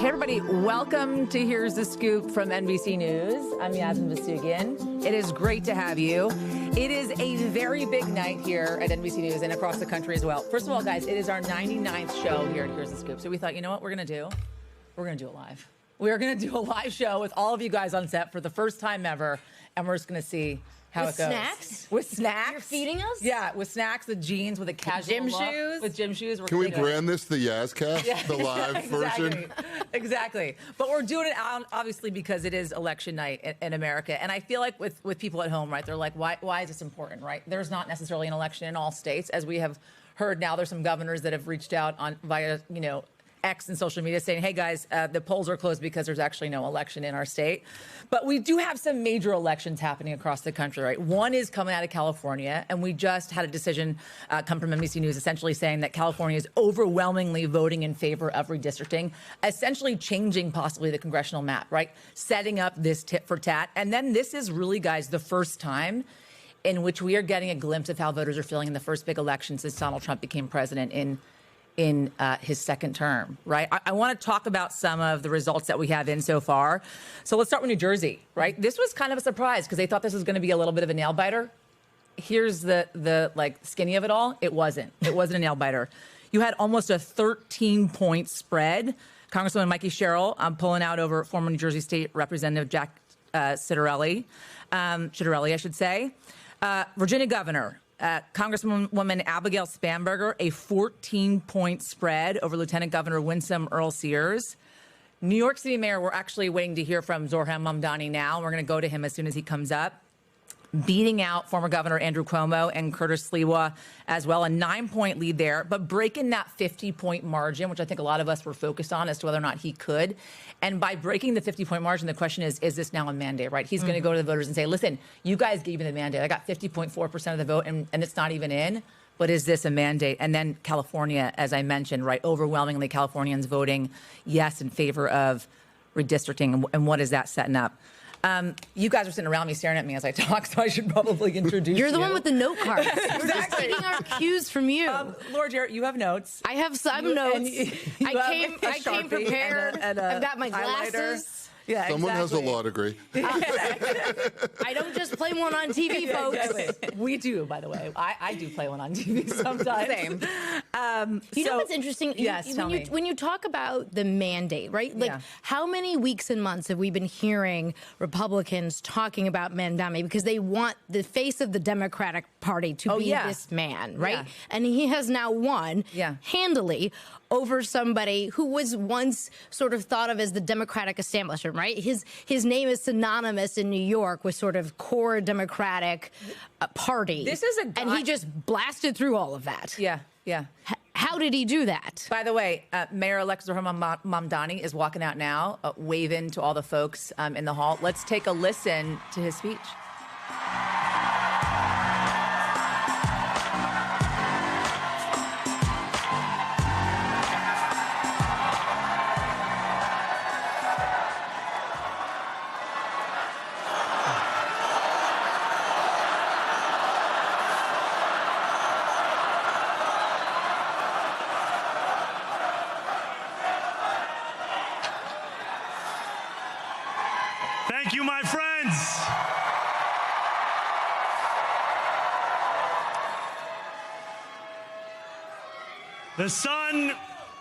Hey everybody, welcome to Here's the Scoop from NBC News. I'm Yasmin Vasugian. It is great to have you. It is a very big night here at NBC News and across the country as well. First of all, guys, it is our 99th show here at Here's the Scoop. So we thought, you know what we're going to do? We're going to do it live. We're going to do a live show with all of you guys on set for the first time ever, and we're just going to see how it goes. Snacks? With snacks? You're feeding us? Yeah, with snacks, with jeans, with a casual gym look. shoes? With gym shoes. Can we brand this the Yazcast, the live version? Exactly. But we're doing it obviously because it is election night in America. And I feel like with people at home, right, they're like, why is this important, right? There's not necessarily an election in all states. As we have heard now, there's some governors that have reached out via, X and social media saying, hey guys, the polls are closed because there's actually no election in our state. But we do have some major elections happening across the country, right? One is coming out of California, and we just had a decision come from NBC News essentially saying that California is overwhelmingly voting in favor of redistricting, essentially changing possibly the congressional map, right? Setting up this tit for tat. And then this is really, guys, the first time in which we are getting a glimpse of how voters are feeling in the first big election since Donald Trump became president in his second term, right? I want to talk about some of the results that we have in so far. So let's start with New Jersey, right? This was kind of a surprise because they thought this was going to be a little bit of a nail biter. Here's the skinny of it all. It wasn't. It wasn't a nail biter. You had almost a 13-point spread. Congresswoman Mikey Sherrill pulling out over former New Jersey State Representative Jack Ciattarelli, I should say. Virginia Governor Congresswoman Abigail Spanberger, a 14-point spread over Lieutenant Governor Winsome Earl Sears. New York City Mayor, we're actually waiting to hear from Zohran Mamdani now. We're going to go to him as soon as he comes up. Beating out former Governor Andrew Cuomo and Curtis Sliwa as well, a 9-point lead there, but breaking that 50-point margin, which I think a lot of us were focused on as to whether or not he could. And by breaking the 50-point margin, the question is this now a mandate, right? He's going to go to the voters and say, listen, you guys gave me the mandate. I got 50.4% of the vote, and it's not even in. But is this a mandate? And then California, as I mentioned, right, overwhelmingly Californians voting yes in favor of redistricting. And what is that setting up? You guys are sitting around me staring at me as I talk, so I should probably introduce you. You're the one with the note cards. We're just taking our cues from you. Laura Jarrett, you have notes. I have some notes. I came prepared. I've got my glasses. Yeah, Someone has a law degree. I don't just play one on TV, folks. Exactly. We do, by the way. I do play one on TV sometimes. Same. You know what's interesting? Yes, tell me. When you talk about the mandate, right? Like, how many weeks and months have we been hearing Republicans talking about Mamdani because they want the face of the Democratic Party to be this man, right? Yeah. And he has now won handily over somebody who was once sort of thought of as the Democratic establishment, right? His name is synonymous in New York with sort of core Democratic party. This is a guy, and he just blasted through all of that. Yeah. How did he do that? By the way, Mayor-elect Zohran Mamdani is walking out now, waving to all the folks in the hall. Let's take a listen to his speech. Thank you, my friends. The sun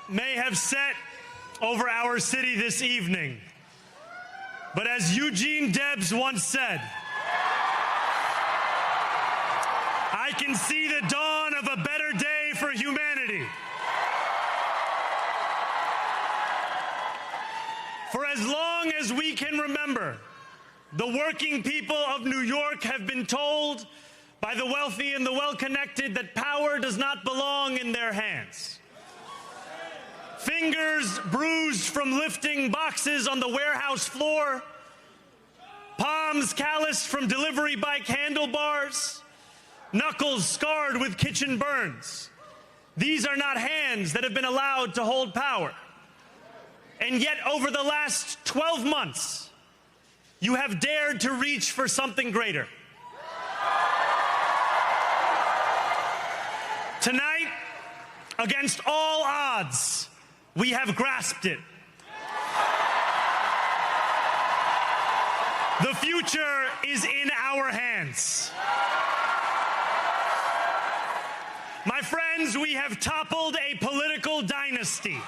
may have set over our city this evening, but as Eugene Debs once said, I can see the dawn of a better day for humanity. For as long as we can remember, the working people of New York have been told by the wealthy and the well-connected that power does not belong in their hands. Fingers bruised from lifting boxes on the warehouse floor, palms calloused from delivery bike handlebars, knuckles scarred with kitchen burns. These are not hands that have been allowed to hold power. And yet, over the last 12 months, you have dared to reach for something greater. Tonight, against all odds, we have grasped it. The future is in our hands. My friends, we have toppled a political dynasty.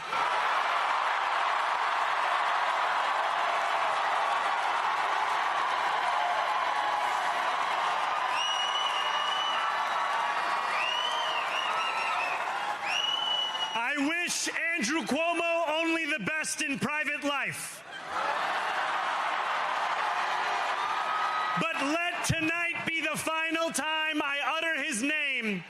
I wish Andrew Cuomo only the best in private life. But let tonight be the final time I utter his name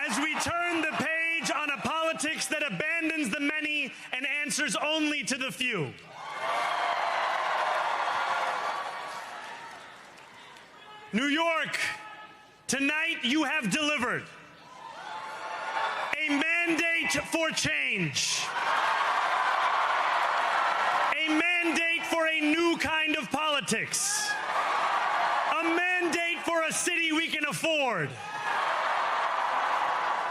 as we turn the page on a politics that abandons the many and answers only to the few. New York, tonight you have delivered a mandate for change, a mandate for a new kind of politics, a mandate for a city we can afford,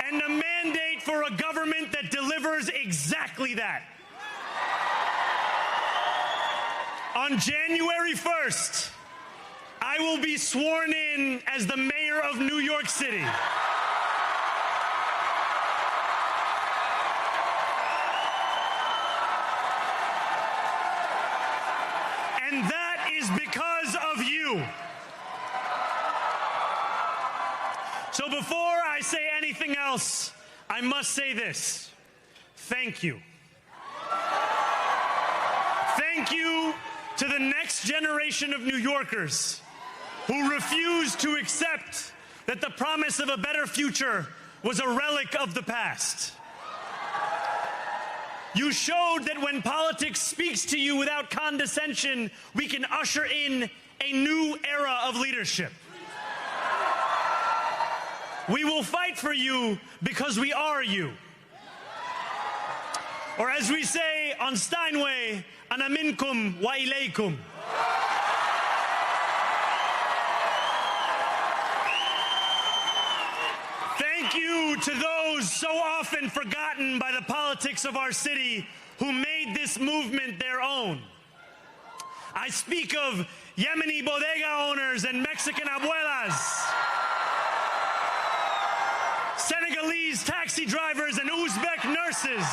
and a mandate for a government that delivers exactly that. On January 1st, I will be sworn in as the mayor of New York City. And that is because of you. So before I say anything else, I must say this. Thank you. Thank you to the next generation of New Yorkers who refused to accept that the promise of a better future was a relic of the past. You showed that when politics speaks to you without condescension, we can usher in a new era of leadership. We will fight for you because we are you. Or as we say on Steinway, ana minkum wa ilaykum. Thank you to those so often forgotten by the politics of our city who made this movement their own. I speak of Yemeni bodega owners and Mexican abuelas, Senegalese taxi drivers and Uzbek nurses,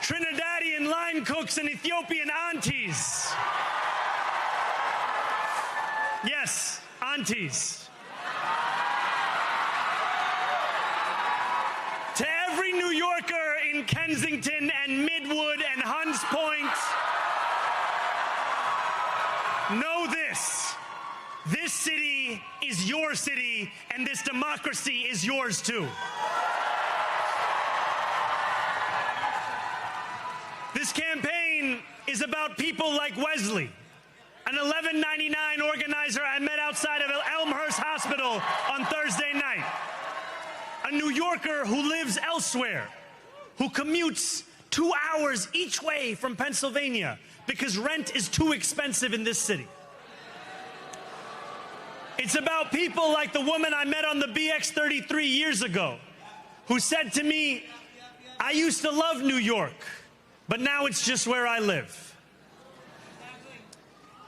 Trinidadian line cooks and Ethiopian aunties. Yes, aunties. To every New Yorker in Kensington and Midwood and Hunts Point, know this. This city is your city, and this democracy is yours too. This campaign is about people like Wesley, an $11.99 organizer I met outside of Elmhurst Hospital on Thursday night. A New Yorker who lives elsewhere, who commutes 2 hours each way from Pennsylvania because rent is too expensive in this city. It's about people like the woman I met on the BX33 years ago, who said to me, I used to love New York, but now it's just where I live.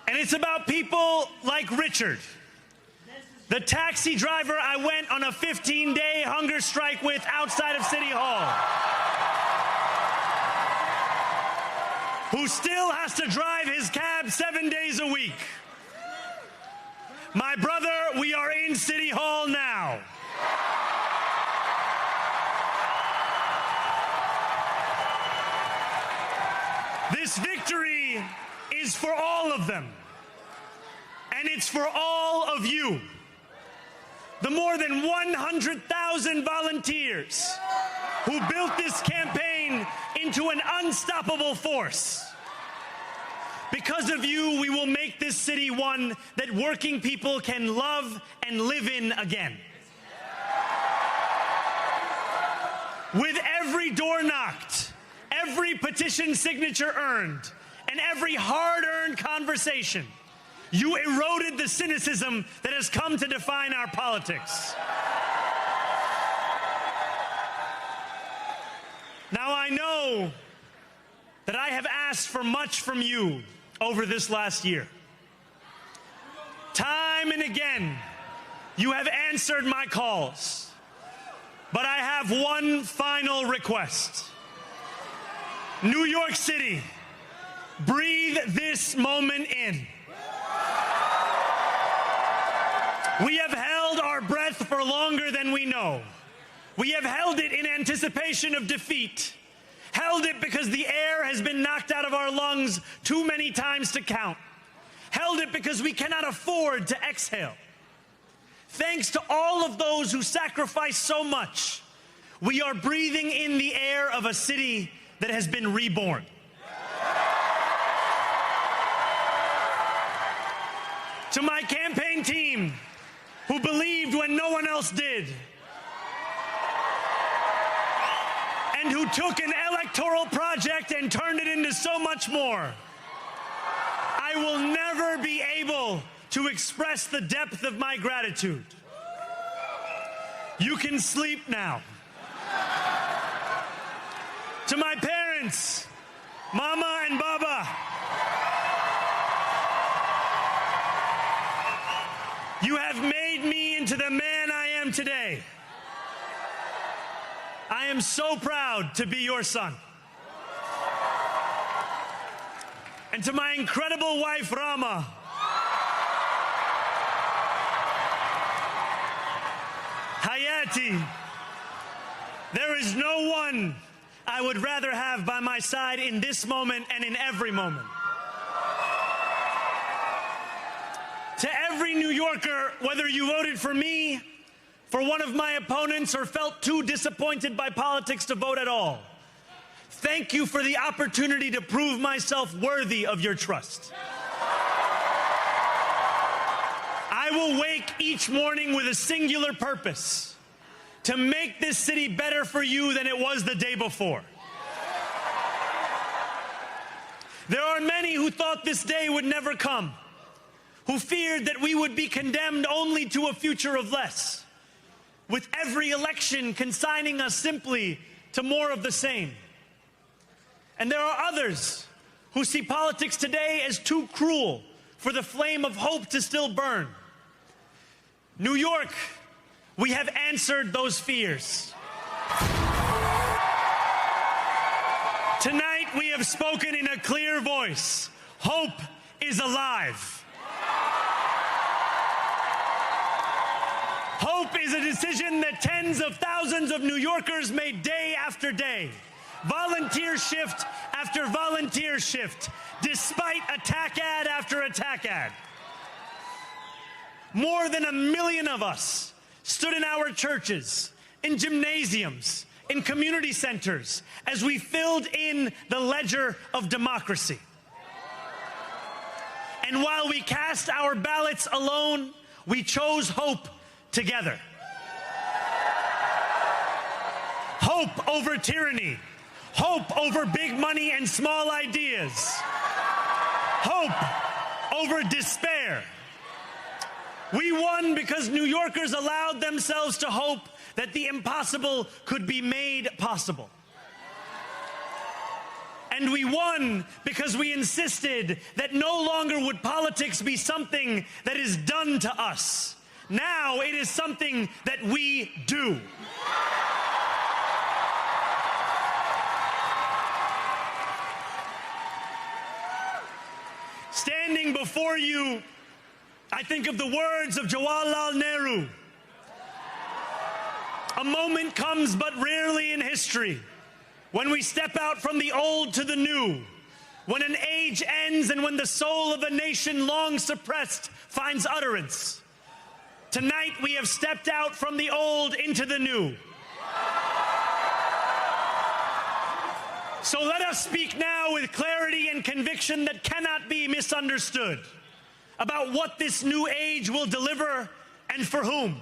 And it's about people like Richard, the taxi driver I went on a 15-day hunger strike with outside of City Hall, who still has to drive his cab 7 days a week. My brother, we are in City Hall now. This victory is for all of them, and it's for all of you. The more than 100,000 volunteers who built this campaign into an unstoppable force. Because of you, we will make this city one that working people can love and live in again. With every door knocked, every petition signature earned, and every hard-earned conversation, you eroded the cynicism that has come to define our politics. Now I know that I have asked for much from you over this last year. Time and again, you have answered my calls. But I have one final request. New York City, breathe this moment in. We have held our breath for longer than we know. We have held it in anticipation of defeat. Held it because the air has been knocked out of our lungs too many times to count. Held it because we cannot afford to exhale. Thanks to all of those who sacrificed so much, we are breathing in the air of a city that has been reborn. To my campaign team, who believed when no one else did, and who took an electoral project and turned it into so much more, I will never be able to express the depth of my gratitude. You can sleep now. To my parents, Mama and Baba, you have made me into the man I am today. I am so proud to be your son. And to my incredible wife, Rama, Hayati, there is no one I would rather have by my side in this moment and in every moment. To every New Yorker, whether you voted for me, for one of my opponents, or felt too disappointed by politics to vote at all, thank you for the opportunity to prove myself worthy of your trust. I will wake each morning with a singular purpose: to make this city better for you than it was the day before. There are many who thought this day would never come, who feared that we would be condemned only to a future of less, with every election consigning us simply to more of the same. And there are others who see politics today as too cruel for the flame of hope to still burn. New York, we have answered those fears. Tonight, we have spoken in a clear voice. Hope is alive. Hope is a decision that tens of thousands of New Yorkers made day after day, volunteer shift after volunteer shift, despite attack ad after attack ad. More than 1 million of us stood in our churches, in gymnasiums, in community centers, as we filled in the ledger of democracy. And while we cast our ballots alone, we chose hope together. Hope over tyranny. Hope over big money and small ideas. Hope over despair. We won because New Yorkers allowed themselves to hope that the impossible could be made possible. And we won because we insisted that no longer would politics be something that is done to us. Now it is something that we do. Standing before you, I think of the words of Jawaharlal Nehru. A moment comes but rarely in history when we step out from the old to the new, when an age ends and when the soul of a nation long suppressed finds utterance. Tonight we have stepped out from the old into the new. So let us speak now with clarity and conviction that cannot be misunderstood about what this new age will deliver and for whom.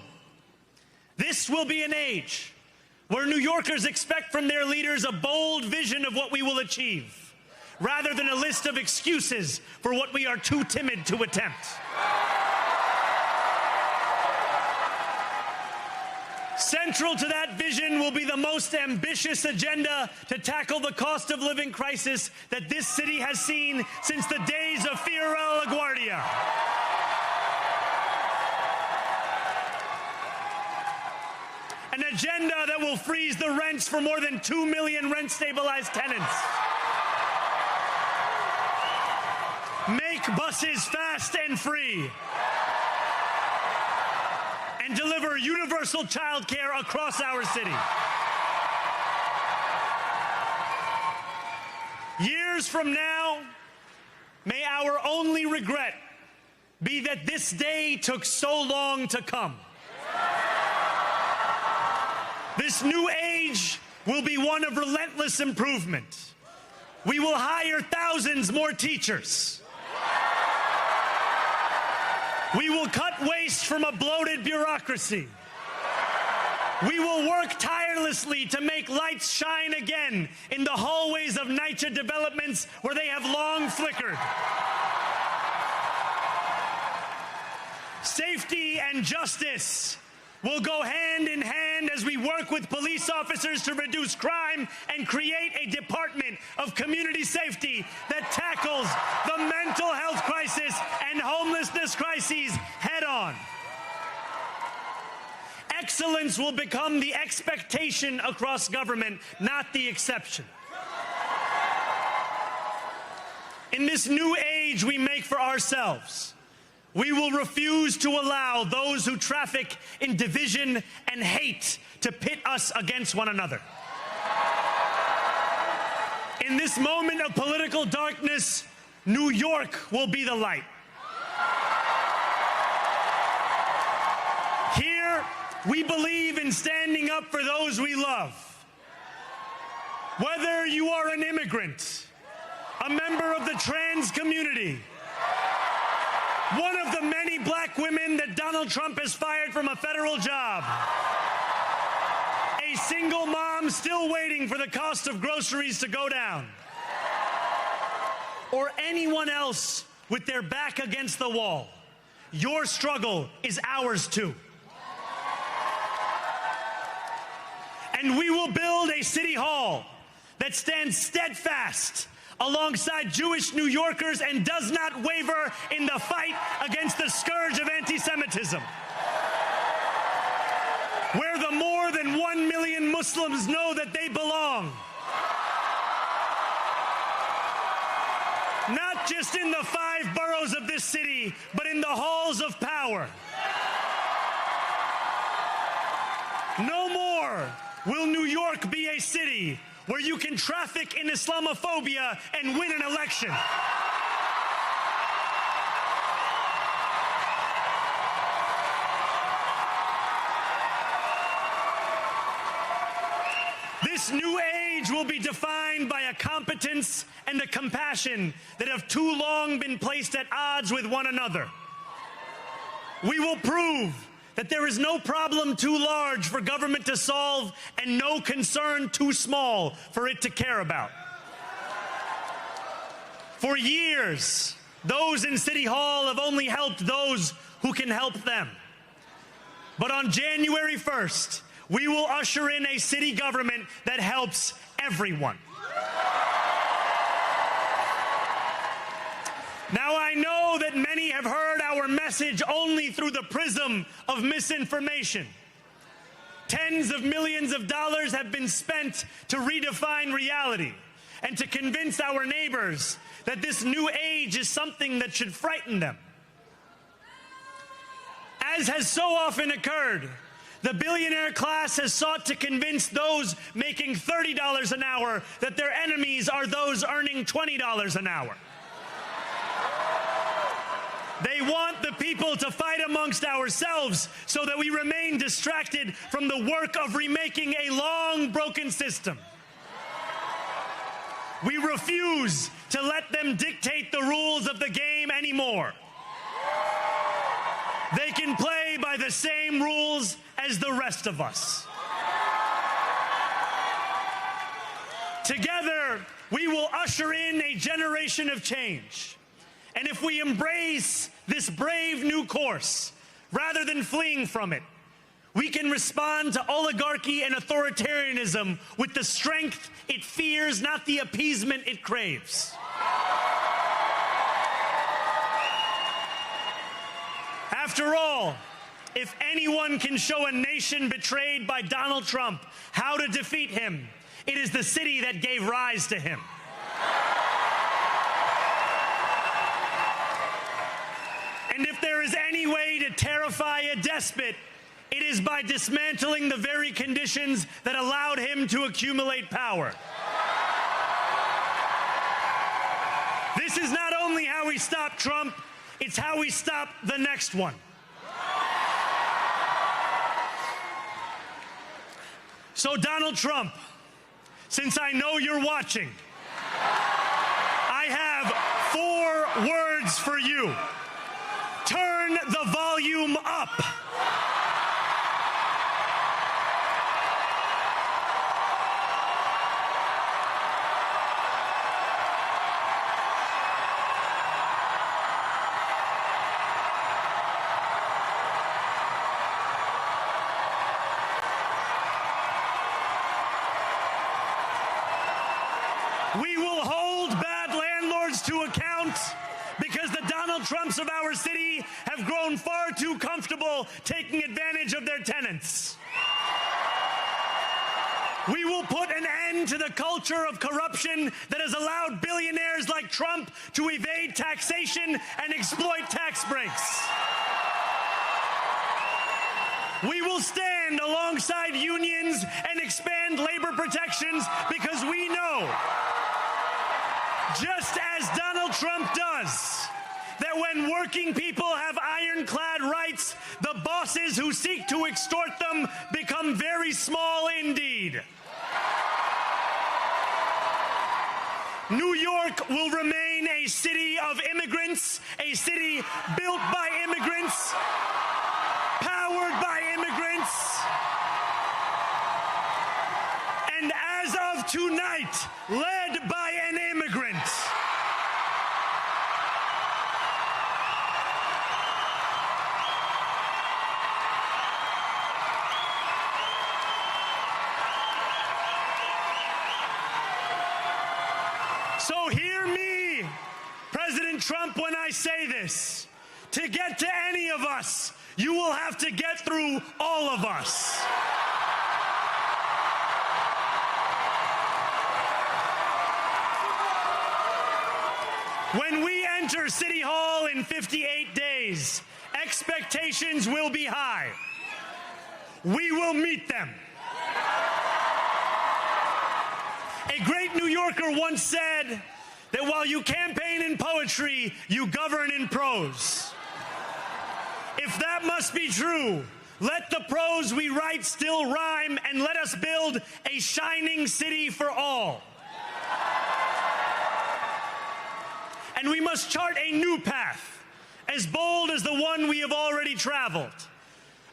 This will be an age where New Yorkers expect from their leaders a bold vision of what we will achieve, rather than a list of excuses for what we are too timid to attempt. Central to that vision will be the most ambitious agenda to tackle the cost of living crisis that this city has seen since the days of Fiorello LaGuardia. An agenda that will freeze the rents for more than 2 million rent-stabilized tenants. Make buses fast and free. And deliver universal child care across our city. Years from now, may our only regret be that this day took so long to come. This new age will be one of relentless improvement. We will hire thousands more teachers. We will cut waste from a bloated bureaucracy. We will work tirelessly to make lights shine again in the hallways of NYCHA developments where they have long flickered. Safety and justice will go hand in hand as we work with police officers to reduce crime and create a department of community safety that tackles the mental health crisis and homelessness crises head on. Excellence will become the expectation across government, not the exception. In this new age we make for ourselves, we will refuse to allow those who traffic in division and hate to pit us against one another. In this moment of political darkness, New York will be the light. Here, we believe in standing up for those we love. Whether you are an immigrant, a member of the trans community, one of the many black women that Donald Trump has fired from a federal job, a single mom still waiting for the cost of groceries to go down, or anyone else with their back against the wall, your struggle is ours too. And we will build a city hall that stands steadfast alongside Jewish New Yorkers and does not waver in the fight against the scourge of anti-Semitism. Where the more than 1 million Muslims know that they belong. Not just in the 5 boroughs of this city, but in the halls of power. No more will New York be a city where you can traffic in Islamophobia and win an election. This new age will be defined by a competence and a compassion that have too long been placed at odds with one another. We will prove that there is no problem too large for government to solve and no concern too small for it to care about. For years, those in City Hall have only helped those who can help them. But on January 1st, we will usher in a city government that helps everyone. Now, I know that many have heard our message only through the prism of misinformation. Tens of millions of dollars have been spent to redefine reality and to convince our neighbors that this new age is something that should frighten them. As has so often occurred, the billionaire class has sought to convince those making $30 an hour that their enemies are those earning $20 an hour. They want the people to fight amongst ourselves so that we remain distracted from the work of remaking a long broken system. We refuse to let them dictate the rules of the game anymore. They can play by the same rules as the rest of us. Together, we will usher in a generation of change. And if we embrace this brave new course, rather than fleeing from it, We can respond to oligarchy and authoritarianism with the strength it fears, not the appeasement it craves. After all, if anyone can show a nation betrayed by Donald Trump how to defeat him, it is the city that gave rise to him. And if there is any way to terrify a despot, it is by dismantling the very conditions that allowed him to accumulate power. This is not only how we stop Trump, it's how we stop the next one. So, Donald Trump, since I know you're watching, I have 4 words for you. Turn the volume up. We will hold bad landlords to account because the Donald Trumps of our city have grown far too comfortable taking advantage of their tenants. We will put an end to the culture of corruption that has allowed billionaires like Trump to evade taxation and exploit tax breaks. We will stand alongside unions and expand labor protections because we know, just as Donald Trump does, that when working people have ironclad rights, the bosses who seek to extort them become very small indeed. New York will remain a city of immigrants, a city built by immigrants, powered by immigrants, and as of tonight, led by an immigrant. So hear me, President Trump, when I say this. To get to any of us, you will have to get through all of us. When we enter City Hall in 58 days, expectations will be high. We will meet them. A great New Yorker once said that while you campaign in poetry, you govern in prose. If that must be true, let the prose we write still rhyme, and let us build a shining city for all. And we must chart a new path, as bold as the one we have already traveled.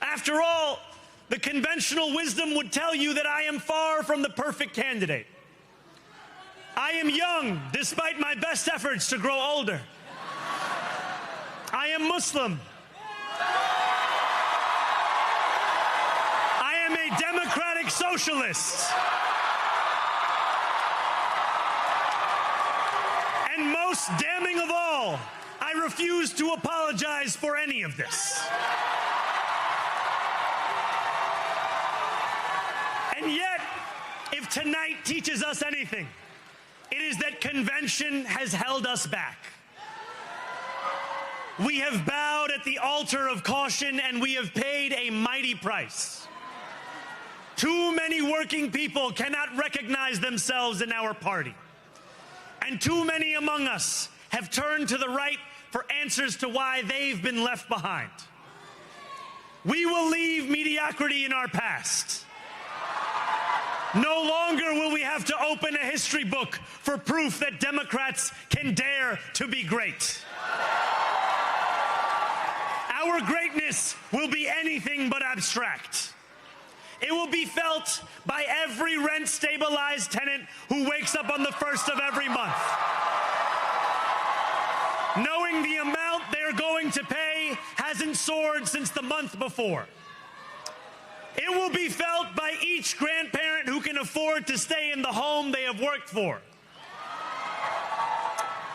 After all, the conventional wisdom would tell you that I am far from the perfect candidate. I am young, despite my best efforts to grow older. I am Muslim. I am a democratic socialist. And most damning of all, I refuse to apologize for any of this. And yet, if tonight teaches us anything, it is that convention has held us back. We have bowed at the altar of caution, and we have paid a mighty price. Too many working people cannot recognize themselves in our party. And too many among us have turned to the right for answers to why they've been left behind. We will leave mediocrity in our past. No longer will we have to open a history book for proof that Democrats can dare to be great. Our greatness will be anything but abstract. It will be felt by every rent-stabilized tenant who wakes up on the first of every month, knowing the amount they're going to pay hasn't soared since the month before. It will be felt by each grandparent who can afford to stay in the home they have worked for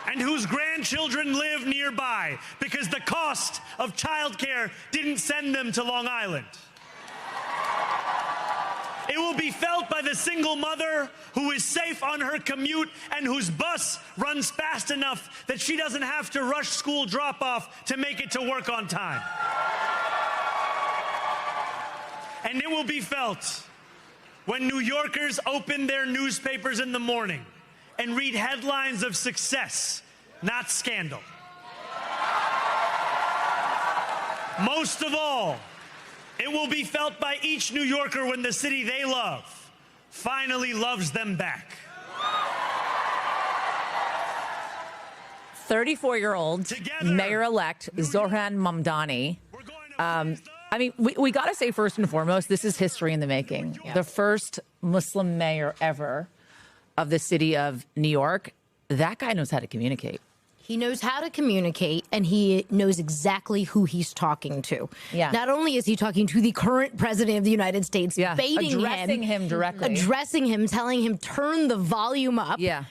and whose grandchildren live nearby because the cost of childcare didn't send them to Long Island. It will be felt by the single mother who is safe on her commute and whose bus runs fast enough that she doesn't have to rush school drop-off to make it to work on time. And it will be felt when New Yorkers open their newspapers in the morning and read headlines of success, not scandal. Most of all, it will be felt by each New Yorker when the city they love finally loves them back. 34-year-old mayor-elect Zohran Mamdani. I mean, we got to say first and foremost, this is history in the making. Yeah. The first Muslim mayor ever of the city of New York. That guy knows how to communicate. He knows how to communicate, and he knows exactly who he's talking to. Yeah. Not only is he talking to the current president of the United States, addressing him directly, addressing him, telling him turn the volume up. Yeah.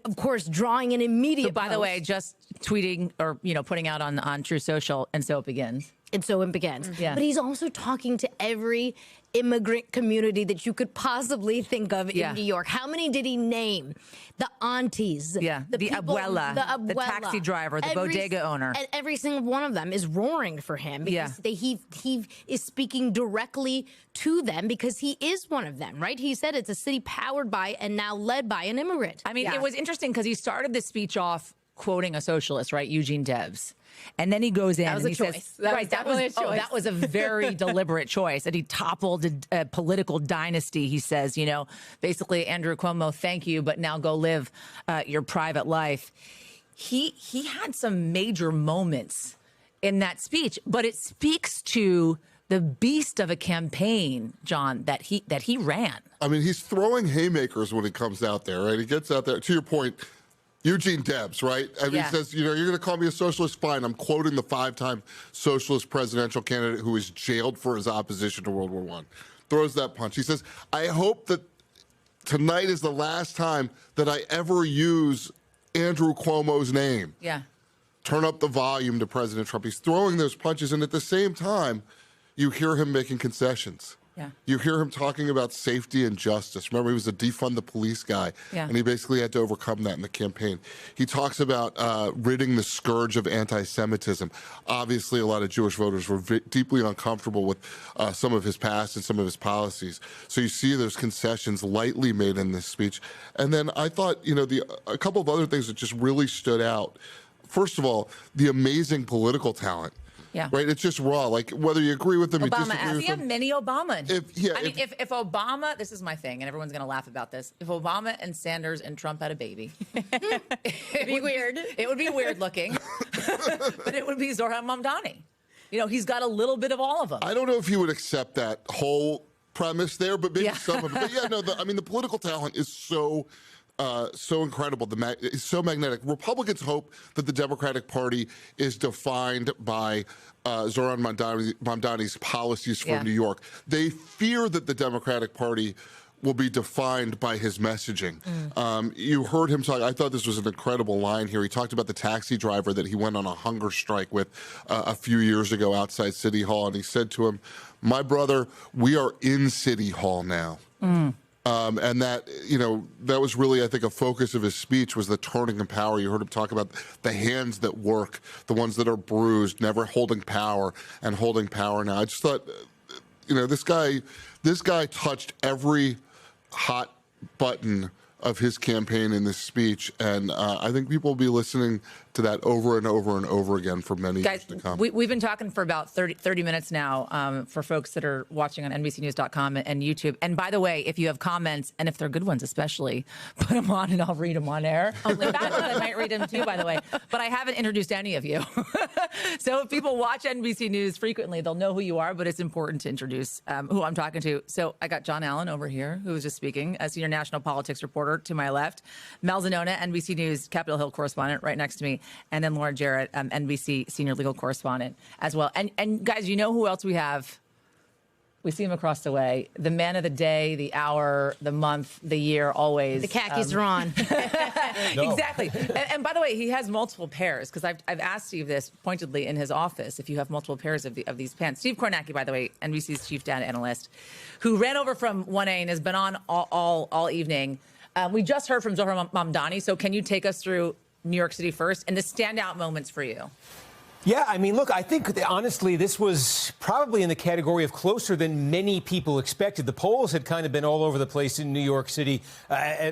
Of course, drawing an immediate. So by the way, just tweeting or putting out on True Social, and so it begins. And so it begins. Yeah. But he's also talking to every immigrant community that you could possibly think of in New York. How many did he name? The aunties. Yeah. The people, abuela, the taxi driver, the bodega owner. And every single one of them is roaring for him because he is speaking directly to them because he is one of them, right? He said it's a city powered by and now led by an immigrant. I mean, it was interesting because he started the speech off quoting a socialist, right? Eugene Debs. And then he goes in and he says, that was a very deliberate choice. And he toppled a political dynasty. He says, basically, Andrew Cuomo, thank you, but now go live your private life. He had some major moments in that speech, but it speaks to the beast of a campaign, John, that he ran. I mean, he's throwing haymakers when he comes out there, right? He gets out there, to your point, Eugene Debs, right? I mean, he says, you're going to call me a socialist? Fine. I'm quoting the 5-time socialist presidential candidate who was jailed for his opposition to World War I. Throws that punch. He says, I hope that tonight is the last time that I ever use Andrew Cuomo's name. Yeah. Turn up the volume to President Trump. He's throwing those punches, and at the same time, you hear him making concessions. Yeah. You hear him talking about safety and justice. Remember, he was a defund the police guy, and he basically had to overcome that in the campaign. He talks about ridding the scourge of anti-Semitism. Obviously, a lot of Jewish voters were deeply uncomfortable with some of his past and some of his policies. So you see those concessions lightly made in this speech. And then I thought, a couple of other things that just really stood out. First of all, the amazing political talent. Yeah. Right? It's just raw. Like, whether you agree with them, you disagree with them. We have mini Obama. If Obama, this is my thing, and everyone's going to laugh about this. If Obama and Sanders and Trump had a baby, it'd be weird. It would be weird looking, but it would be Zohran Mamdani. He's got a little bit of all of them. I don't know if he would accept that whole premise there, but maybe some of it. But the political talent is so incredible. It's so magnetic. Republicans hope that the Democratic Party is defined by Zohran Mamdani's policies for New York. They fear that the Democratic Party will be defined by his messaging. You heard him talk. I thought this was an incredible line here. He talked about the taxi driver that he went on a hunger strike with a few years ago outside City Hall, and he said to him, "My brother, we are in City Hall now." And that, that was really, I think, a focus of his speech was the turning of power. You heard him talk about the hands that work, the ones that are bruised, never holding power and holding power now. I just thought, this guy touched every hot button of his campaign in this speech, and I think people will be listening to that over and over and over again for many years to come. We've been talking for about 30 minutes now for folks that are watching on NBCNews.com and YouTube. And by the way, if you have comments, and if they're good ones especially, put them on and I'll read them on air. Only bad ones, I might read them too, by the way. But I haven't introduced any of you. So if people watch NBC News frequently, they'll know who you are, but it's important to introduce who I'm talking to. So I got John Allen over here, who was just speaking, a senior national politics reporter to my left. Mel Zanona, NBC News Capitol Hill correspondent right next to me. And then Laura Jarrett, NBC senior legal correspondent as well. And guys, who else we have We see him across the way. The man of the day, the hour, the month, the year, always. The khakis are on. No. Exactly. And by the way, he has multiple pairs, because I've asked Steve this pointedly in his office, if you have multiple pairs of these pants. Steve Kornacki, by the way, NBC's chief data analyst, who ran over from 1A and has been on all evening. We just heard from Zohran Mamdani. So can you take us through New York City first and the standout moments for you? Yeah, I mean, look, I think honestly, this was probably in the category of closer than many people expected. The polls had kind of been all over the place in New York City,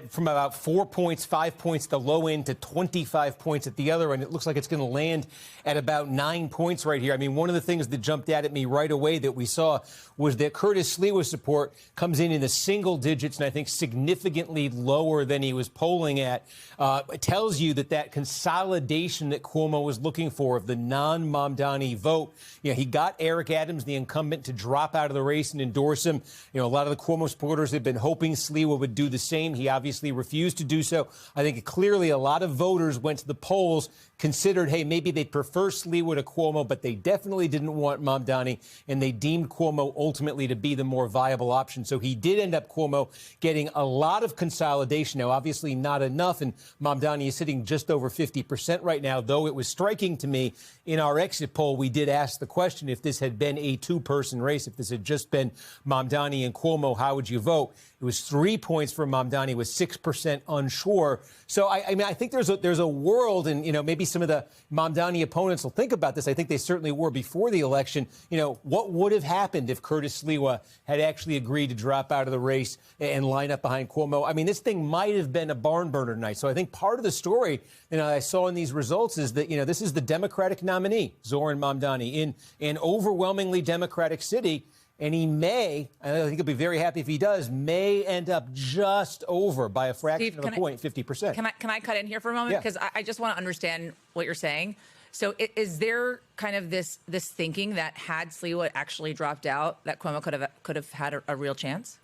from about 4 points, 5 points at the low end to 25 points at the other end. It looks like it's going to land at about 9 points right here. I mean, one of the things that jumped out at me right away that we saw was that Curtis Sliwa's support comes in the single digits, and I think significantly lower than he was polling at. It tells you that consolidation that Cuomo was looking for of the non-Mamdani vote. You know, he got Eric Adams, the incumbent, to drop out of the race and endorse him. You know, a lot of the Cuomo supporters had been hoping Sliwa would do the same. He obviously refused to do so. I think clearly a lot of voters went to the polls, considered, hey, maybe they'd prefer Sliwa to Cuomo, but they definitely didn't want Mamdani, and they deemed Cuomo ultimately to be the more viable option. So he did end up, Cuomo, getting a lot of consolidation. Now, obviously not enough, and Mamdani is sitting just over 50% right now, though it was striking to me in our exit poll, we did ask the question, if this had been a two-person race, if this had just been Mamdani and Cuomo, how would you vote? It was 3 points for Mamdani, with 6% unsure. So, I mean, I think there's a world, and, you know, maybe some of the Mamdani opponents will think about this. I think they certainly were before the election. You know, what would have happened if Curtis Sliwa had actually agreed to drop out of the race and line up behind Cuomo? I mean, this thing might have been a barn burner tonight. So I think part of the story, you know, I saw in these results is that, you know, this is the Democratic nominee, Zohran Mamdani, in an overwhelmingly Democratic city. And he may, I think he'll be very happy if he does, may end up just over by a fraction of a point, 50%. Can I cut in here for a moment? Because I just want to understand what you're saying. So is there kind of this thinking that had Sliwa actually dropped out, that Cuomo could have had a real chance?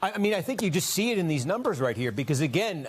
I mean, I think you just see it in these numbers right here, because, again,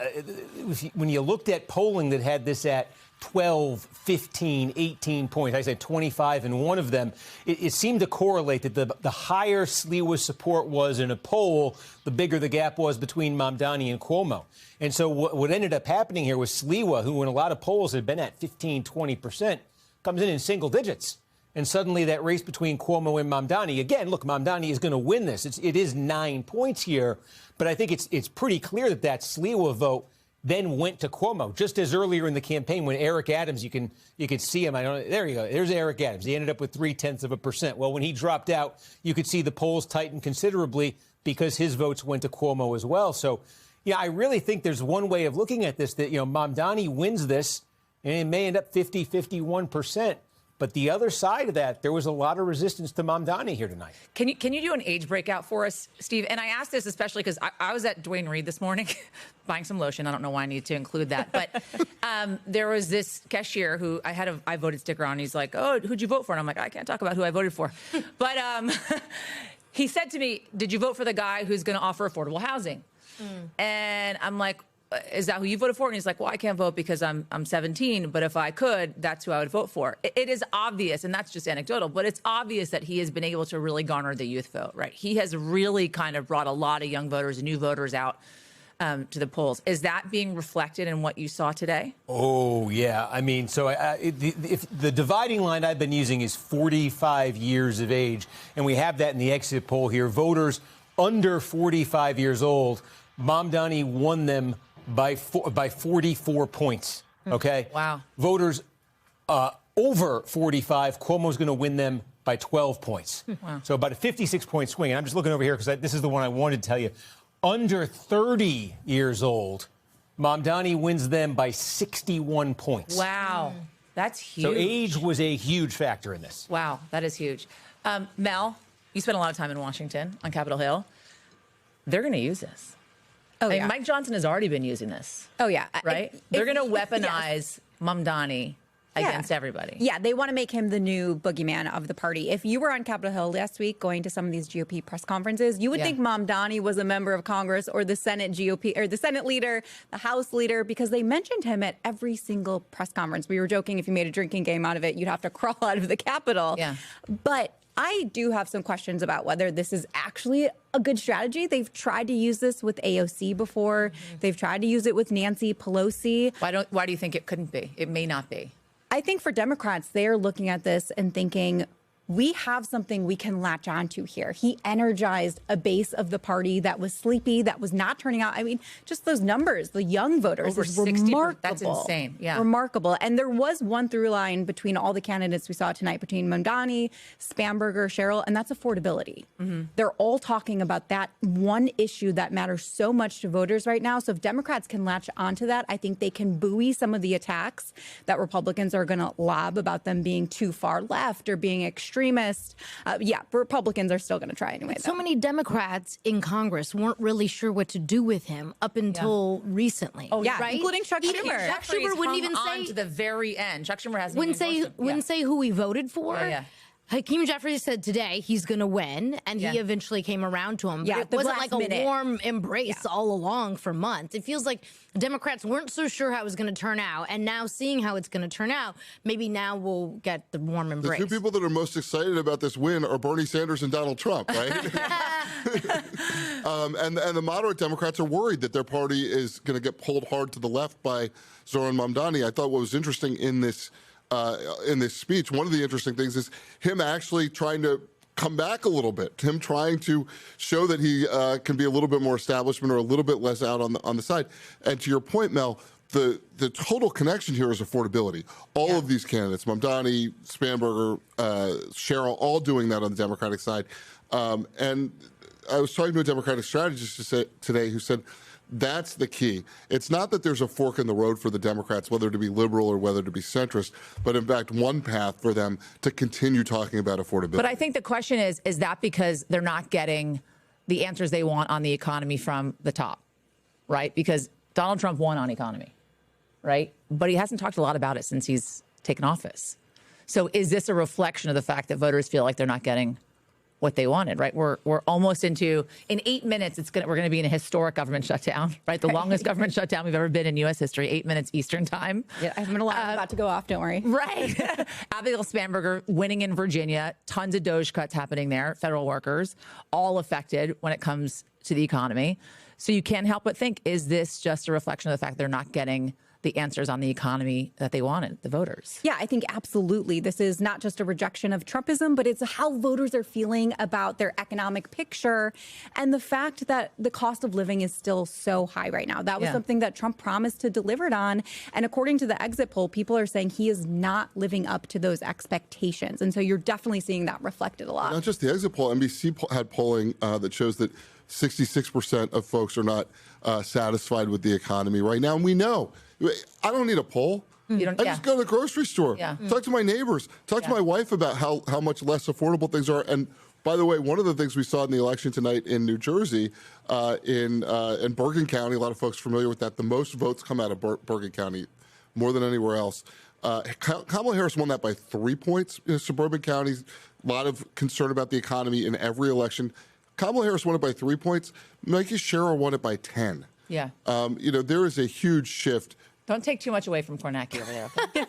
when you looked at polling that had this at 12, 15, 18 points, I said 25 in one of them, it seemed to correlate that the higher Sliwa's support was in a poll, the bigger the gap was between Mamdani and Cuomo. And so what ended up happening here was Sliwa, who in a lot of polls had been at 15, 20%, comes in single digits. And suddenly that race between Cuomo and Mamdani, again, look, Mamdani is going to win this. It is 9 points here, but I think it's pretty clear that Sliwa vote then went to Cuomo, just as earlier in the campaign when Eric Adams, you can see him. There you go. There's Eric Adams. He ended up with 0.3%. Well, when he dropped out, you could see the polls tighten considerably because his votes went to Cuomo as well. So, yeah, I really think there's one way of looking at this, that, you know, Mamdani wins this and it may end up 50, 51%. But the other side of that, there was a lot of resistance to Mamdani here tonight. Can you do an age breakout for us, Steve? And I asked this especially because I was at Duane Reade this morning buying some lotion. I don't know why I need to include that. But there was this cashier who I had I voted sticker on. He's like, oh, who'd you vote for? And I'm like, I can't talk about who I voted for. But he said to me, did you vote for the guy who's going to offer affordable housing? And I'm like, is that who you voted for? And he's like, well, I can't vote because I'm 17, but if I could, that's who I would vote for. It is obvious, and that's just anecdotal, but it's obvious that he has been able to really garner the youth vote, right? He has really kind of brought a lot of young voters and new voters out to the polls. Is that being reflected in what you saw today? Oh, yeah. I mean, so if the dividing line I've been using is 45 years of age, and we have that in the exit poll here. Voters under 45 years old, Mamdani won them by 44 points, okay? Wow. Voters over 45, Cuomo's going to win them by 12 points. Wow. So about a 56-point swing. And I'm just looking over here because this is the one I wanted to tell you. Under 30 years old, Mamdani wins them by 61 points. Wow. That's huge. So age was a huge factor in this. Wow, that is huge. Mel, you spent a lot of time in Washington on Capitol Hill. They're going to use this. Oh, yeah. Mike Johnson has already been using this. Oh, yeah. Right? They're going to weaponize Mamdani against everybody. Yeah, they want to make him the new boogeyman of the party. If you were on Capitol Hill last week going to some of these GOP press conferences, you would think Mamdani was a member of Congress or the Senate GOP or the Senate leader, the House leader, because they mentioned him at every single press conference. We were joking if you made a drinking game out of it, you'd have to crawl out of the Capitol. Yeah. But I do have some questions about whether this is actually a good strategy. They've tried to use this with AOC before. They've tried to use it with Nancy Pelosi. Why do you think it couldn't be? It may not be. I think for Democrats, they are looking at this and thinking, we have something we can latch onto here. He energized a base of the party that was sleepy, that was not turning out. I mean, just those numbers, the young voters, over is 60%. remarkable. That's insane. Yeah. Remarkable. And there was one through line between all the candidates we saw tonight, between Mamdani, Spamberger, Sherrill, and that's affordability. They're all talking about that one issue that matters so much to voters right now. So if Democrats can latch onto that, I think they can buoy some of the attacks that Republicans are going to lob about them being too far left or being extremist. Republicans are still going to try anyway. So many Democrats in Congress weren't really sure what to do with him up until recently. Oh, yeah, right? including Chuck Schumer. Chuck Schumer wouldn't even say to the very end. Chuck Schumer hasn't wouldn't say who he voted for. Yeah. Hakeem Jeffries said today he's going to win, and he eventually came around to him. But it wasn't like a warm embrace all along for months. It feels like Democrats weren't so sure how it was going to turn out, and now seeing how it's going to turn out, maybe now we'll get the warm embrace. The two people that are most excited about this win are Bernie Sanders and Donald Trump, right? and the moderate Democrats are worried that their party is going to get pulled hard to the left by Zohran Mamdani. I thought what was interesting in this speech, one of the interesting things is him actually trying to come back a little bit, him trying to show that he can be a little bit more establishment or a little bit less out on the side. And to your point, Mel, the total connection here is affordability. All of these candidates, Mamdani, Spamberger, Sherrill, all doing that on the Democratic side. And I was talking to a Democratic strategist today who said, that's the key. It's not that there's a fork in the road for the Democrats, whether to be liberal or whether to be centrist, but in fact, one path for them to continue talking about affordability. But I think the question is that because they're not getting the answers they want on the economy from the top, right? Because Donald Trump won on economy, right? But he hasn't talked a lot about it since he's taken office. So is this a reflection of the fact that voters feel like they're not getting what they wanted, right? We're almost in 8 minutes, we're going to be in a historic government shutdown, right? The longest government shutdown we've ever been in U.S. history, 8 minutes Eastern time. Yeah, I have an alarm about to go off, don't worry. Right. Abigail Spamberger winning in Virginia, tons of DOJ cuts happening there, federal workers, all affected when it comes to the economy. So you can't help but think, is this just a reflection of the fact they're not getting the answers on the economy that they wanted, the voters? Yeah, I think absolutely. This is not just a rejection of Trumpism, but it's how voters are feeling about their economic picture and the fact that the cost of living is still so high right now. That was something that Trump promised to deliver on. And according to the exit poll, people are saying he is not living up to those expectations. And so you're definitely seeing that reflected a lot. Not just the exit poll. NBC had polling that shows that 66% of folks are not satisfied with the economy right now. And we know. I don't need a poll. I just go to the grocery store, talk to my neighbors, talk to my wife about how much less affordable things are. And by the way, one of the things we saw in the election tonight in New Jersey, in Bergen County, a lot of folks familiar with that, the most votes come out of Bergen County, more than anywhere else. Kamala Harris won that by 3 points in suburban counties. A lot of concern about the economy in every election. Kamala Harris won it by 3 points. Mikey Sherrill won it by 10. Yeah. There is a huge shift. Don't take too much away from Kornacki over there. Okay?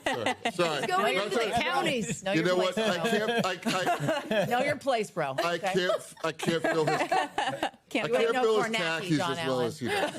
Sorry. Going into the counties. You know what? I know your place, bro. I can't feel his. Can't feel his khakis as well as he does.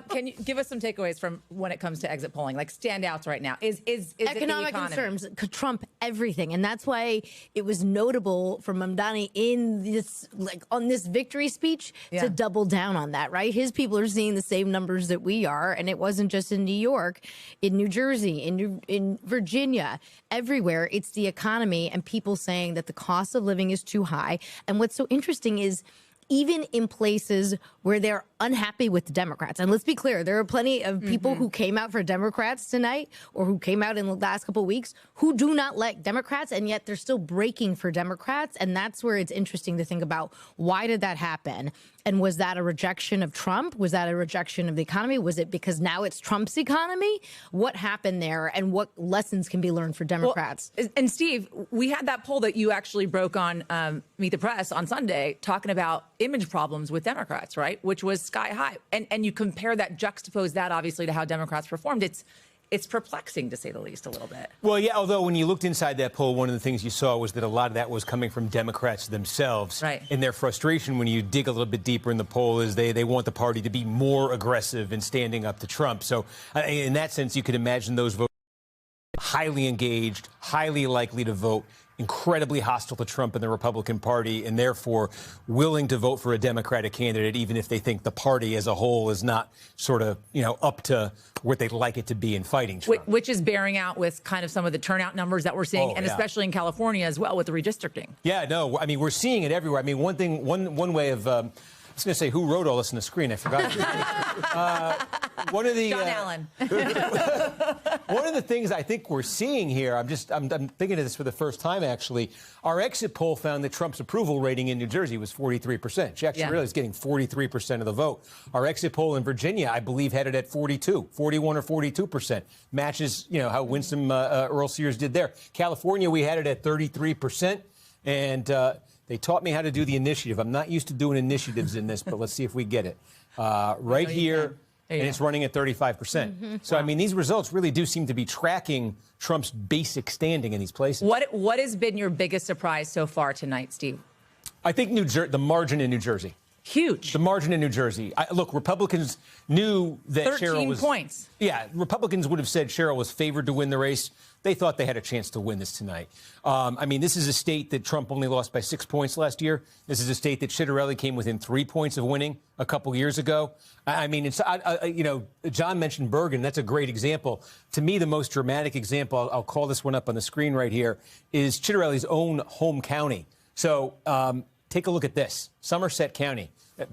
Can you give us some takeaways from when it comes to exit polling, like standouts right now? Is economic concerns could trump everything, and that's why it was notable for Mamdani in this, on this victory speech, to double down on that. Right, his people are seeing the same numbers that we are, and it wasn't just in New York, in New Jersey, in Virginia, everywhere. It's the economy and people saying that the cost of living is too high. And what's so interesting is, even in places where they're unhappy with the Democrats. And let's be clear, there are plenty of people who came out for Democrats tonight or who came out in the last couple of weeks who do not like Democrats, and yet they're still breaking for Democrats. And that's where it's interesting to think about, why did that happen? And was that a rejection of Trump? Was that a rejection of the economy? Was it because now it's Trump's economy? What happened there, and what lessons can be learned for Democrats? Well, and Steve, we had that poll that you actually broke on Meet the Press on Sunday, talking about image problems with Democrats, right? Which was sky high. And you compare that, juxtapose that obviously to how Democrats performed. it's perplexing, to say the least, a little bit. Well, yeah, although when you looked inside that poll, one of the things you saw was that a lot of that was coming from Democrats themselves. Right. And their frustration when you dig a little bit deeper in the poll is they want the party to be more aggressive in standing up to Trump. So in that sense, you could imagine those voters highly engaged, highly likely to vote, incredibly hostile to Trump and the Republican Party, and therefore willing to vote for a Democratic candidate, even if they think the party as a whole is not sort of, up to what they'd like it to be in fighting Trump. Which is bearing out with kind of some of the turnout numbers that we're seeing, and especially in California as well with the redistricting. Yeah, no, I mean, we're seeing it everywhere. I mean, one way of... I was going to say, who wrote all this on the screen? I forgot. John Allen. One of the things I think we're seeing here, I'm thinking of this for the first time, actually. Our exit poll found that Trump's approval rating in New Jersey was 43%. Jack Ciattarelli is getting 43% of the vote. Our exit poll in Virginia, I believe, had it at 41 or 42%. Matches, how Winsome Earl Sears did there. California, we had it at 33%. And they taught me how to do the initiative. I'm not used to doing initiatives in this, but let's see if we get it. Right here, and it's running at 35%. Mm-hmm. So, I mean, these results really do seem to be tracking Trump's basic standing in these places. What has been your biggest surprise so far tonight, Steve? I think the margin in New Jersey. Huge. The margin in New Jersey. Look, Republicans knew that 13 Cheryl was... points. Yeah, Republicans would have said Cheryl was favored to win the race. They thought they had a chance to win this tonight. I mean, this is a state that Trump only lost by 6 points last year. This is a state that Ciattarelli came within 3 points of winning a couple years ago. I mean, it's John mentioned Bergen. That's a great example. To me, the most dramatic example, I'll call this one up on the screen right here, is Ciattarelli's own home county. So take a look at this. Somerset County.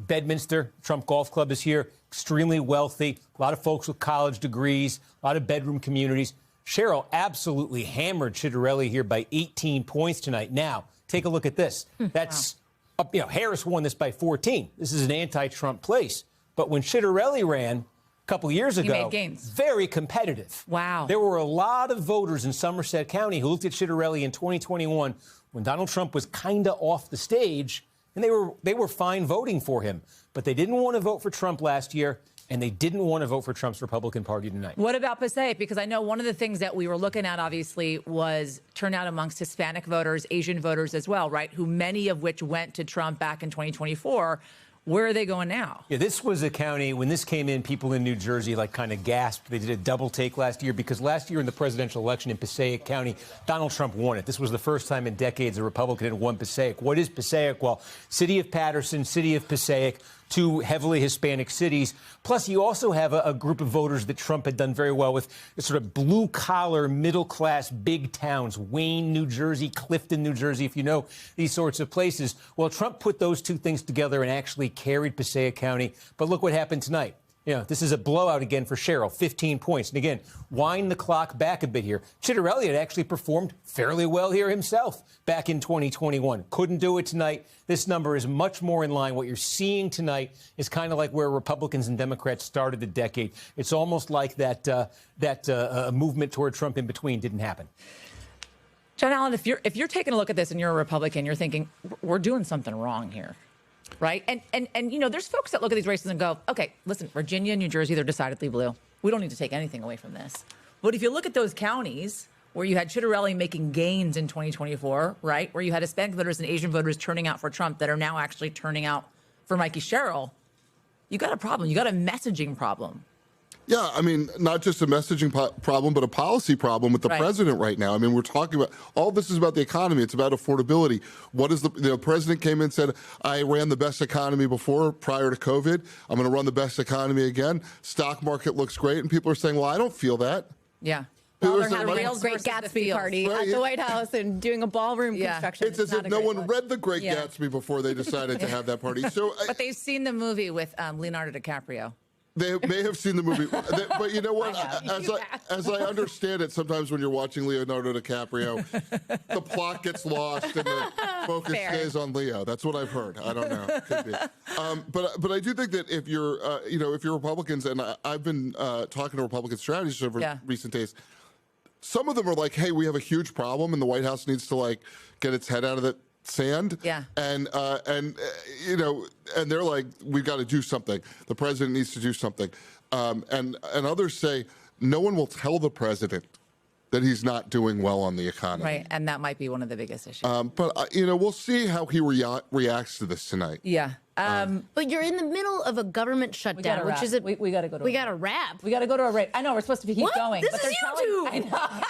Bedminster, Trump Golf Club is here. Extremely wealthy. A lot of folks with college degrees. A lot of bedroom communities. Cheryl absolutely hammered Ciattarelli here by 18 points tonight. Now, take a look at this. That's, Harris won this by 14. This is an anti-Trump place. But when Ciattarelli ran a couple years ago, he made gains. Very competitive. Wow. There were a lot of voters in Somerset County who looked at Ciattarelli in 2021 when Donald Trump was kind of off the stage, and they were fine voting for him. But they didn't want to vote for Trump last year. And they didn't want to vote for Trump's Republican Party tonight. What about Passaic? Because I know one of the things that we were looking at, obviously, was turnout amongst Hispanic voters, Asian voters as well, right? Who many of which went to Trump back in 2024. Where are they going now? Yeah, this was a county, when this came in, people in New Jersey kind of gasped. They did a double take last year because last year in the presidential election in Passaic County, Donald Trump won it. This was the first time in decades a Republican had won Passaic. What is Passaic? Well, city of Patterson, city of Passaic, two heavily Hispanic cities. Plus, you also have a group of voters that Trump had done very well with, sort of blue-collar, middle-class, big towns, Wayne, New Jersey, Clifton, New Jersey, if you know these sorts of places. Well, Trump put those two things together and actually carried Passaic County. But look what happened tonight. This is a blowout again for Cheryl, 15 points. And again, wind the clock back a bit here. Ciattarelli had actually performed fairly well here himself back in 2021. Couldn't do it tonight. This number is much more in line. What you're seeing tonight is kind of like where Republicans and Democrats started the decade. It's almost like that movement toward Trump in between didn't happen. John Allen, if you're taking a look at this and you're a Republican, you're thinking, we're doing something wrong here. Right. And there's folks that look at these races and go, OK, listen, Virginia, New Jersey, they're decidedly blue. We don't need to take anything away from this. But if you look at those counties where you had Ciattarelli making gains in 2024, right, where you had Hispanic voters and Asian voters turning out for Trump that are now actually turning out for Mikey Sherrill, you got a problem. You got a messaging problem. Yeah, I mean, not just a messaging problem, but a policy problem with the president right now. I mean, we're talking about, all this is about the economy. It's about affordability. What is the president came in and said, I ran the best economy before, prior to COVID. I'm going to run the best economy again. Stock market looks great. And people are saying, well, I don't feel that. Yeah. Well, they're having a Great Gatsby party at the White House and doing a ballroom construction. It's as if no one read The Great Gatsby before they decided to have that party. So, but they've seen the movie with Leonardo DiCaprio. They may have seen the movie, but you know what? As I understand it, sometimes when you're watching Leonardo DiCaprio, the plot gets lost and the focus stays on Leo. That's what I've heard. I don't know. Could be. But I do think that if you're, if you're Republicans, and I've been talking to Republican strategists over recent days, some of them are like, hey, we have a huge problem, and the White House needs to get its head out of the sand. Yeah. And they're like, we've got to do something. The president needs to do something. And others say, no one will tell the president that he's not doing well on the economy. Right, and that might be one of the biggest issues. But, we'll see how he reacts to this tonight. Yeah. But you're in the middle of a government shutdown, which is we got to go to. We got to wrap. We got to go to a rap. I know we're supposed to keep What? going. This but is they're YouTube. I know.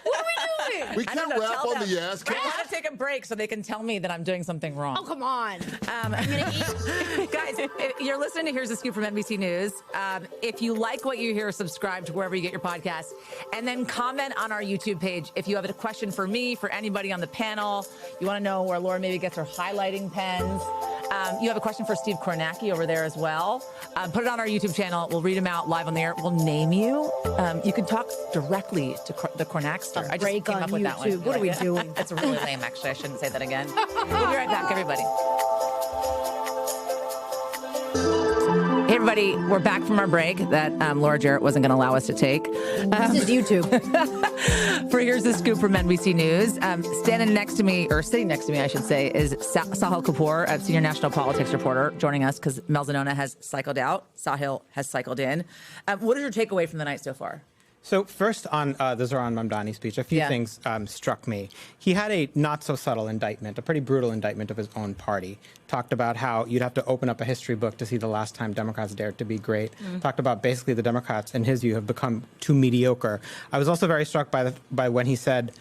What are we doing? We can't wrap on the yes. I want to take a break so they can tell me that I'm doing something wrong. Oh, come on. Guys, if you're listening to Here's the Scoop from NBC News. If you like what you hear, subscribe to wherever you get your podcasts, and then comment on our YouTube page. If you have a question for me, for anybody on the panel, you want to know where Laura maybe gets her highlighting pens. You have a question for Steve Kornacki over there as well. Put it on our YouTube channel. We'll read them out live on the air. We'll name you. You can talk directly to the Kornackster. I just came up with that one. What are we doing? That's really lame, actually. I shouldn't say that again. We'll be right back, everybody. Hey, everybody. We're back from our break that Laura Jarrett wasn't going to allow us to take. This is YouTube. For Here's the Scoop from NBC News. Standing next to me, or sitting next to me, I should say, is Sahil Kapoor, a senior national politics reporter, joining us because Mel Zanona has cycled out. Sahil has cycled in. What is your takeaway from the night so far? So first on the Zohran Mamdani speech, a few things struck me. He had a not-so-subtle indictment, a pretty brutal indictment of his own party. Talked about how you'd have to open up a history book to see the last time Democrats dared to be great. Talked about basically the Democrats, in his view, have become too mediocre. I was also very struck by when he said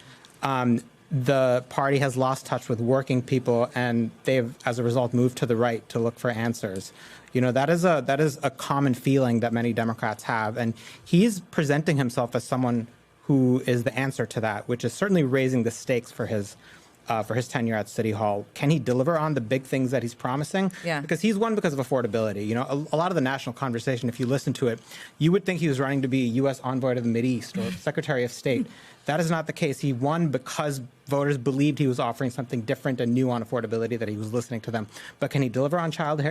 the party has lost touch with working people, and they've, as a result, moved to the right to look for answers. You know, that is a common feeling that many Democrats have, and he's presenting himself as someone who is the answer to that, which is certainly raising the stakes for his tenure at City Hall. Can he deliver on the big things that he's promising? Yeah. Because he's won because of affordability. You know, a lot of the national conversation, if you listen to it, you would think he was running to be U.S. envoy to the Mideast or Secretary of State. That is not the case. He won because voters believed he was offering something different and new on affordability, that he was listening to them. But can he deliver on child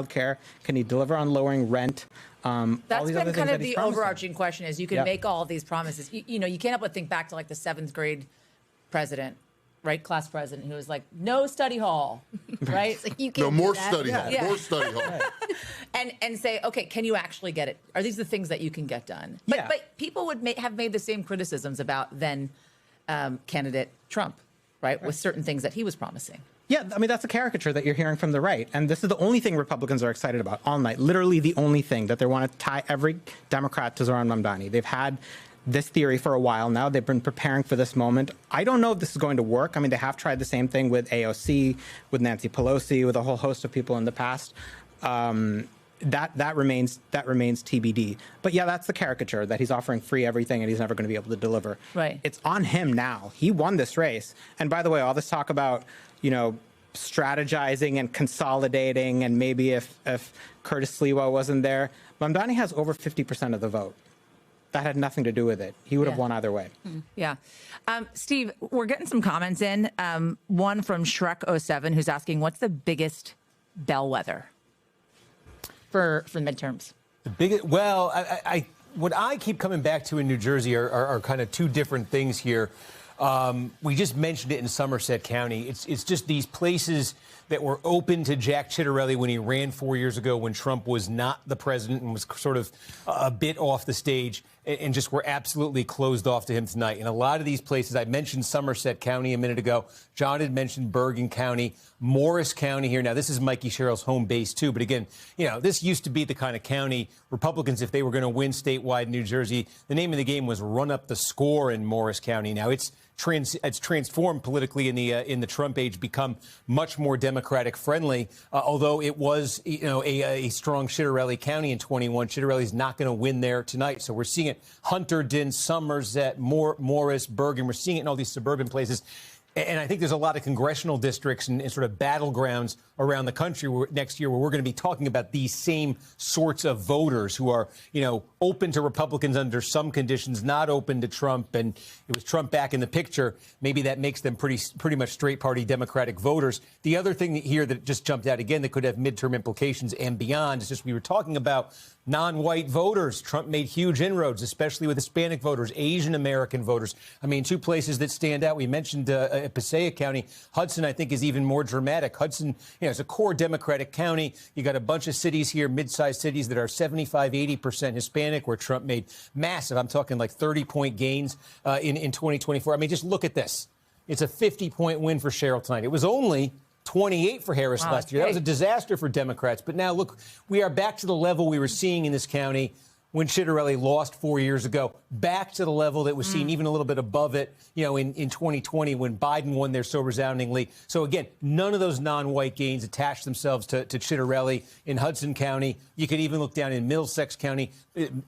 care? Can he deliver on lowering rent? That's been kind of the overarching question is you can make all of these promises. You know, you can't help but think back to like the 7th grade president, right? Class president who was like, no study hall, right? Like, you No, can't more do that. study hall, more study hall. And say, okay, can you actually get it? Are these the things that you can get done? But people would have made the same criticisms about then candidate Trump, right? With certain things that he was promising. Yeah, I mean, that's a caricature that you're hearing from the right. And this is the only thing Republicans are excited about all night, literally the only thing, that they want to tie every Democrat to Zohran Mamdani. They've had this theory for a while now. They've been preparing for this moment. I don't know if this is going to work. I mean, they have tried the same thing with AOC, with Nancy Pelosi, with a whole host of people in the past. That remains TBD. But yeah, that's the caricature, that he's offering free everything and he's never going to be able to deliver. Right. It's on him now. He won this race. And by the way, all this talk about, you know, strategizing and consolidating, and maybe if Curtis Sliwa wasn't there, Mamdani has over 50% of the vote. That had nothing to do with it. He would have won either way. Yeah. Steve, we're getting some comments in. One from Shrek07 who's asking, what's the biggest bellwether for midterms? The biggest, well, what I keep coming back to in New Jersey are kind of two different things here. We just mentioned it in Somerset County. It's just these places that were open to Jack Ciattarelli when he ran 4 years ago, when Trump was not the president and was sort of a bit off the stage, and just were absolutely closed off to him tonight. And a lot of these places, I mentioned Somerset County a minute ago. John had mentioned Bergen County, Morris County here. Now, this is Mikey Sherrill's home base, too. But again, you know, this used to be the kind of county Republicans, if they were going to win statewide New Jersey, the name of the game was run up the score in Morris County. Now, it's transformed politically in the Trump age, become much more Democratic friendly. Although it was, you know, a strong Ciattarelli County in 21. Ciattarelli's not going to win there tonight. So we're seeing it Hunterdon, Somerset, Morris, Bergen. We're seeing it in all these suburban places. And I think there's a lot of congressional districts and sort of battlegrounds around the country next year where we're going to be talking about these same sorts of voters who are, you know, open to Republicans under some conditions, not open to Trump. And it was Trump back in the picture. Maybe that makes them pretty much straight party Democratic voters. The other thing here that just jumped out again that could have midterm implications and beyond is just we were talking about non-white voters. Trump made huge inroads, especially with Hispanic voters, Asian American voters. I mean, two places that stand out. We mentioned Passaic County. Hudson, I think, is even more dramatic. Hudson, is a core Democratic county. You got a bunch of cities here, mid-sized cities that are 75, 80% Hispanic, where Trump made massive, I'm talking like 30-point gains in 2024. I mean, just look at this. It's a 50-point win for Sherrill tonight. It was only 28 for Harris last year. That was a disaster for Democrats. But now, look, we are back to the level we were seeing in this county when Chitterelli lost 4 years ago, back to the level that was seen even a little bit above it, in 2020 when Biden won there so resoundingly. So, again, none of those non-white gains attached themselves to Chitterelli in Hudson County. You could even look down in Middlesex County,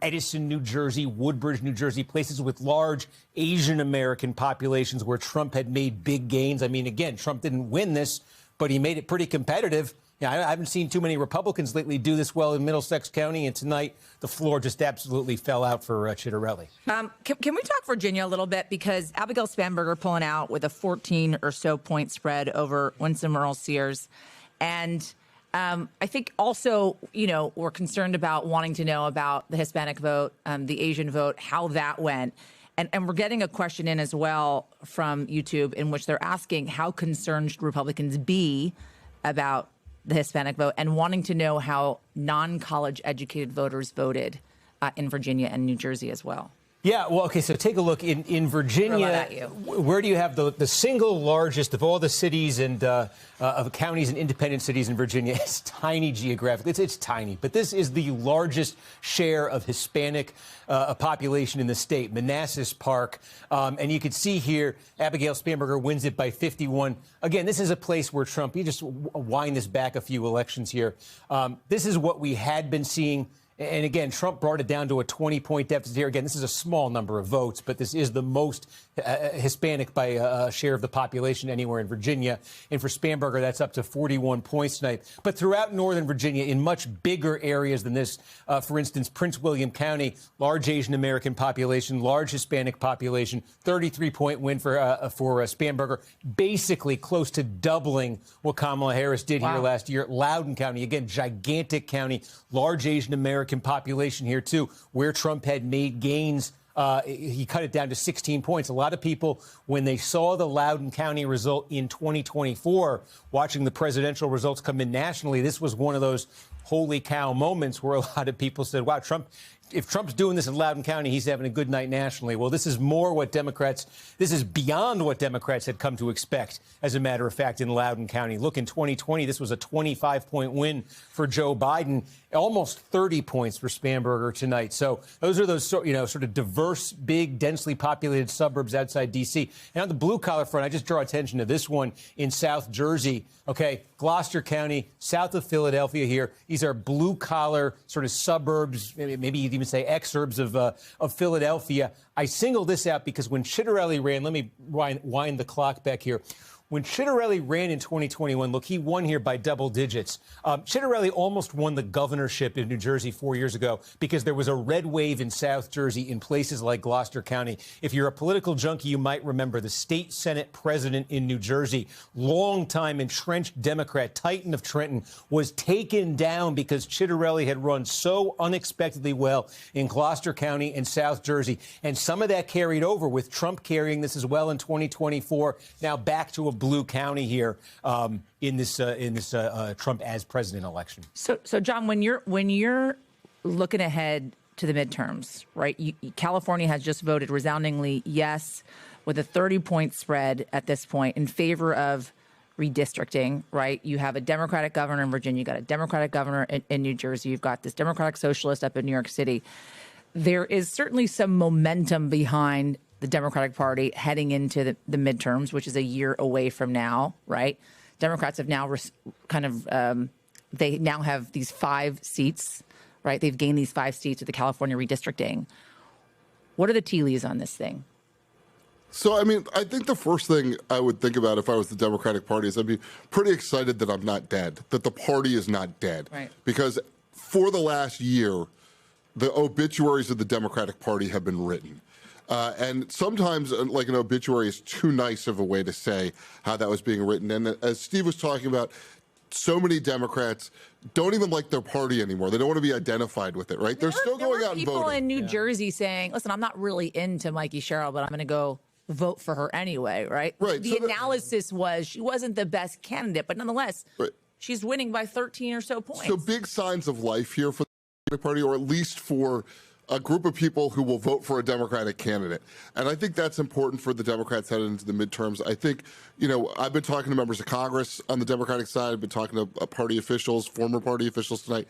Edison, New Jersey, Woodbridge, New Jersey, places with large Asian American populations where Trump had made big gains. I mean, again, Trump didn't win this, but he made it pretty competitive. I haven't seen too many Republicans lately do this well in Middlesex County, and tonight the floor just absolutely fell out for Chitterelli. Can we talk Virginia a little bit? Because Abigail Spanberger pulling out with a 14 or so point spread over Winston Merle Sears. And I think also, we're concerned about wanting to know about the Hispanic vote, the Asian vote, how that went. And we're getting a question in as well from YouTube in which they're asking how concerned should Republicans be about the Hispanic vote and wanting to know how non-college educated voters voted in Virginia and New Jersey as well. Yeah, well, okay, so take a look. In Virginia, where do you have the single largest of all the cities and of counties and independent cities in Virginia? It's tiny geographically. It's tiny, but this is the largest share of Hispanic population in the state, Manassas Park. And you can see here, Abigail Spanberger wins it by 51. Again, this is a place where Trump, you just wind this back a few elections here. This is what we had been seeing. And again, Trump brought it down to a 20-point deficit here. Again, this is a small number of votes, but this is the most Hispanic by a share of the population anywhere in Virginia. And for Spanberger, that's up to 41 points tonight. But throughout Northern Virginia, in much bigger areas than this, for instance, Prince William County, large Asian American population, large Hispanic population, 33-point win for Spanberger, basically close to doubling what Kamala Harris did here last year. Loudoun County, again, gigantic county, large Asian American population here, too, where Trump had made gains. He cut it down to 16 points. A lot of people, when they saw the Loudoun County result in 2024, watching the presidential results come in nationally, this was one of those holy cow moments where a lot of people said, wow, if Trump's doing this in Loudoun County, he's having a good night nationally. Well, this is beyond what Democrats had come to expect, as a matter of fact, in Loudoun County. Look, in 2020, this was a 25-point win for Joe Biden, almost 30 points for Spanberger tonight. So those are those, sort of diverse, big, densely populated suburbs outside D.C. And on the blue-collar front, I just draw attention to this one in South Jersey. Okay, Gloucester County, south of Philadelphia here. These are blue-collar sort of suburbs, maybe you'd even say exurbs of Philadelphia. I single this out because when Chitterelli ran, let me wind the clock back here. When Chitterelli ran in 2021, look, he won here by double digits. Chitterelli almost won the governorship in New Jersey 4 years ago because there was a red wave in South Jersey in places like Gloucester County. If you're a political junkie, you might remember the state Senate president in New Jersey, longtime entrenched Democrat, Titan of Trenton, was taken down because Chitterelli had run so unexpectedly well in Gloucester County and South Jersey. And some of that carried over with Trump carrying this as well in 2024. Now back to a blue county here in this Trump as president election. So John, when you're looking ahead to the midterms, right? California has just voted resoundingly yes, with a 30-point spread at this point in favor of redistricting, right? You have a Democratic governor in Virginia, you got a Democratic governor in New Jersey, you've got this Democratic socialist up in New York City. There is certainly some momentum behind the Democratic Party heading into the midterms, which is a year away from now, right? Democrats have now they now have these 5 seats, right? They've gained these 5 seats with the California redistricting. What are the tea leaves on this thing? So, I mean, I think the first thing I would think about if I was the Democratic Party is I'd be pretty excited that I'm not dead, that the party is not dead. Right. Because for the last year, the obituaries of the Democratic Party have been written. And sometimes, like, an obituary is too nice of a way to say how that was being written. And as Steve was talking about, so many Democrats don't even like their party anymore. They don't want to be identified with it, right? They're still going out and voting. People in New Jersey saying, listen, I'm not really into Mikey Sherrill, but I'm going to go vote for her anyway, right? Right. The analysis was she wasn't the best candidate, but nonetheless, she's winning by 13 or so points. So big signs of life here for the Democratic Party, or at least for a group of people who will vote for a Democratic candidate. And I think that's important for the Democrats headed into the midterms. I think, I've been talking to members of Congress on the Democratic side. I've been talking to party officials, former party officials tonight.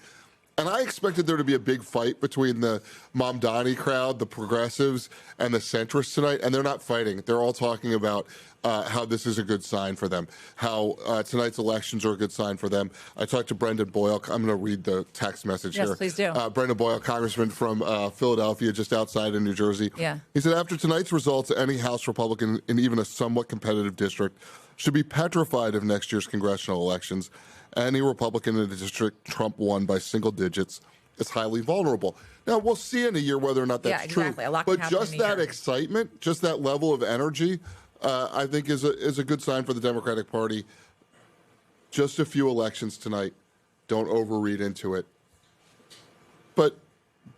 And I expected there to be a big fight between the Mamdani crowd, the progressives, and the centrists tonight. And they're not fighting. They're all talking about how this is a good sign for them, how tonight's elections are a good sign for them. I talked to Brendan Boyle. I'm going to read the text message here. Yes, please do. Brendan Boyle, congressman from Philadelphia, just outside in New Jersey. Yeah. He said, after tonight's results, any House Republican in even a somewhat competitive district should be petrified of next year's congressional elections. Any Republican in a district Trump won by single digits is highly vulnerable. Now, we'll see in a year whether or not that's exactly. true. A lot can but happen just in a that year. excitement, just that level of energy, I think is a good sign for the Democratic Party. Just a few elections tonight. Don't overread into it. But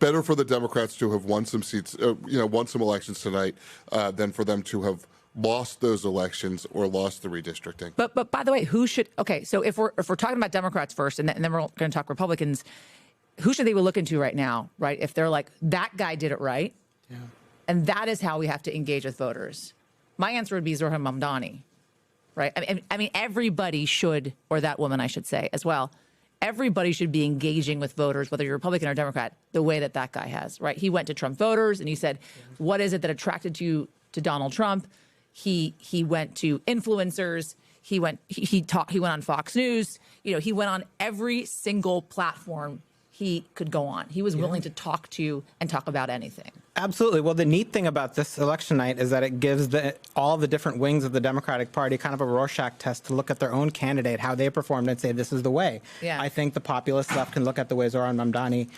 better for the Democrats to have won some seats, won some elections tonight than for them to have lost those elections or lost the redistricting. But by the way, who should? Okay, so if we're talking about Democrats first, and then we're going to talk Republicans, who should they be looking to right now? Right, if they're like that guy did it right, and that is how we have to engage with voters. My answer would be Zohran Mamdani, right? I mean, everybody should, or that woman, I should say, as well. Everybody should be engaging with voters, whether you're Republican or Democrat, the way that guy has, right? He went to Trump voters and he said, "What is it that attracted you to Donald Trump?" He went to influencers. He went on Fox News. He went on every single platform he could go on. He was willing to talk about anything. Absolutely. Well, the neat thing about this election night is that it gives all the different wings of the Democratic Party kind of a Rorschach test to look at their own candidate, how they performed, and say, this is the way. Yeah. I think the populist left can look at the way Zohran Mamdani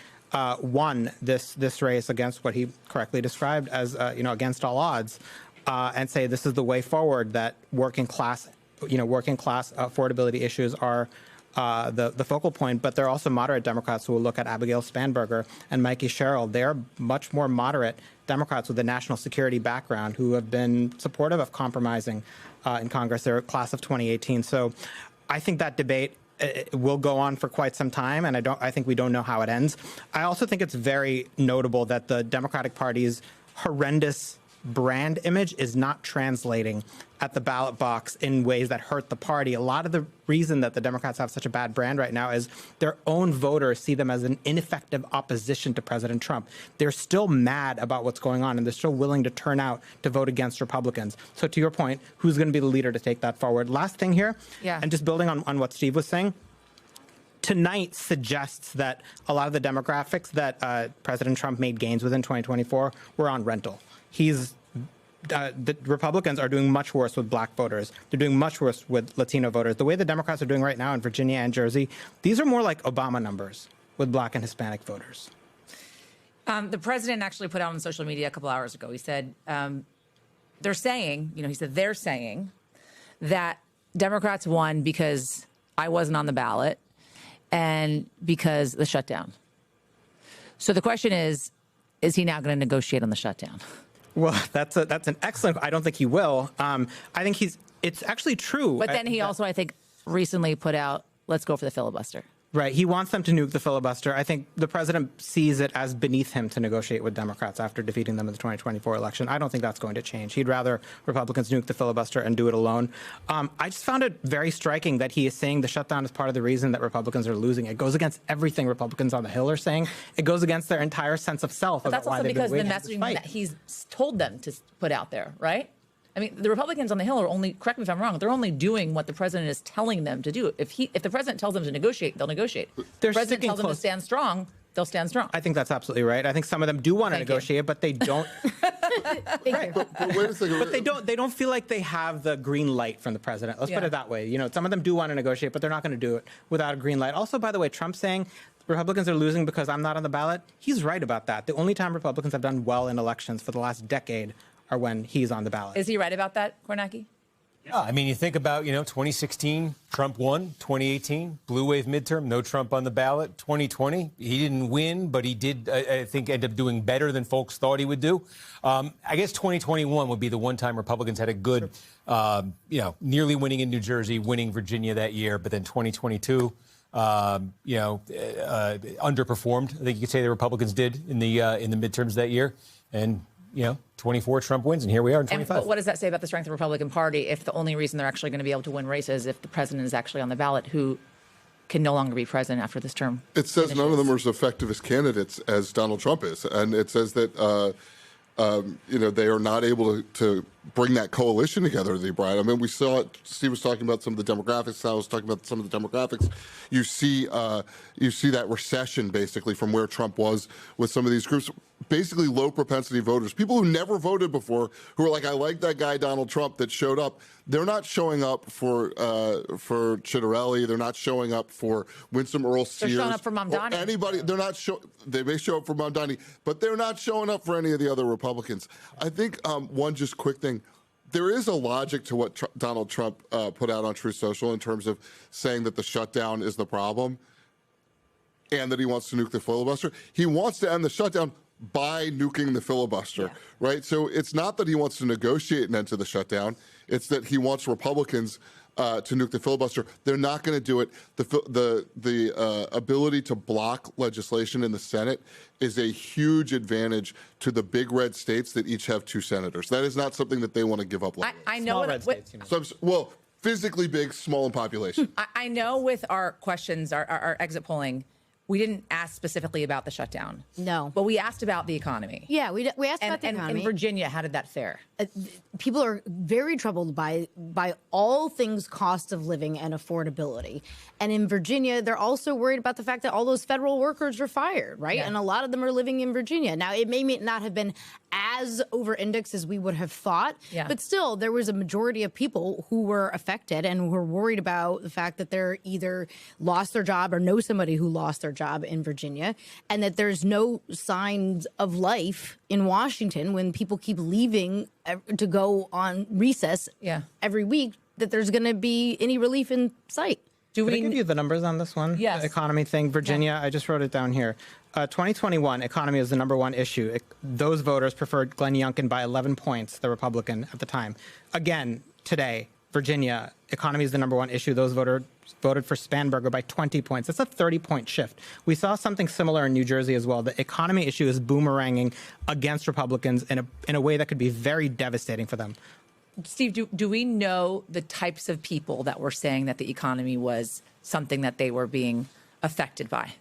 won this race against what he correctly described as, against all odds, and say this is the way forward, that working class affordability issues are the focal point. But there are also moderate Democrats who will look at Abigail Spanberger and Mikey Sherrill. They're much more moderate Democrats with a national security background who have been supportive of compromising in Congress. They're a class of 2018. So I think that debate will go on for quite some time, and I think we don't know how it ends. I also think it's very notable that the Democratic Party's horrendous brand image is not translating at the ballot box in ways that hurt the party. A lot of the reason that the Democrats have such a bad brand right now is their own voters see them as an ineffective opposition to President Trump. They're still mad about what's going on, and they're still willing to turn out to vote against Republicans. So to your point, who's going to be the leader to take that forward? Last thing here, and just building on what Steve was saying, tonight suggests that a lot of the demographics that President Trump made gains with in 2024 were on rental. The Republicans are doing much worse with black voters. They're doing much worse with Latino voters. The way the Democrats are doing right now in Virginia and Jersey, these are more like Obama numbers with black and Hispanic voters. The president actually put out on social media a couple hours ago. He said, they're saying that Democrats won because I wasn't on the ballot and because the shutdown. So the question is he now going to negotiate on the shutdown? Well, that's an excellent. I don't think he will. I think it's actually true. But then he also, I think, recently put out, let's go for the filibuster. Right. He wants them to nuke the filibuster. I think the president sees it as beneath him to negotiate with Democrats after defeating them in the 2024 election. I don't think that's going to change. He'd rather Republicans nuke the filibuster and do it alone. I just found it very striking that he is saying the shutdown is part of the reason that Republicans are losing. It goes against everything Republicans on the Hill are saying. It goes against their entire sense of self. But that's also because the messaging that he's told them to put out there, right? I mean, the Republicans on the Hill are only, correct me if I'm wrong, they're only doing what the president is telling them to do. If the president tells them to negotiate, they'll negotiate. If the president tells them to stand strong, they'll stand strong. I think that's absolutely right. I think some of them do want to negotiate, but they don't. Right. But wait a second. But they don't feel like they have the green light from the president. Let's put it that way. Some of them do want to negotiate, but they're not going to do it without a green light. Also, by the way, Trump saying Republicans are losing because I'm not on the ballot, he's right about that. The only time Republicans have done well in elections for the last decade are when he's on the ballot. Is he right about that, Kornacki? Yeah, I mean, you think about, 2016, Trump won. 2018, blue wave midterm, no Trump on the ballot. 2020, he didn't win, but he did, I think, end up doing better than folks thought he would do. I guess 2021 would be the one time Republicans had a good, nearly winning in New Jersey, winning Virginia that year. But then 2022, underperformed. I think you could say the Republicans did in the midterms that year. And 24 Trump wins, and here we are in 25. But what does that say about the strength of the Republican Party if the only reason they're actually going to be able to win races if the president is actually on the ballot, who can no longer be president after this term? It says none of them are as effective as candidates as Donald Trump is, and it says that they are not able to bring that coalition together, Brian. I mean, we saw it. Steve was talking about some of the demographics. I was talking about some of the demographics. You see that recession basically from where Trump was with some of these groups. Basically, low propensity voters, people who never voted before, who are like, I like that guy Donald Trump that showed up. They're not showing up for Chitterelli. They're not showing up for Winsome Earl Sears. They're showing up for Mamdani. Anybody? They're not They may show up for Mamdani, but they're not showing up for any of the other Republicans. I think one just quick thing. There is a logic to what Donald Trump put out on Truth Social in terms of saying that the shutdown is the problem and that he wants to nuke the filibuster. He wants to end the shutdown by nuking the filibuster, right? So it's not that he wants to negotiate an end to the shutdown. It's that he wants Republicans to nuke the filibuster. They're not going to do it. The ability to block legislation in the Senate is a huge advantage to the big red states that each have 2 senators. That is not something that they want to give up. I know. Small red states, well, physically big, small in population. I know with our questions, our exit polling, we didn't ask specifically about the shutdown. No. But we asked about the economy. Yeah, we asked about the economy. And in Virginia, how did that fare? People are very troubled by all things cost of living and affordability. And in Virginia, they're also worried about the fact that all those federal workers are fired, right? Yeah. And a lot of them are living in Virginia. Now, it may not have been as over-indexed as we would have thought, but still, there was a majority of people who were affected and who were worried about the fact that they're either lost their job or know somebody who lost their job in Virginia, and that there's no signs of life in Washington when people keep leaving to go on recess every week, that there's going to be any relief in sight. Can I give you the numbers on this one? Yes. The economy thing. Virginia, I just wrote it down here. 2021, economy is the #1 issue. Those voters preferred Glenn Youngkin by 11 points, the Republican at the time. Again, today, Virginia, economy is the #1 issue. Those voters voted for Spanberger by 20 points. That's a 30-point shift. We saw something similar in New Jersey as well. The economy issue is boomeranging against Republicans in a way that could be very devastating for them. Steve, do we know the types of people that were saying that the economy was something that they were being affected by?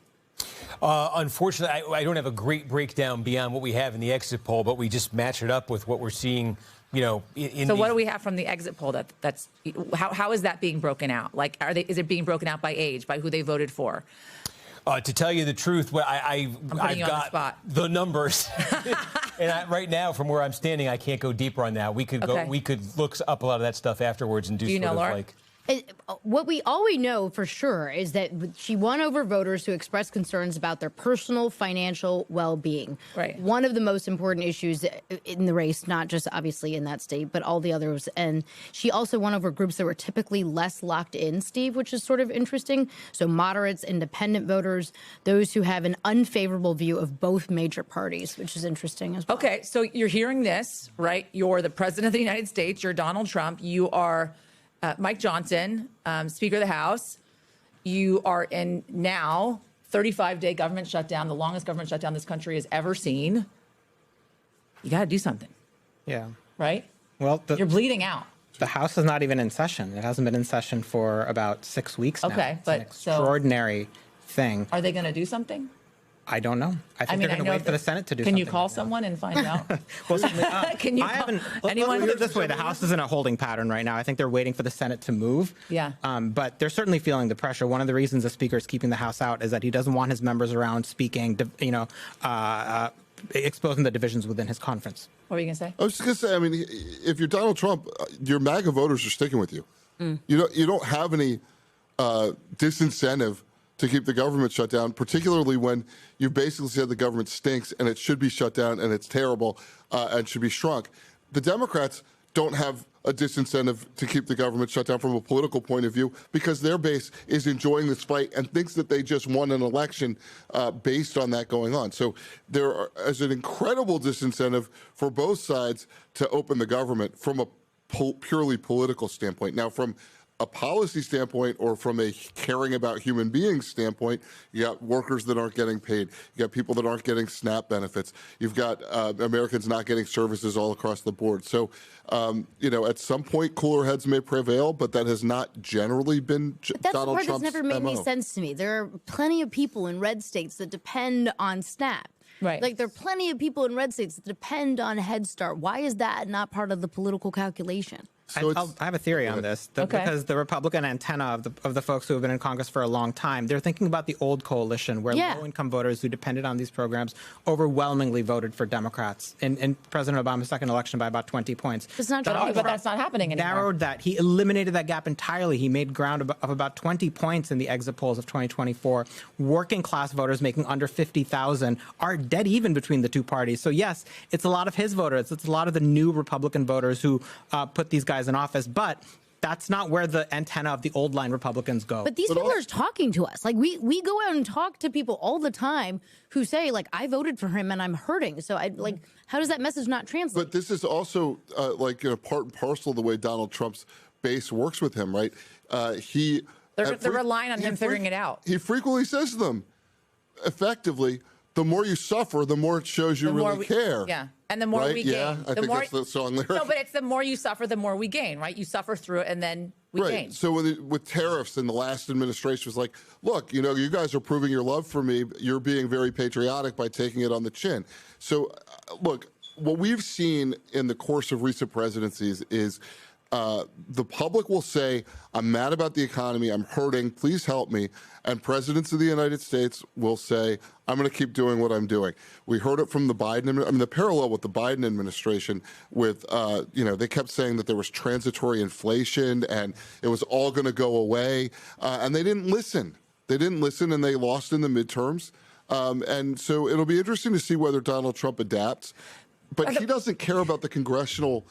Unfortunately, I don't have a great breakdown beyond what we have in the exit poll, but we just match it up with what we're seeing. So what do we have from the exit poll? That's how is that being broken out? Like, is it being broken out by age, by who they voted for? To tell you the truth, I've got the numbers, and right now, from where I'm standing, I can't go deeper on that. We could go. We could look up a lot of that stuff afterwards and do you know, sort of Laura? like. All we know for sure is that she won over voters who expressed concerns about their personal financial well-being. Right. One of the most important issues in the race, not just obviously in that state, but all the others. And she also won over groups that were typically less locked in, Steve, which is sort of interesting. So moderates, independent voters, those who have an unfavorable view of both major parties, which is interesting as well. Okay, so you're hearing this, right? You're the president of the United States. You're Donald Trump. You are Mike Johnson, Speaker of the House. You are in now 35-day government shutdown, the longest government shutdown this country has ever seen. You got to do something. Yeah. Right? Well, you're bleeding out. The House is not even in session. It hasn't been in session for about 6 weeks now. Okay, it's an extraordinary thing. Are they going to do something? I don't know. I think they're going to wait for the Senate to do something. Can you call someone and find out? Well, can you call anyone? Let's put it this way. The House is in a holding pattern right now. I think they're waiting for the Senate to move. Yeah. But they're certainly feeling the pressure. One of the reasons the Speaker is keeping the House out is that he doesn't want his members around speaking, exposing the divisions within his conference. What were you going to say? I was just going to say, I mean, if you're Donald Trump, your MAGA voters are sticking with you. You don't have any disincentive to keep the government shut down, particularly when you basically said the government stinks and it should be shut down and it's terrible and should be shrunk. The Democrats don't have a disincentive to keep the government shut down from a political point of view because their base is enjoying this fight and thinks that they just won an election based on that going on. So there is an incredible disincentive for both sides to open the government from a purely political standpoint. Now, from a policy standpoint or from a caring about human beings standpoint, you got workers that aren't getting paid. You got people that aren't getting SNAP benefits. You've got Americans not getting services all across the board. So, at some point, cooler heads may prevail, but that has not generally been Donald Trump's That's never made MO. any sense to me. There are plenty of people in red states that depend on SNAP. Right. Like, there are plenty of people in red states that depend on Head Start. Why is that not part of the political calculation? So I have a theory on this, because the Republican antenna of the folks who have been in Congress for a long time, they're thinking about the old coalition where low-income voters who depended on these programs overwhelmingly voted for Democrats in President Obama's second election by about 20 points. It's not true. But that's not happening anymore. Narrowed that. He eliminated that gap entirely. He made ground of about 20 points in the exit polls of 2024. Working-class voters making under 50,000 are dead even between the two parties. So, yes, it's a lot of his voters. It's a lot of the new Republican voters who put these guys in office, but that's not where the antenna of the old line Republicans go. But these people are talking to us. Like, we go out and talk to people all the time who say, like, I voted for him and I'm hurting. So how does that message not translate? But this is also part and parcel of the way Donald Trump's base works with him, right? They're relying on him figuring it out. He frequently says to them, effectively, the more you suffer, the more it shows you really care. Yeah. And the more we gain. Yeah, I think that's the song lyric. No, but it's the more you suffer, the more we gain, right? You suffer through it and then we gain. So with tariffs in the last administration was like, look, you guys are proving your love for me. You're being very patriotic by taking it on the chin. So, look, what we've seen in the course of recent presidencies is the public will say, I'm mad about the economy, I'm hurting, please help me. And presidents of the United States will say, I'm going to keep doing what I'm doing. We heard it from the the parallel with the Biden administration with, they kept saying that there was transitory inflation and it was all going to go away. And they didn't listen. They didn't listen and they lost in the midterms. And so it'll be interesting to see whether Donald Trump adapts. But he doesn't care about the congressional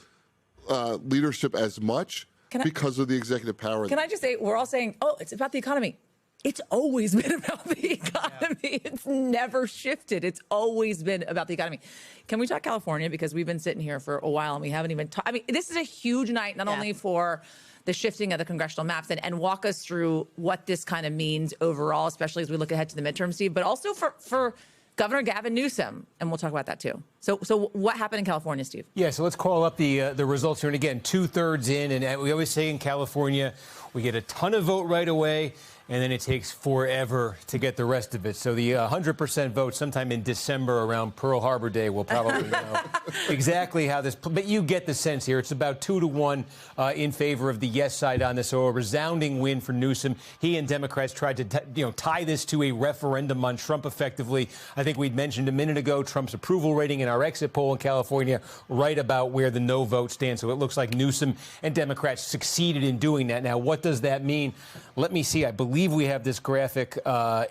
leadership as much because of the executive power. Can I just say, we're all saying, oh, it's about the economy. It's always been about the economy. Yeah. It's never shifted. It's always been about the economy. Can we talk California? Because we've been sitting here for a while and we haven't even talked. I mean, this is a huge night, not only for the shifting of the congressional maps and walk us through what this kind of means overall, especially as we look ahead to the midterm, Steve, but also for Governor Gavin Newsom, and we'll talk about that too. So what happened in California, Steve? Yeah, so let's call up the results here. And again, 2/3 in, and we always say in California, we get a ton of vote right away, and then it takes forever to get the rest of it. So the 100% vote sometime in December around Pearl Harbor Day will probably know exactly how this. But you get the sense here. It's about 2-1 in favor of the yes side on this. So a resounding win for Newsom. He and Democrats tried to tie this to a referendum on Trump effectively. I think we'd mentioned a minute ago Trump's approval rating in our exit poll in California right about where the no vote stands. So it looks like Newsom and Democrats succeeded in doing that. Now, what does that mean? Let me see. I believe we have this graphic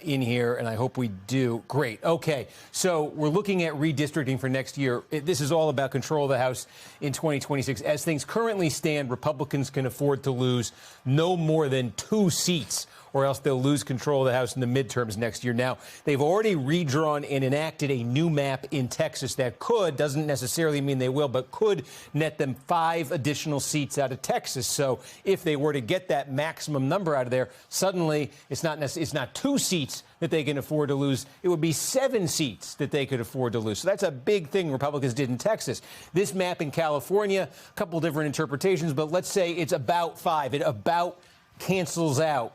in here, and I hope we do. Great. Okay. So we're looking at redistricting for next year. This is all about control of the House in 2026. As things currently stand, Republicans can afford to lose no more than 2 seats, or else they'll lose control of the House in the midterms next year. Now, they've already redrawn and enacted a new map in Texas that doesn't necessarily mean they will, but could net them 5 additional seats out of Texas. So if they were to get that maximum number out of there, suddenly it's not 2 seats that they can afford to lose. It would be 7 seats that they could afford to lose. So that's a big thing Republicans did in Texas. This map in California, a couple different interpretations, but let's say it's about 5. It about cancels out.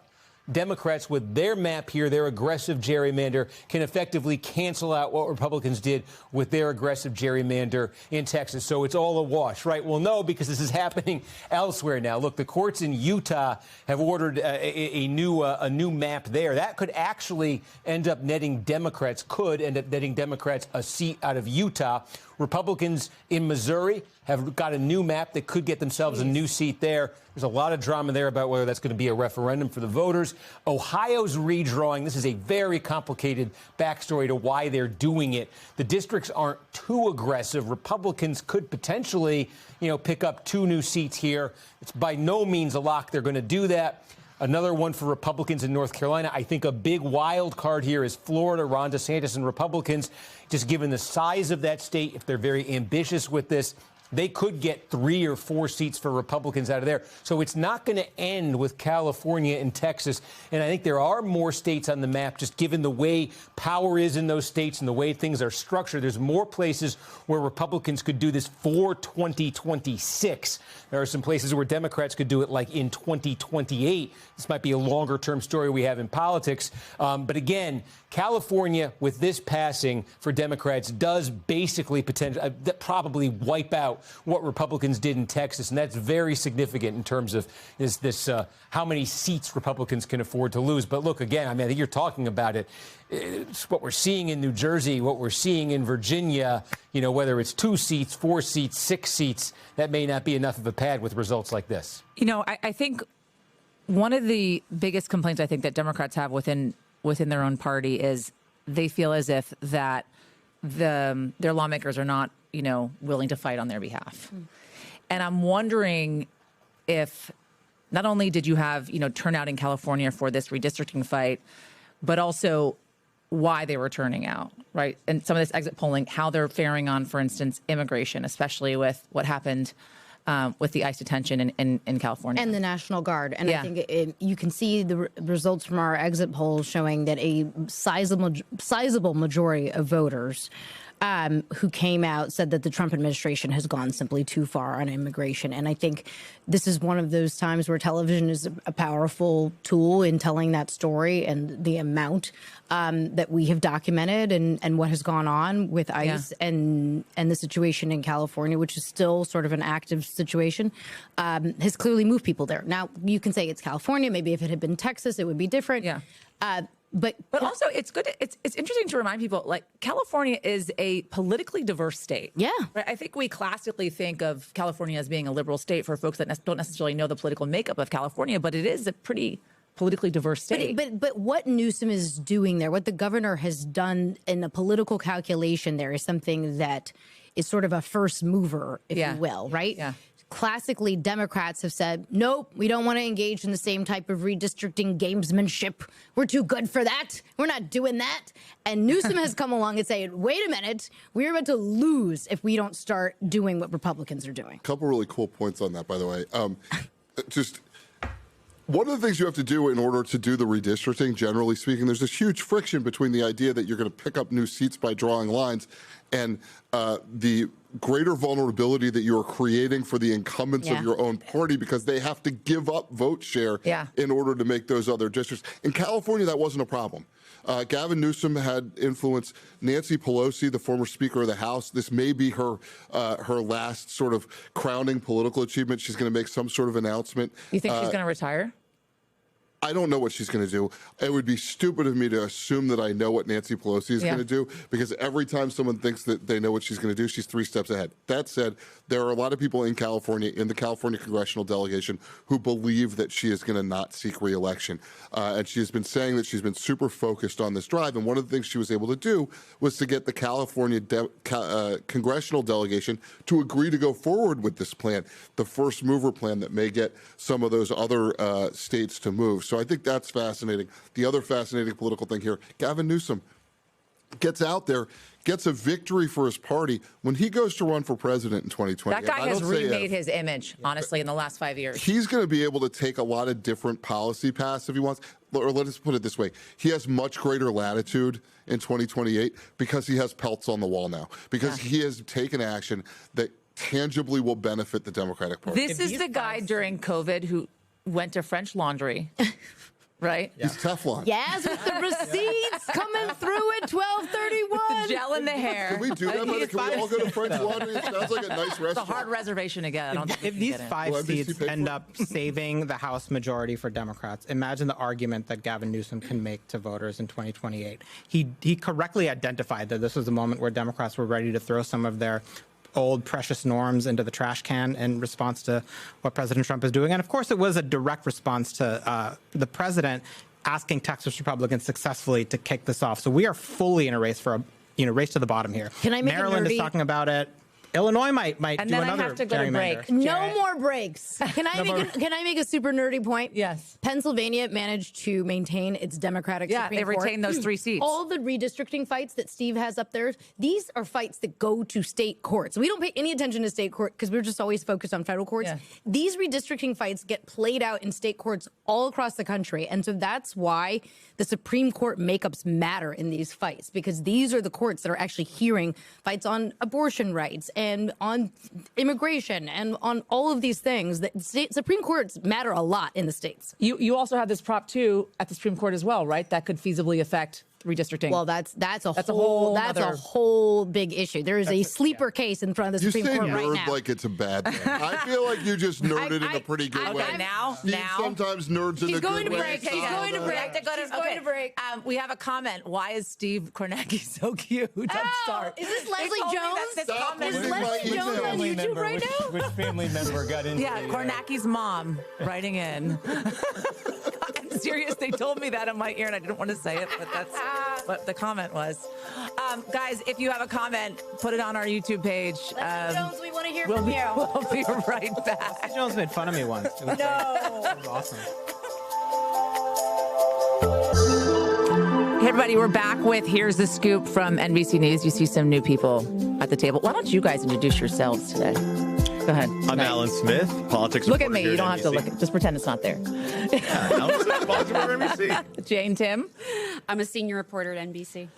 Democrats, with their map here, their aggressive gerrymander, can effectively cancel out what Republicans did with their aggressive gerrymander in Texas. So it's all a wash, right? Well, no, because this is happening elsewhere now. Look, the courts in Utah have ordered a new map there. That could actually end up netting Democrats, a seat out of Utah. Republicans in Missouri have got a new map that could get themselves a new seat there. There's a lot of drama there about whether that's going to be a referendum for the voters. Ohio's redrawing. This is a very complicated backstory to why they're doing it. The districts aren't too aggressive. Republicans could potentially, pick up 2 new seats here. It's by no means a lock they're going to do that. Another one for Republicans in North Carolina. I think a big wild card here is Florida, Ron DeSantis and Republicans. Just given the size of that state, if they're very ambitious with this, they could get 3 or 4 seats for Republicans out of there. So it's not going to end with California and Texas. And I think there are more states on the map, just given the way power is in those states and the way things are structured. There's more places where Republicans could do this for 2026. There are some places where Democrats could do it like in 2028. This might be a longer term story we have in politics. But again, California, with this passing for Democrats, does basically probably wipe out what Republicans did in Texas, and that's very significant in terms of how many seats Republicans can afford to lose. But look, again, I think you're talking about it. It's what we're seeing in New Jersey, what we're seeing in Virginia, whether it's 2 seats, 4 seats, 6 seats, that may not be enough of a pad with results like this. I think one of the biggest complaints I think that Democrats have within their own party is they feel as if that their lawmakers are not willing to fight on their behalf. And I'm wondering if not only did you have, turnout in California for this redistricting fight, but also why they were turning out, right? And some of this exit polling, how they're faring on, for instance, immigration, especially with what happened with the ICE detention in California. And the National Guard. And I think you can see the results from our exit polls showing that a sizable majority of voters who came out said that the Trump administration has gone simply too far on immigration. And I think this is one of those times where television is a powerful tool in telling that story, and the amount that we have documented and what has gone on with ICE and the situation in California, which is still sort of an active situation, has clearly moved people there. Now, you can say it's California. Maybe if it had been Texas, it would be different. But also, it's good. It's interesting to remind people, like, California is a politically diverse state. Yeah. Right? I think we classically think of California as being a liberal state for folks that don't necessarily know the political makeup of California, but it is a pretty politically diverse state. But what Newsom is doing there, what the governor has done in the political calculation there, is something that is sort of a first mover, if you will, right? Yeah. Classically, Democrats have said, nope, we don't want to engage in the same type of redistricting gamesmanship. We're too good for that. We're not doing that. And Newsom has come along and said, wait a minute, we're about to lose if we don't start doing what Republicans are doing. A couple really cool points on that, by the way. Just one of the things you have to do in order to do the redistricting, generally speaking, there's this huge friction between the idea that you're going to pick up new seats by drawing lines and the greater vulnerability that you're creating for the incumbents of your own party, because they have to give up vote share in order to make those other districts. In California, that wasn't a problem. Gavin Newsom had influence. Nancy Pelosi, the former Speaker of the House, this may be her last sort of crowning political achievement. She's going to make some sort of announcement. You think she's going to retire? I don't know what she's going to do. It would be stupid of me to assume that I know what Nancy Pelosi is going to do, because every time someone thinks that they know what she's going to do, she's 3 steps ahead. That said, there are a lot of people in California, in the California congressional delegation, who believe that she is going to not seek re-election. And she has been saying that she's been super focused on this drive. And one of the things she was able to do was to get the California congressional delegation to agree to go forward with this plan, the first mover plan that may get some of those other states to move. So I think that's fascinating. The other fascinating political thing here, Gavin Newsom gets out there, gets a victory for his party. When he goes to run for president in 2020, that guy has remade his image, honestly, in the last 5 years. He's going to be able to take a lot of different policy paths if he wants. Or let us put it this way. He has much greater latitude in 2028 because he has pelts on the wall now, because he has taken action that tangibly will benefit the Democratic Party. This is the guy during COVID who went to French Laundry, right? He's Teflon. Yes, with the receipts coming through at 12:31. The gel in the hair. Can we do that? Can we all go to French Laundry? It sounds like a nice restaurant. It's a hard reservation again. I don't think if these 5 seats end up saving the House majority for Democrats, imagine the argument that Gavin Newsom can make to voters in 2028. He correctly identified that this was the moment where Democrats were ready to throw some of their old precious norms into the trash can in response to what President Trump is doing. And of course, it was a direct response to the president asking Texas Republicans successfully to kick this off. So we are fully in a race for a race to the bottom here. Can I make Maryland is talking about it. Illinois might and do then another I have to go to break. No more breaks. Can I make a super nerdy point? Yes. Pennsylvania managed to maintain its Democratic Supreme Court. They retained those 3 seats. All the redistricting fights that Steve has up there, these are fights that go to state courts. We don't pay any attention to state court because we're just always focused on federal courts. Yeah. These redistricting fights get played out in state courts all across the country. And so that's why the Supreme Court makeups matter in these fights, because these are the courts that are actually hearing fights on abortion rights and on immigration and on all of these things. The Supreme Courts matter a lot in the states. You also have this Prop 2 at the Supreme Court as well, right? That could feasibly affect redistricting. Well, that's a whole big issue. There is a sleeper case in front of the Supreme Court right now. You say nerd like it's a bad thing. I feel like you just nerded in a pretty good way. Now. Sometimes nerds in a good way. He's going to break. He's going to break. We have a comment. Why is Steve Kornacki so cute? Start. Is this Leslie Jones? Is Leslie Jones on YouTube right now? Which family member got into Kornacki's mom writing in. I'm serious. They told me that in my ear, and I didn't want to say it, but that's what the comment was. Guys, if you have a comment, put it on our YouTube page. Leslie Jones, we want to hear from you. We'll be right back. Leslie Jones made fun of me once. It was it was awesome. Hey, everybody, we're back with Here's the Scoop from NBC News. You see some new people at the table. Why don't you guys introduce yourselves today? Go ahead. I'm Alan Smith, politics Look at reporter me. here You at don't have to NBC. look. Just pretend it's not there. Alan Smith, politics reporter at NBC. Jane, Tim. I'm a senior reporter at NBC.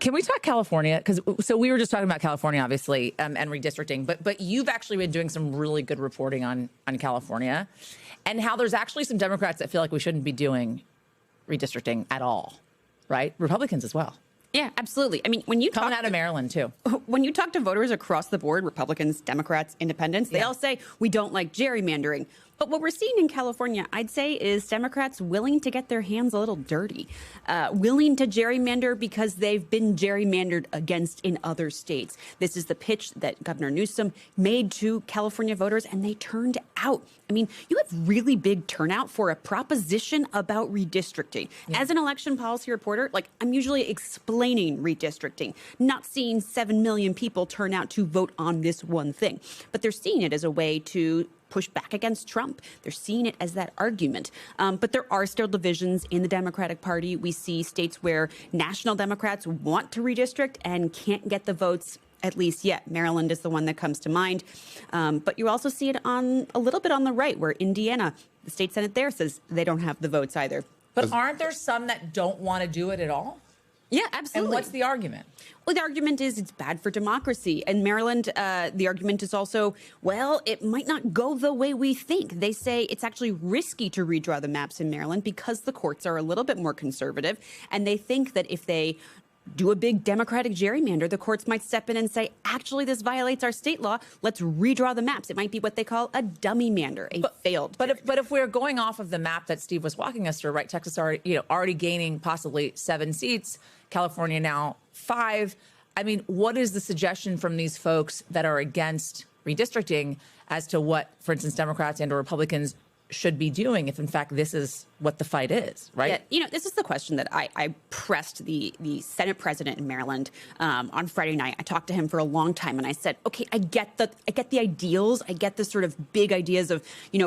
Can we talk California? So we were just talking about California, obviously, and redistricting. But you've actually been doing some really good reporting on California, and how there's actually some Democrats that feel like we shouldn't be doing redistricting at all, right? Republicans as well. Yeah, absolutely. I mean, when you coming out of Maryland too, when you talk to voters across the board, Republicans, Democrats, Independents, they all say we don't like gerrymandering. But what we're seeing in California, I'd say, is Democrats willing to get their hands a little dirty, willing to gerrymander because they've been gerrymandered against in other states. This is the pitch that Governor Newsom made to California voters, and they turned out. I mean, you have really big turnout for a proposition about redistricting. Yeah. As an election policy reporter, I'm usually explaining redistricting, not seeing 7 million people turn out to vote on this one thing. But they're seeing it as a way to push back against Trump. They're seeing it as that argument. But there are still divisions in the Democratic Party. We see states where national Democrats want to redistrict and can't get the votes, at least yet. Maryland is the one that comes to mind. But you also see it a little bit on the right, where Indiana, the state Senate there, says they don't have the votes either. But aren't there some that don't want to do it at all? Yeah, absolutely. And what's the argument? Well, the argument is it's bad for democracy. And Maryland, the argument is also, well, it might not go the way we think. They say it's actually risky to redraw the maps in Maryland because the courts are a little bit more conservative. And they think that if they do a big Democratic gerrymander, the courts might step in and say, actually, this violates our state law. Let's redraw the maps. It might be what they call a dummy mander, failed. But if we're going off of the map that Steve was walking us through, right? Texas already gaining possibly 7 seats, California now 5. I mean, what is the suggestion from these folks that are against redistricting as to what, for instance, Democrats and or Republicans should be doing if, in fact, this is what the fight is, right? Yeah, this is the question that I pressed the Senate president in Maryland on Friday night. I talked to him for a long time, and I said, okay, I get the ideals. I get the sort of big ideas of,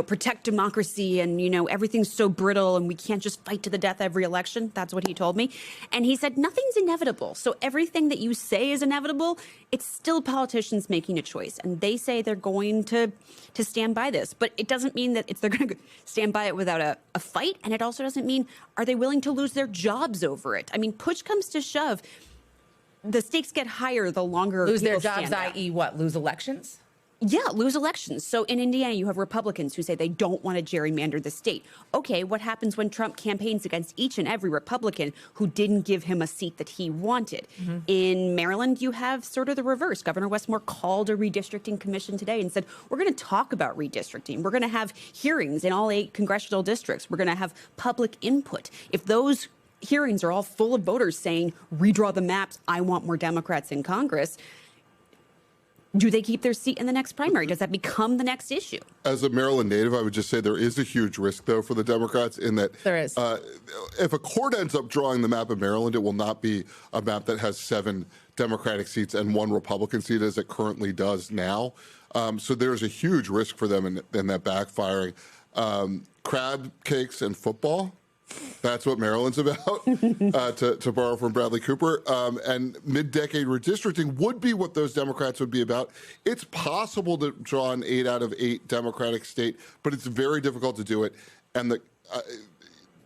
protect democracy and, everything's so brittle and we can't just fight to the death every election. That's what he told me. And he said, nothing's inevitable. So everything that you say is inevitable, it's still politicians making a choice. And they say they're going to stand by this. But it doesn't mean that they're going to stand by it without a fight. And it also doesn't mean, are they willing to lose their jobs over it? I mean, push comes to shove, the stakes get higher the longer lose their people jobs, i.e. what, lose elections? Yeah, lose elections. So in Indiana, you have Republicans who say they don't want to gerrymander the state. Okay, what happens when Trump campaigns against each and every Republican who didn't give him a seat that he wanted? Mm-hmm. In Maryland, you have sort of the reverse. Governor Westmore called a redistricting commission today and said, we're going to talk about redistricting. We're going to have hearings in all 8 congressional districts. We're going to have public input. If those hearings are all full of voters saying, redraw the maps, I want more Democrats in Congress, Do they keep their seat in the next primary? Does that become the next issue? As a Maryland native, I would just say there is a huge risk, though, for the Democrats in that there is. If a court ends up drawing the map of Maryland, it will not be a map that has 7 Democratic seats and 1 Republican seat as it currently does now. So there's a huge risk for them in that backfiring. Crab cakes and football. That's what Maryland's about, to borrow from Bradley Cooper. And mid-decade redistricting would be what those Democrats would be about. It's possible to draw an 8 out of 8 Democratic state, but it's very difficult to do it. And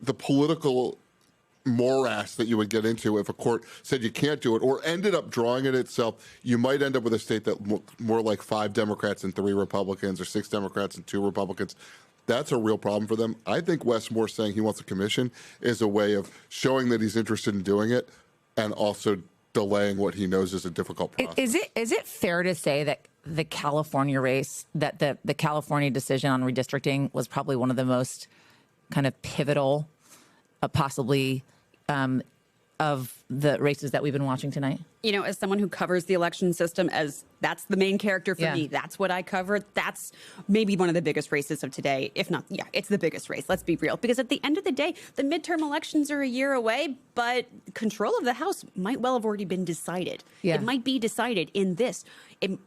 the political morass that you would get into if a court said you can't do it or ended up drawing it itself, you might end up with a state that more like 5 Democrats and 3 Republicans or 6 Democrats and 2 Republicans. That's a real problem for them. I think Wes Moore saying he wants a commission is a way of showing that he's interested in doing it and also delaying what he knows is a difficult process. Is it fair to say that the California race, that the California decision on redistricting was probably one of the most kind of pivotal, possibly, of the races that we've been watching tonight? You know, as someone who covers the election system, as that's the main character for me, that's what I cover. That's maybe one of the biggest races of today, if not, it's the biggest race. Let's be real. Because at the end of the day, the midterm elections are a year away, but control of the House might well have already been decided. Yeah. It might be decided in this.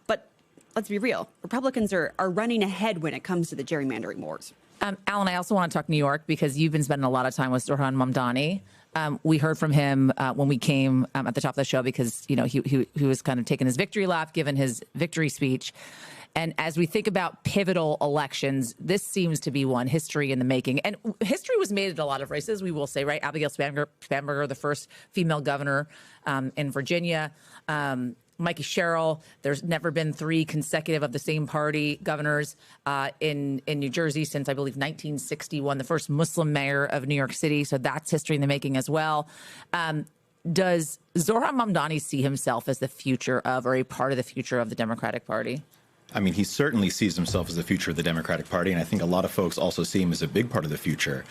But let's be real. Republicans are running ahead when it comes to the gerrymandering wars. Alan, I also want to talk New York because you've been spending a lot of time with Zohran Mamdani. We heard from him when we came at the top of the show because, you know, he was kind of taking his victory lap, given his victory speech. And as we think about pivotal elections, this seems to be one, history in the making. And history was made at a lot of races, we will say, right? Abigail Spanberger, the first female governor in Virginia. Mikey Sherrill, there's never been 3 consecutive of the same party governors in New Jersey since, I believe, 1961, the first Muslim mayor of New York City. So that's history in the making as well. Does Zohran Mamdani see himself as the future of, or a part of the future of the Democratic Party? I mean, he certainly sees himself as the future of the Democratic Party, and I think a lot of folks also see him as a big part of the future.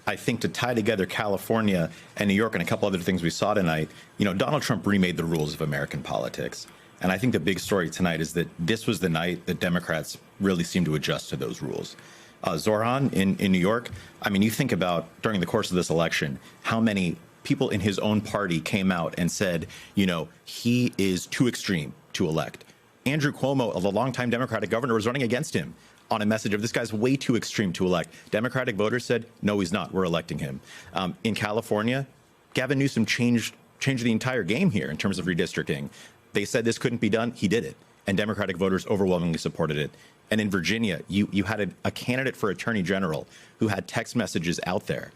I think to tie together California and New York and a couple other things we saw tonight, you know, Donald Trump remade the rules of American politics. And I think the big story tonight is that this was the night that Democrats really seemed to adjust to those rules. Zohran in New York, I mean, you think about during the course of this election, how many people in his own party came out and said, you know, he is too extreme to elect. Andrew Cuomo, the longtime Democratic governor, was running against him on a message of this guy's way too extreme to elect. Democratic voters said, no, he's not. We're electing him. In California, Gavin Newsom changed the entire game here in terms of redistricting. They said this couldn't be done. He did it. And Democratic voters overwhelmingly supported it. And in Virginia, you had a candidate for attorney general who had text messages out there,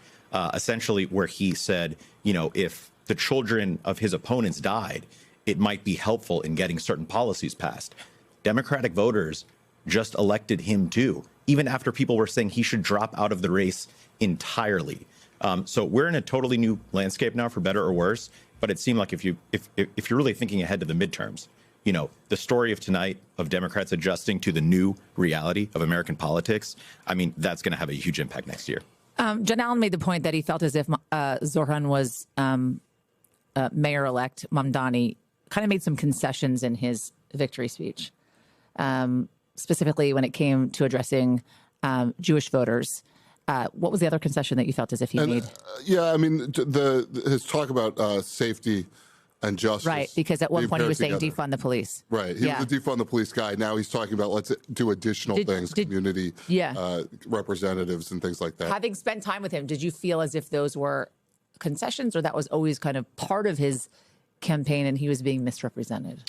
essentially where he said, you know, if the children of his opponents died, it might be helpful in getting certain policies passed. Democratic voters just elected him too, even after people were saying he should drop out of the race entirely. So we're in a totally new landscape now, for better or worse. But it seemed like if you're really thinking ahead to the midterms, you know, the story of tonight of Democrats adjusting to the new reality of American politics, I mean, that's going to have a huge impact next year. John Allen made the point that he felt as if Zohran was Mayor-elect Mamdani kind of made some concessions in his victory speech. Specifically when it came to addressing Jewish voters. What was the other concession that you felt as if he made? Yeah, I mean, his talk about safety and justice. Right, because at one point he was saying defund the police. Right, he was a defund the police guy. Now he's talking about let's do additional things, community representatives and things like that. Having spent time with him, did you feel as if those were concessions or that was always kind of part of his campaign and he was being misrepresented?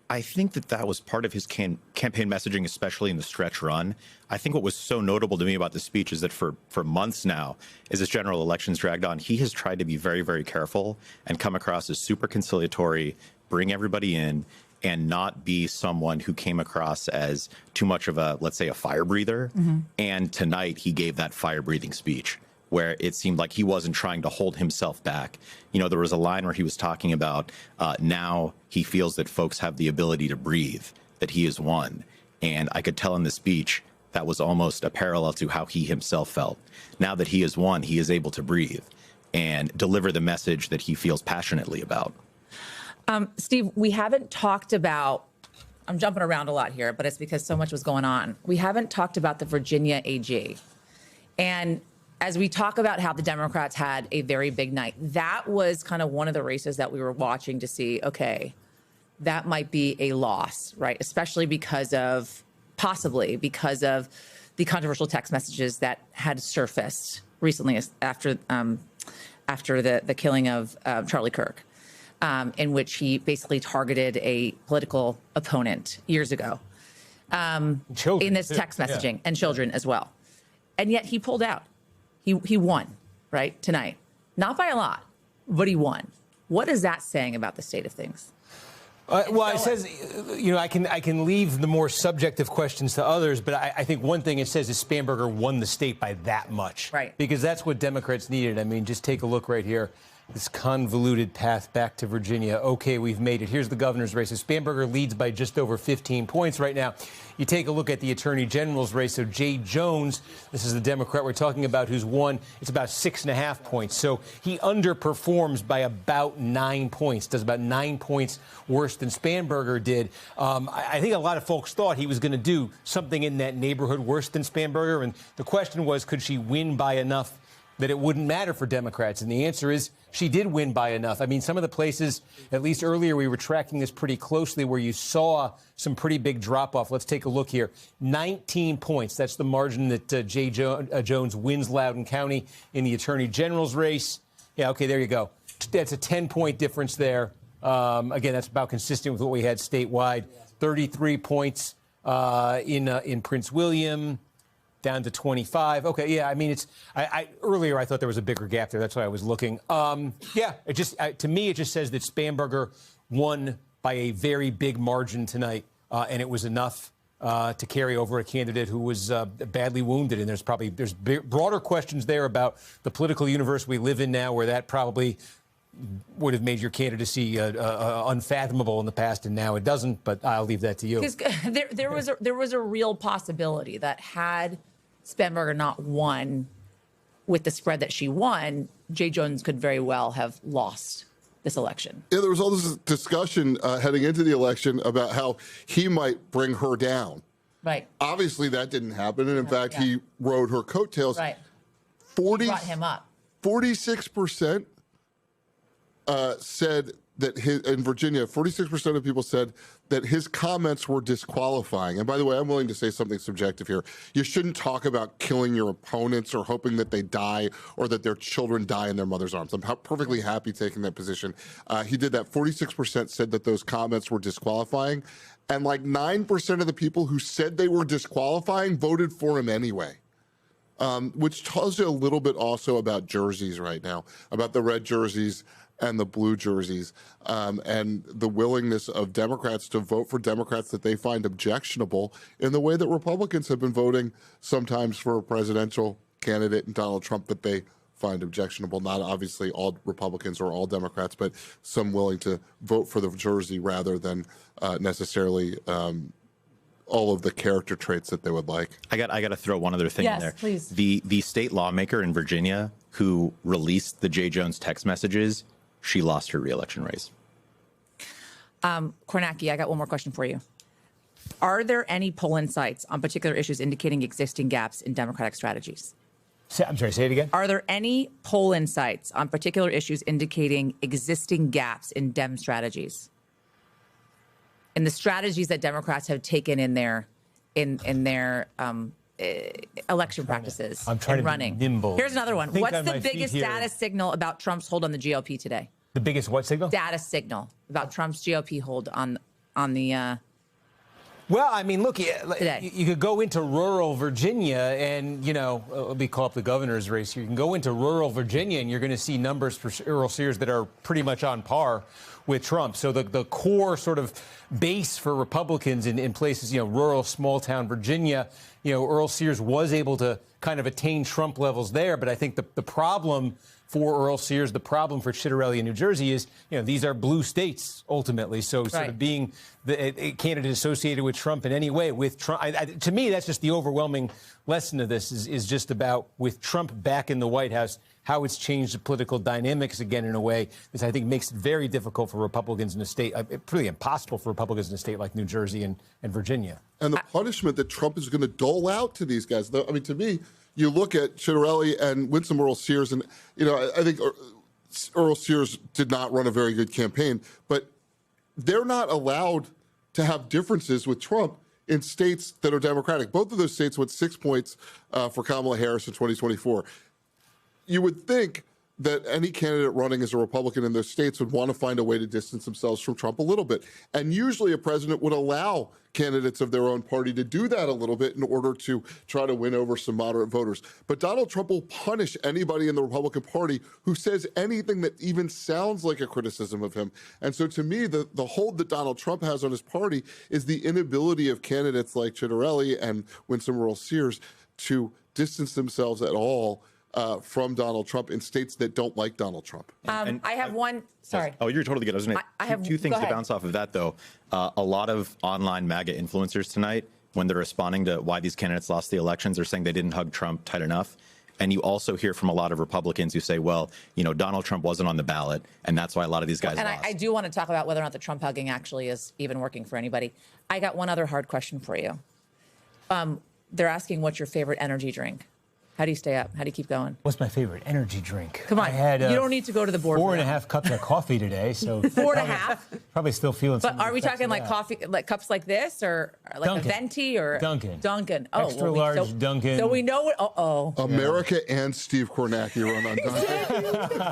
I think that was part of his campaign messaging, especially in the stretch run. I think what was so notable to me about the speech is that for months now, as this general election's dragged on, he has tried to be very, very careful and come across as super conciliatory, bring everybody in, and not be someone who came across as too much of a, let's say, a fire breather. Mm-hmm. And tonight he gave that fire breathing speech where it seemed like he wasn't trying to hold himself back. You know, there was a line where he was talking about now he feels that folks have the ability to breathe, that he has won. And I could tell in the speech that was almost a parallel to how he himself felt. Now that he has won, he is able to breathe and deliver the message that he feels passionately about. Steve, we haven't talked about I'm jumping around a lot here, but it's because so much was going on. We haven't talked about the Virginia AG. And as we talk about how the Democrats had a very big night, that was kind of one of the races that we were watching to see, okay, that might be a loss, right? Especially possibly because of the controversial text messages that had surfaced recently after the killing of Charlie Kirk, in which he basically targeted a political opponent years ago in this text messaging, and children as well. And yet he pulled out. He won, right, tonight. Not by a lot, but he won. What is that saying about the state of things? Well, it says, I can leave the more subjective questions to others, but I think one thing it says is Spanberger won the state by that much. Right. Because that's what Democrats needed. I mean, just take a look right here. This convoluted path back to Virginia. Okay, we've made it. Here's the governor's race. So Spanberger leads by just over 15 points right now. You take a look at the attorney general's race. So Jay Jones, this is the Democrat we're talking about, who's won. It's about 6.5 points. So he underperforms by about 9 points, does about 9 points worse than Spanberger did. I think a lot of folks thought he was going to do something in that neighborhood worse than Spanberger. And the question was, could she win by enough that it wouldn't matter for Democrats? And the answer is she did win by enough. I mean, some of the places, at least earlier, we were tracking this pretty closely where you saw some pretty big drop-off. Let's take a look here. 19 points. That's the margin that Jay Jones wins Loudoun County in the attorney general's race. Yeah, okay, there you go. That's a 10-point difference there. Again, that's about consistent with what we had statewide. 33 points in Prince William. Down to 25. Okay, yeah, I mean, earlier I thought there was a bigger gap there. That's why I was looking. Yeah, to me, it just says that Spanberger won by a very big margin tonight, and it was enough to carry over a candidate who was badly wounded. And there's broader questions there about the political universe we live in now, where that probably would have made your candidacy unfathomable in the past, and now it doesn't. But I'll leave that to you. Because there was a real possibility that had Spanberger not won with the spread that she won, Jay Jones could very well have lost this election. Yeah, there was all this discussion heading into the election about how he might bring her down. Right. Obviously, that didn't happen, and in fact, he rode her coattails. Right. She brought him up. 46% said that in Virginia, 46% of people said that his comments were disqualifying. And by the way, I'm willing to say something subjective here. You shouldn't talk about killing your opponents or hoping that they die or that their children die in their mother's arms. I'm perfectly happy taking that position. He did that. 46% said that those comments were disqualifying. And like 9% of the people who said they were disqualifying voted for him anyway. Which tells you a little bit also about jerseys right now, about the red jerseys and the blue jerseys, and the willingness of Democrats to vote for Democrats that they find objectionable in the way that Republicans have been voting sometimes for a presidential candidate in Donald Trump that they find objectionable. Not obviously all Republicans or all Democrats, but some willing to vote for the jersey rather than necessarily all of the character traits that they would like. I got to throw one other thing in there. Please. The state lawmaker in Virginia who released the Jay Jones text messages, she lost her reelection race. Kornacki, I got one more question for you. Are there any poll insights on particular issues indicating existing gaps in Democratic strategies? I'm sorry, say it again. Are there any poll insights on particular issues indicating existing gaps in Dem strategies? In the strategies that Democrats have taken in their election practices. I'm trying to running. be nimble. Here's another one. What's the biggest data signal about Trump's hold on the GOP today? The biggest what signal? Data signal about Trump's GOP hold on the. Well, I mean, look, you could go into rural Virginia and, let me call up the governor's race. You can go into rural Virginia and you're going to see numbers for Earl Sears that are pretty much on par with Trump. So the core sort of base for Republicans in places, rural, small town Virginia, Earl Sears was able to kind of attain Trump levels there. But I think the problem for Earl Sears. The problem for Citarelli in New Jersey is, these are blue states ultimately. So sort of being a candidate associated with Trump in any way, with Trump, to me, that's just the overwhelming lesson of this is just about, with Trump back in the White House, how it's changed the political dynamics again in a way that I think makes it very difficult for Republicans in a state, pretty impossible for Republicans in a state like New Jersey and Virginia. And the punishment that Trump is going to dole out to these guys, I mean, to me, you look at Citarelli and Winsome Earl Sears, and, I think Earl Sears did not run a very good campaign, but they're not allowed to have differences with Trump in states that are Democratic. Both of those states went 6 points for Kamala Harris in 2024. You would think that any candidate running as a Republican in those states would want to find a way to distance themselves from Trump a little bit. And usually a president would allow candidates of their own party to do that a little bit in order to try to win over some moderate voters. But Donald Trump will punish anybody in the Republican Party who says anything that even sounds like a criticism of him. And so to me, the hold that Donald Trump has on his party is the inability of candidates like Citarelli and Winsome Earl Sears to distance themselves at all from Donald Trump in states that don't like Donald Trump. I have one. Sorry. Oh, you're totally good. I have two things to bounce off of that, though. A lot of online MAGA influencers tonight, when they're responding to why these candidates lost the elections, are saying they didn't hug Trump tight enough. And you also hear from a lot of Republicans who say, well, Donald Trump wasn't on the ballot, and that's why a lot of these guys lost. And I do want to talk about whether or not the Trump hugging actually is even working for anybody. I got one other hard question for you. They're asking what's your favorite energy drink. How do you stay up? How do you keep going? What's my favorite energy drink? Come on. You don't need to go to the board. 4.5 cups of coffee today. So 4.5? Probably still feeling But are we talking like coffee, like cups like this, or like Dunkin'. a venti, or Dunkin'? Oh, extra large Dunkin'. So we know what. America and Steve Kornacki run on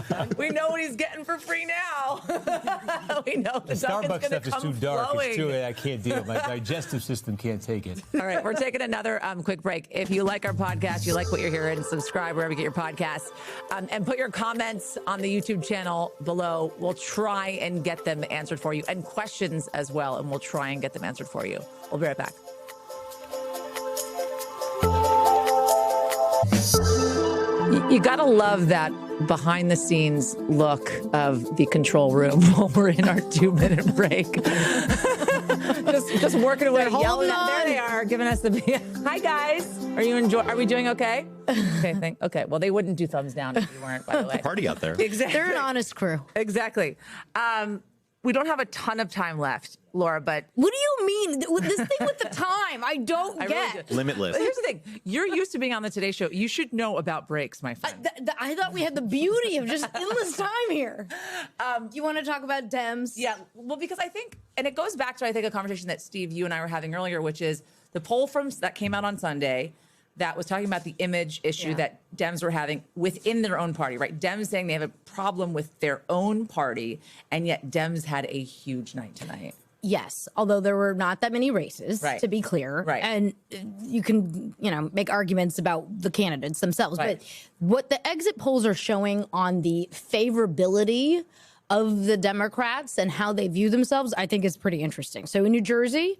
Dunkin'. We know what he's getting for free now. We know the Starbucks stuff is too dark. Flowing. It's too. I can't deal. My digestive system can't take it. All right, we're taking another quick break. If you like our podcast, you like what you're hearing, subscribe wherever you get your podcasts, and put your comments on the YouTube channel below. We'll try and get them answered for you, and questions as well, and we'll try and get them answered for you. We'll be right back. You gotta love that behind-the-scenes look of the control room while we're in our 2-minute break. just working away, yelling. There they are, giving us the. Hi guys, are we doing okay? Okay. Well, they wouldn't do thumbs down if we weren't, by the way. Party out there. Exactly. They're an honest crew. Exactly. We don't have a ton of time left, Laura, but... What do you mean? This thing with the time, I don't get. Really do. Limitless. But here's the thing. You're used to being on the Today Show. You should know about breaks, my friend. I thought we had the beauty of just endless time here. You want to talk about Dems? Yeah, well, because I think, and it goes back to, I think, a conversation that Steve, you and I were having earlier, which is the poll that came out on Sunday that was talking about the image issue that Dems were having within their own party, right? Dems saying they have a problem with their own party, and yet Dems had a huge night tonight. Yes, although there were not that many races, to be clear. Right. And you can, make arguments about the candidates themselves. Right. But what the exit polls are showing on the favorability of the Democrats and how they view themselves, I think is pretty interesting. So in New Jersey,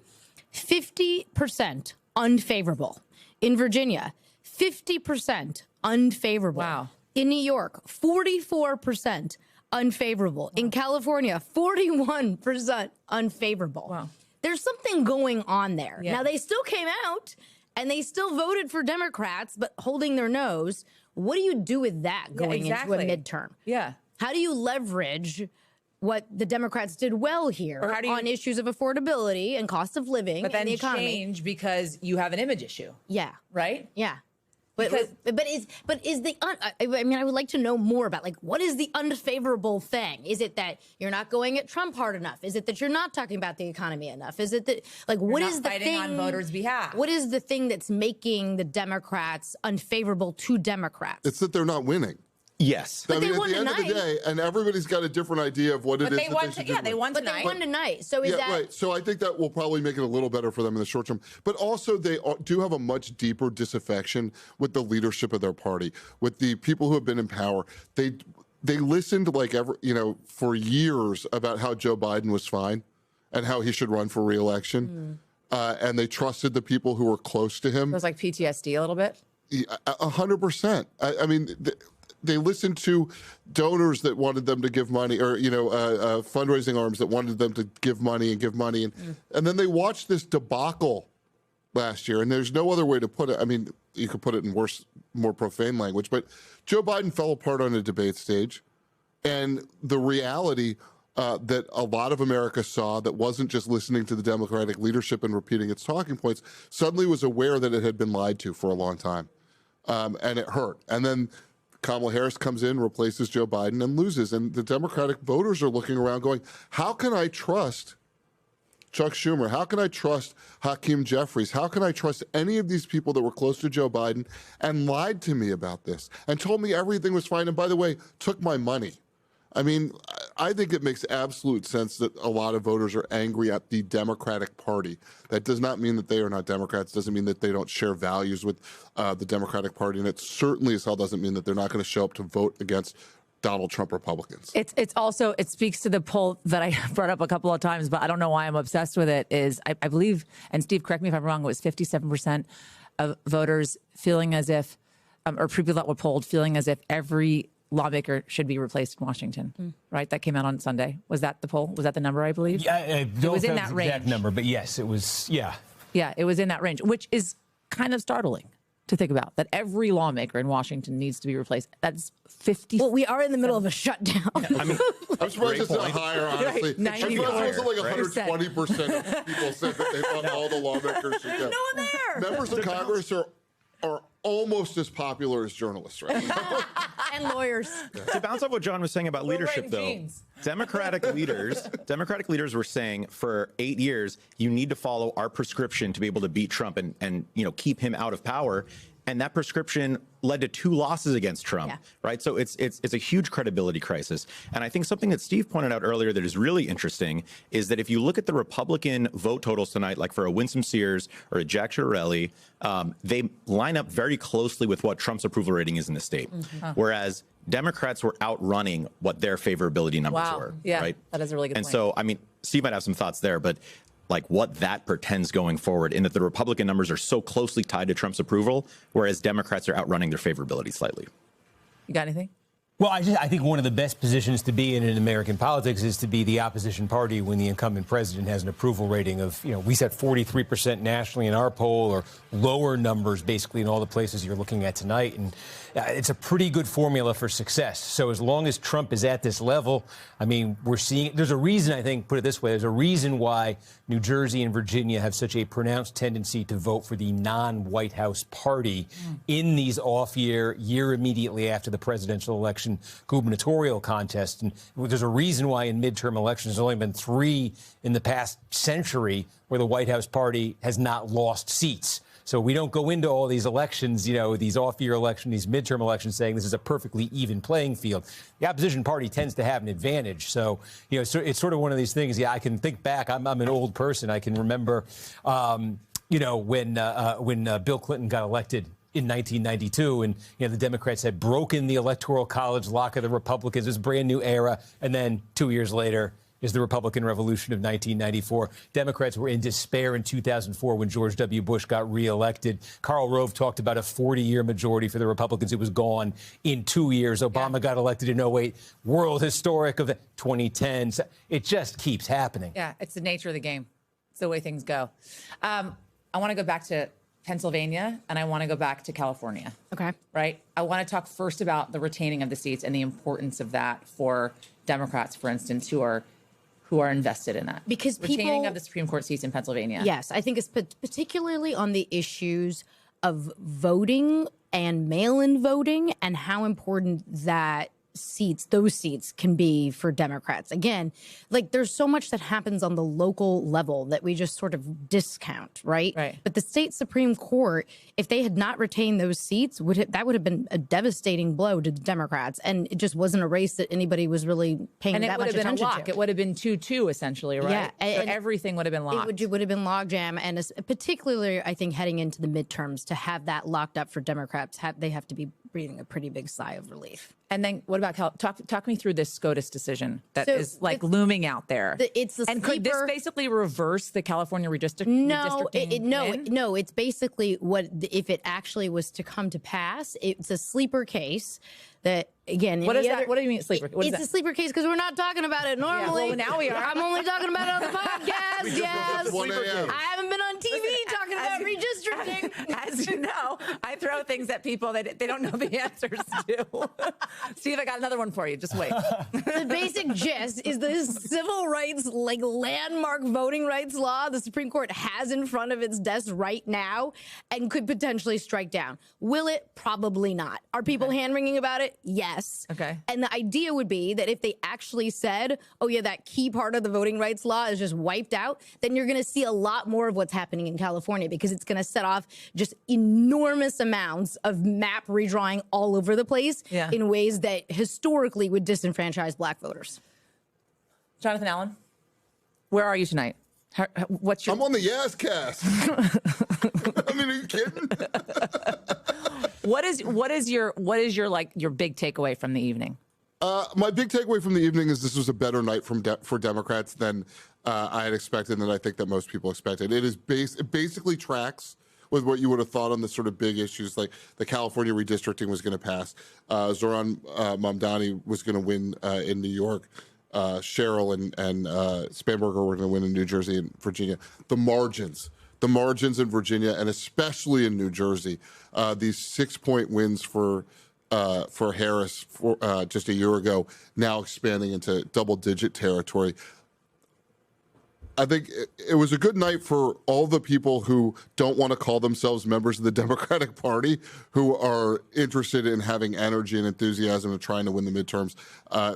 50% unfavorable. In Virginia, 50% unfavorable. Wow. In New York, 44% unfavorable. Wow. In California, 41% unfavorable. Wow. There's something going on there. Yeah. Now, they still came out and they still voted for Democrats, but holding their nose. What do you do with that going into a midterm? Yeah. How do you leverage what the Democrats did well here on issues of affordability and cost of living and the economy? Change because you have an image issue. Yeah. Right? Yeah. But is the I would like to know more about, like, what is the unfavorable thing? Is it that you're not going at Trump hard enough? Is it that you're not talking about the economy enough? Is it that, like, what is the thing fighting on voters' behalf? What is the thing that's making the Democrats unfavorable to Democrats? It's that they're not winning. Yes. But I mean, they at won the end tonight. of the day, and everybody's got a different idea of what it is that they should do. They won tonight. But they won tonight. So is that... right. So I think that will probably make it a little better for them in the short term. But also, they do have a much deeper disaffection with the leadership of their party, with the people who have been in power. They listened for years about how Joe Biden was fine and how he should run for re-election. And they trusted the people who were close to him. It was like PTSD a little bit. 100%. I mean, they listened to donors that wanted them to give money, or fundraising arms that wanted them to give money, and then they watched this debacle last year. And there's no other way to put it. I mean, you could put it in worse, more profane language, but Joe Biden fell apart on a debate stage, and the reality that a lot of America saw, that wasn't just listening to the Democratic leadership and repeating its talking points, suddenly was aware that it had been lied to for a long time, and it hurt. And then Kamala Harris comes in, replaces Joe Biden, and loses. And the Democratic voters are looking around going, how can I trust Chuck Schumer? How can I trust Hakeem Jeffries? How can I trust any of these people that were close to Joe Biden and lied to me about this and told me everything was fine and, by the way, took my money? I mean, I think it makes absolute sense that a lot of voters are angry at the Democratic Party. That does not mean that they are not Democrats. Doesn't mean that they don't share values with the Democratic Party. And it certainly as hell doesn't mean that they're not going to show up to vote against Donald Trump Republicans. It's also, it speaks to the poll that I brought up a couple of times, but I don't know why I'm obsessed with it, is I believe, and Steve, correct me if I'm wrong, it was 57% of voters feeling as if, or people that were polled feeling as if every lawmaker should be replaced in Washington, right? That came out on Sunday. Was that the poll? Was that the number, I believe? Yeah, it was in that range. Exact number, but yes, it was, yeah. Yeah, it was in that range, which is kind of startling to think about, that every lawmaker in Washington needs to be replaced. That's 50. Well, we are in the middle of a shutdown. I mean, I'm surprised it's not higher, honestly. Right, I'm surprised it's like 120% of people said that they thought all the lawmakers should go. No one there. Members of Congress are almost as popular as journalists right now. And lawyers. To bounce off what John was saying about leadership, though, jeans. Democratic leaders were saying for 8 years, you need to follow our prescription to be able to beat Trump and keep him out of power. And that prescription led to 2 losses against Trump, right? So it's a huge credibility crisis. And I think something that Steve pointed out earlier that is really interesting is that if you look at the Republican vote totals tonight, like for a Winsome Sears or a Jack Chiarelli, they line up very closely with what Trump's approval rating is in the state. Whereas Democrats were outrunning what their favorability numbers were. Yeah, right? That is a really good point. And so, I mean, Steve might have some thoughts there, but like what that portends going forward, in that the Republican numbers are so closely tied to Trump's approval, whereas Democrats are outrunning their favorability slightly. You got anything? Well, I think one of the best positions to be in American politics is to be the opposition party when the incumbent president has an approval rating of, we said 43% nationally in our poll, or lower numbers basically in all the places you're looking at tonight. And it's a pretty good formula for success. So as long as Trump is at this level, I mean, we're seeing, there's a reason, I think, put it this way, there's a reason why New Jersey and Virginia have such a pronounced tendency to vote for the non-White House party in these year immediately after the presidential election gubernatorial contest. And there's a reason why in midterm elections there's only been 3 in the past century where the White House party has not lost seats. So we don't go into all these elections, these off-year elections, these midterm elections, saying this is a perfectly even playing field. The opposition party tends to have an advantage. So, so it's sort of one of these things. Yeah, I can think back. I'm an old person. I can remember, when Bill Clinton got elected in 1992, and the Democrats had broken the Electoral College lock of the Republicans. It was a brand new era. And then 2 years later is the Republican Revolution of 1994. Democrats were in despair in 2004 when George W. Bush got reelected. Karl Rove talked about a 40-year majority for the Republicans. It was gone in 2 years. Obama got elected in 2008. World historic of 2010. So it just keeps happening. Yeah, it's the nature of the game. It's the way things go. I want to go back to Pennsylvania, and I want to go back to California. Okay. Right? I want to talk first about the retaining of the seats and the importance of that for Democrats, for instance, who are invested in that. Because retaining of the Supreme Court seats in Pennsylvania. Yes, I think it's particularly on the issues of voting and mail-in voting and how important those seats can be for Democrats. Again, there's so much that happens on the local level that we just sort of discount, right? Right. But the state Supreme Court, if they had not retained those seats, that would have been a devastating blow to the Democrats. And it just wasn't a race that anybody was really paying that much attention to. And it would have been a lock. It would have been 2-2, essentially, right? Yeah. So everything would have been locked. It would have been logjam. And particularly, I think, heading into the midterms, to have that locked up for Democrats, they have to be breathing a pretty big sigh of relief. And then what about talk me through this SCOTUS decision that is like looming out there. Could this basically reverse the California redistricting? No. It's basically what if it actually was to come to pass. It's a sleeper case that. Again, what is that? What do you mean sleeper? It's a sleeper case because we're not talking about it normally. Yeah, well, now we are. I'm only talking about it on the podcast. Yes. I haven't been on TV talking about redistricting. As you know, I throw things at people that they don't know the answers to. Steve, I got another one for you. Just wait. The basic gist is the civil rights, like landmark voting rights law the Supreme Court has in front of its desk right now and could potentially strike down. Will it? Probably not. Are people hand-wringing about it? Yes. Okay. And the idea would be that if they actually said, oh, yeah, that key part of the voting rights law is just wiped out, then you're going to see a lot more of what's happening in California because it's going to set off just enormous amounts of map redrawing all over the place in ways that historically would disenfranchise black voters. Jonathan Allen, where are you tonight? What's your... I'm on the Yas cast. I mean, are you kidding? What is your big takeaway from the evening? My big takeaway from the evening is this was a better night for Democrats than I had expected, and I think that most people expected. It basically tracks with what you would have thought on the sort of big issues, like the California redistricting was going to pass, Zohran Mamdani was going to win in New York, Sherrill and Spanberger were going to win in New Jersey and Virginia. The margins in Virginia and especially in New Jersey, these 6-point wins for Harris just a year ago, now expanding into double-digit territory. I think it was a good night for all the people who don't want to call themselves members of the Democratic Party, who are interested in having energy and enthusiasm and trying to win the midterms.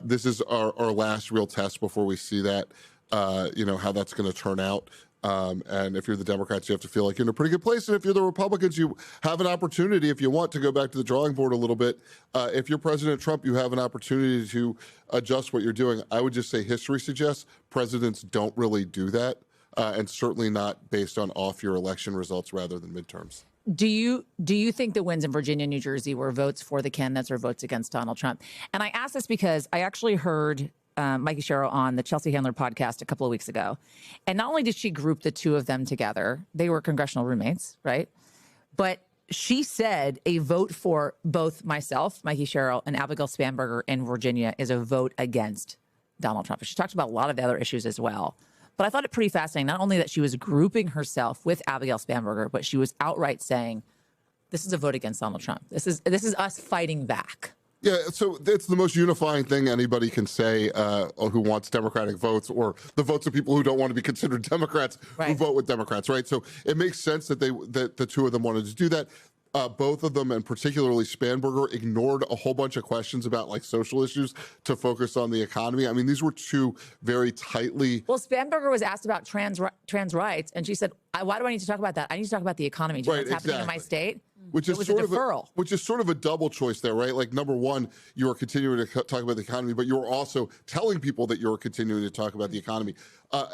This is our last real test before we see that, how that's going to turn out. And if you're the Democrats, you have to feel like you're in a pretty good place. And if you're the Republicans, you have an opportunity, if you want, to go back to the drawing board a little bit. If you're President Trump, you have an opportunity to adjust what you're doing. I would just say history suggests presidents don't really do that, and certainly not based on off-year election results rather than midterms. Do you think the wins in Virginia and New Jersey were votes for the candidates or votes against Donald Trump? And I ask this because I actually heard Mikey Sherrill on the Chelsea Handler podcast a couple of weeks ago. And not only did she group the two of them together, they were congressional roommates, right? But she said a vote for both myself, Mikey Sherrill, and Abigail Spanberger in Virginia is a vote against Donald Trump. She talked about a lot of the other issues as well. But I thought it pretty fascinating, not only that she was grouping herself with Abigail Spanberger, but she was outright saying, this is a vote against Donald Trump. This is us fighting back. Yeah, so it's the most unifying thing anybody can say who wants Democratic votes, or the votes of people who don't want to be considered Democrats who vote with Democrats, right? So it makes sense that the two of them wanted to do that. Both of them, and particularly Spanberger, ignored a whole bunch of questions about like social issues to focus on the economy. I mean, these were two very tightly... Well, Spanberger was asked about trans rights, and she said, why do I need to talk about that? I need to talk about the economy. Do you know what's happening in my state? Which is sort of a double choice there, right? Like, number one, you are continuing to talk about the economy, but you're also telling people that you're continuing to talk about the economy,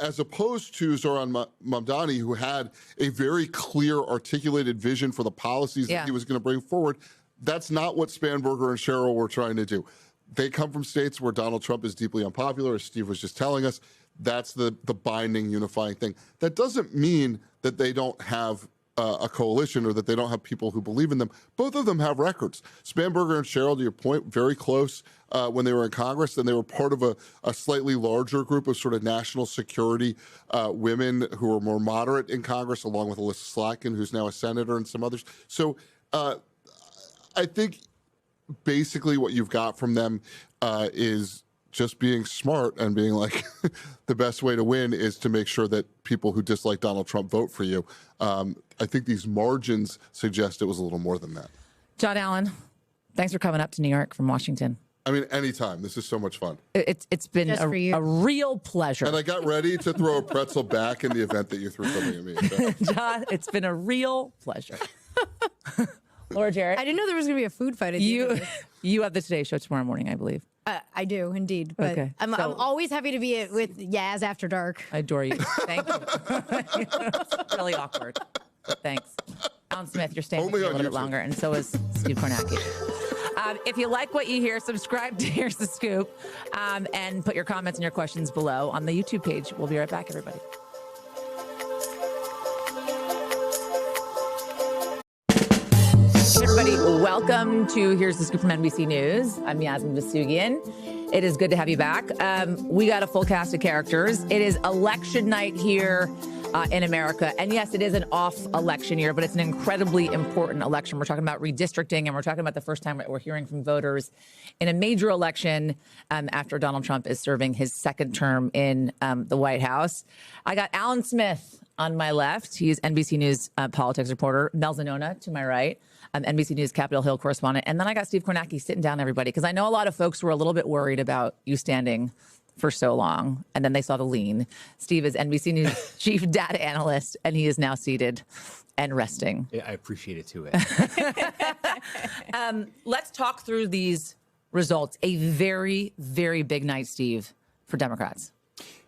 as opposed to Zohran Mamdani, who had a very clear, articulated vision for the policies that he was going to bring forward. That's not what Spanberger and Sherrill were trying to do. They come from states where Donald Trump is deeply unpopular, as Steve was just telling us. That's the binding, unifying thing. That doesn't mean that they don't have a coalition or that they don't have people who believe in them. Both of them have records. Spanberger and Sherrill, to your point, very close when they were in Congress, and they were part of a slightly larger group of sort of national security women who were more moderate in Congress, along with Alyssa Slotkin, who's now a senator, and some others. So I think basically what you've got from them is just being smart and being like, the best way to win is to make sure that people who dislike Donald Trump vote for you. I think these margins suggest it was a little more than that. John Allen, thanks for coming up to New York from Washington. I mean, anytime. This is so much fun. It's been a real pleasure. And I got ready to throw a pretzel back in the event that you threw something at me. So. John, it's been a real pleasure. Laura Jarrett. I didn't know there was going to be a food fight at the end of this. You have the Today Show tomorrow morning, I believe. I do, indeed. But okay. I'm always happy to be with Yaz after dark. I adore you. Thank you. It's really awkward. Thanks. Alan Smith, you're staying with me a little bit longer, and so is Steve Kornacki. If you like what you hear, subscribe to Here's the Scoop and put your comments and your questions below on the YouTube page. We'll be right back, everybody. Everybody, welcome to Here's the Scoop from NBC News. I'm Yasmin Vasugian. It is good to have you back. We got a full cast of characters. It is election night here in America. And yes, it is an off election year, but it's an incredibly important election. We're talking about redistricting, and we're talking about the first time that we're hearing from voters in a major election after Donald Trump is serving his second term in the White House. I got Alan Smith on my left. He's NBC News politics reporter. Mel Zanona to my right. NBC News Capitol Hill correspondent. And then I got Steve Kornacki sitting down, everybody, because I know a lot of folks were a little bit worried about you standing for so long, and then they saw the lean. Steve is NBC News chief data analyst, and he is now seated and resting. Yeah, I appreciate it too. Let's talk through these results. A very, very big night, Steve, for Democrats.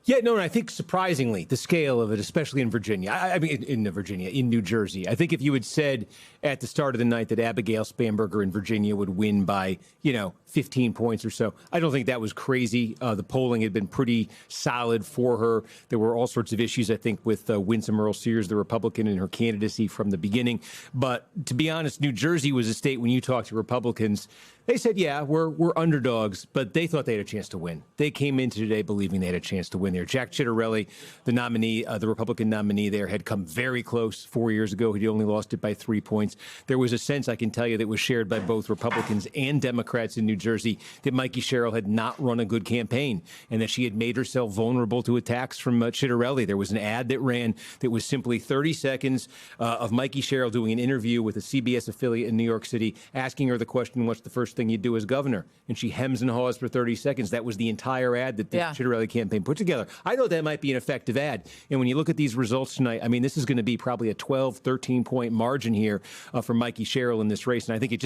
Yeah, no, and I think surprisingly, the scale of it, especially in Virginia, I mean, in Virginia, in New Jersey, I think if you had said at the start of the night that Abigail Spanberger in Virginia would win by, 15 points or so, I don't think that was crazy. The polling had been pretty solid for her. There were all sorts of issues, I think, with Winsome Earl-Sears, the Republican, and her candidacy from the beginning. But to be honest, New Jersey was a state when you talk to Republicans, they said, yeah, we're underdogs, but they thought they had a chance to win. They came into today believing they had a chance to win there. Jack Ciattarelli, the nominee, the Republican nominee there, had come very close 4 years ago. He only lost it by 3 points. There was a sense, I can tell you, that was shared by both Republicans and Democrats in New Jersey that Mikey Sherrill had not run a good campaign and that she had made herself vulnerable to attacks from Ciattarelli. There was an ad that ran that was simply 30 seconds of Mikey Sherrill doing an interview with a CBS affiliate in New York City, asking her the question, what's the first thing you do as governor? And she hems and haws for 30 seconds. That was the entire ad that the Ciattarelli campaign put together. I thought that might be an effective ad. And when you look at these results tonight, I mean, this is going to be probably a 12, 13-point margin here for Mikey Sherrill in this race. And I think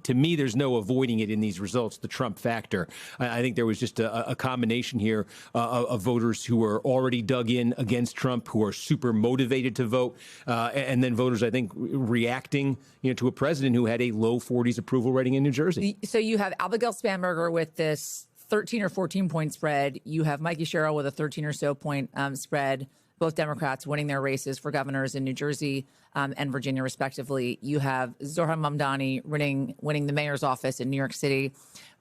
to me, there's no avoiding it in these results, the Trump factor. I think there was just a combination here of voters who are already dug in against Trump, who are super motivated to vote, and then voters, I think, reacting to a president who had a low 40s approval rating in New Jersey. So you have Abigail Spanberger with this 13 or 14 point spread. You have Mikey Sherrill with a 13 or so point spread, both Democrats winning their races for governors in New Jersey and Virginia, respectively. You have Zohran Mamdani winning the mayor's office in New York City,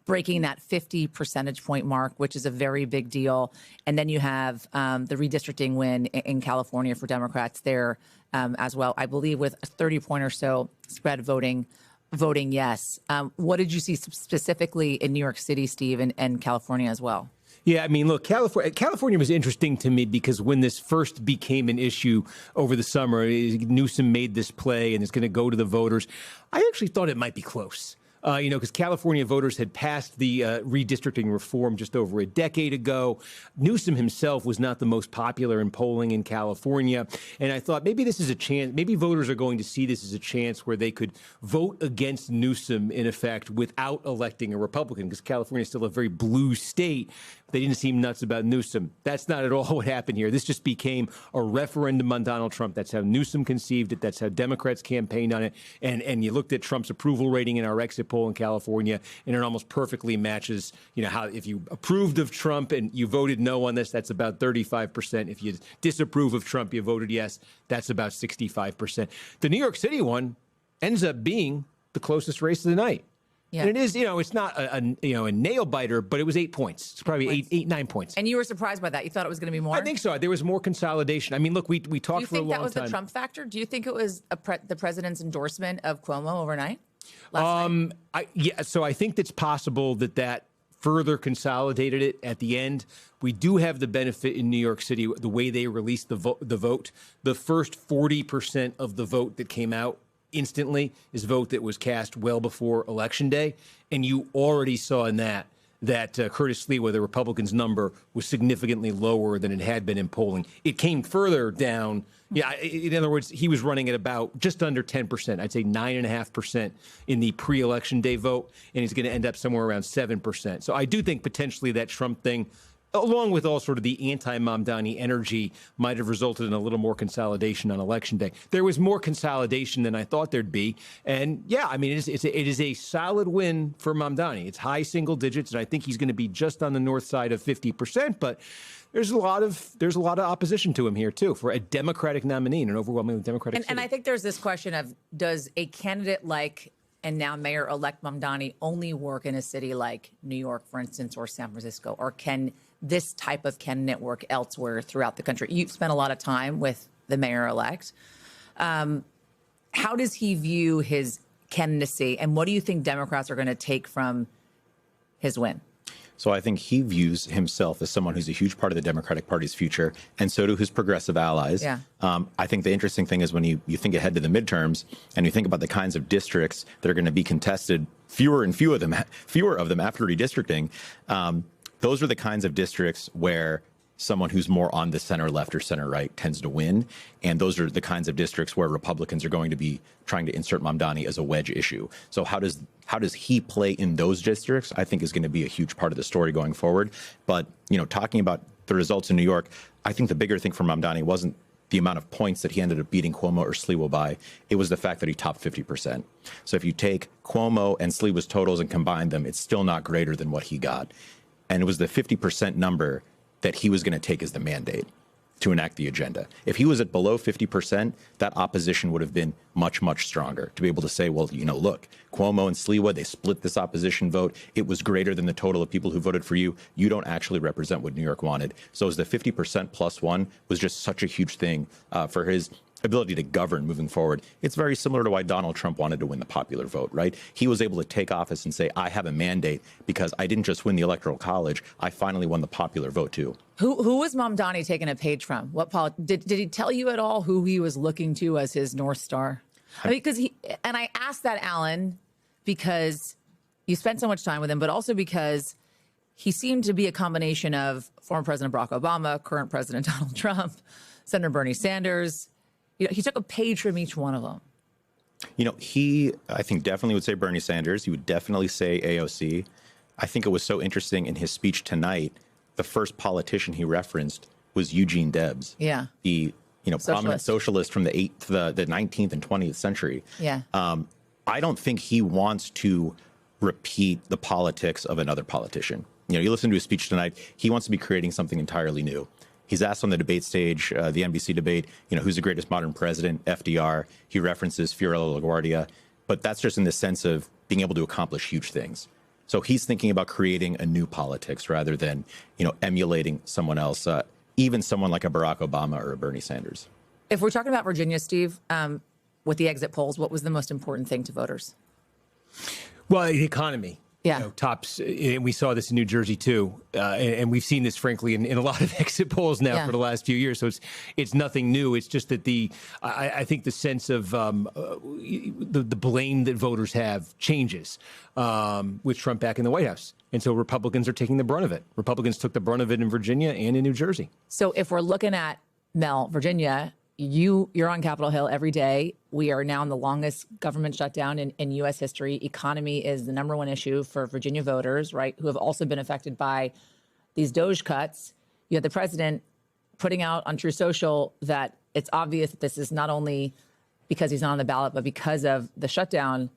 breaking that 50 percentage point mark, which is a very big deal. And then you have the redistricting win in California for Democrats there as well, I believe, with a 30-point or so spread voting yes. What did you see specifically in New York City, Steve, and California as well? Yeah, I mean, look, California was interesting to me because when this first became an issue over the summer, Newsom made this play and it's going to go to the voters. I actually thought it might be close. Because California voters had passed the redistricting reform just over a decade ago. Newsom himself was not the most popular in polling in California. And I thought maybe this is a chance, maybe voters are going to see this as a chance where they could vote against Newsom, in effect, without electing a Republican, because California is still a very blue state. They didn't seem nuts about Newsom. That's not at all what happened here. This just became a referendum on Donald Trump. That's how Newsom conceived it. That's how Democrats campaigned on it. And you looked at Trump's approval rating in our exit poll in California, and it almost perfectly matches, how if you approved of Trump and you voted no on this, that's about 35%. If you disapprove of Trump, you voted yes, that's about 65%. The New York City one ends up being the closest race of the night. Yeah. And it is, it's not a nail biter, but it was 8 points. It's probably 9 points. And you were surprised by that? You thought it was going to be more? I think so. There was more consolidation. I mean, look, we talked for a long time. Do you think that was the Trump factor? Do you think it was the president's endorsement of Cuomo overnight? Last night? So I think it's possible that further consolidated it at the end. We do have the benefit in New York City, the way they released the vote. The first 40% of the vote that came out instantly is vote that was cast well before Election Day. And you already saw in that Curtis Sliwa, the Republicans' number, was significantly lower than it had been in polling. It came further down. Yeah, in other words, he was running at about just under 10%. I'd say 9.5% in the pre-election day vote, and he's going to end up somewhere around 7%. So I do think potentially that Trump thing along with all sort of the anti-Mamdani energy, might have resulted in a little more consolidation on Election Day. There was more consolidation than I thought there'd be. And yeah, I mean, it is a solid win for Mamdani. It's high single digits, and I think he's going to be just on the north side of 50%. But there's a lot of opposition to him here, too, for a Democratic nominee and an overwhelmingly Democratic city. And I think there's this question of, does a candidate like and now Mayor-elect Mamdani only work in a city like New York, for instance, or San Francisco? Or can this type of candidate work elsewhere throughout the country? You've spent a lot of time with the mayor-elect. How does he view his candidacy, and what do you think Democrats are going to take from his win? So I think he views himself as someone who's a huge part of the Democratic Party's future, and so do his progressive allies. Yeah. I think the interesting thing is when you think ahead to the midterms and you think about the kinds of districts that are going to be contested, fewer of them after redistricting, those are the kinds of districts where someone who's more on the center left or center right tends to win. And those are the kinds of districts where Republicans are going to be trying to insert Mamdani as a wedge issue. So how does he play in those districts, I think is going to be a huge part of the story going forward. But, talking about the results in New York, I think the bigger thing for Mamdani wasn't the amount of points that he ended up beating Cuomo or Sliwa by. It was the fact that he topped 50%. So if you take Cuomo and Sliwa's totals and combine them, it's still not greater than what he got. And it was the 50% number that he was going to take as the mandate to enact the agenda. If he was at below 50%, that opposition would have been much, much stronger to be able to say, well, look, Cuomo and Sliwa, they split this opposition vote. It was greater than the total of people who voted for you. You don't actually represent what New York wanted. So as the 50% plus one was just such a huge thing for his ability to govern moving forward. It's very similar to why Donald Trump wanted to win the popular vote, right? He was able to take office and say, I have a mandate because I didn't just win the Electoral College, I finally won the popular vote too. Who was Mamdani taking a page from? Did he tell you at all who he was looking to as his North Star? I mean, and I asked that, Alan, because you spent so much time with him, but also because he seemed to be a combination of former President Barack Obama, current President Donald Trump, Senator Bernie Sanders. He took a page from each one of them. He, I think, definitely would say Bernie Sanders. He would definitely say AOC. I think it was so interesting in his speech tonight, the first politician he referenced was Eugene Debs. Yeah. The, prominent socialist from the 19th and 20th century. Yeah. I don't think he wants to repeat the politics of another politician. You listen to his speech tonight, he wants to be creating something entirely new. He's asked on the debate stage, the NBC debate, who's the greatest modern president, FDR. He references Fiorello LaGuardia, but that's just in the sense of being able to accomplish huge things. So he's thinking about creating a new politics rather than, emulating someone else, even someone like a Barack Obama or a Bernie Sanders. If we're talking about Virginia, Steve, with the exit polls, what was the most important thing to voters? Well, the economy. Yeah. Tops. And we saw this in New Jersey, too. And we've seen this, frankly, in a lot of exit polls now for the last few years. So it's nothing new. It's just that I think the sense of the blame that voters have changes with Trump back in the White House. And so Republicans are taking the brunt of it. Republicans took the brunt of it in Virginia and in New Jersey. So if we're looking at, Mel, Virginia, you're on Capitol Hill every day. We are now in the longest government shutdown in U.S. history. Economy is the number one issue for Virginia voters, right, who have also been affected by these DOGE cuts. You had the president putting out on True Social that it's obvious that this is not only because he's not on the ballot, but because of the shutdown.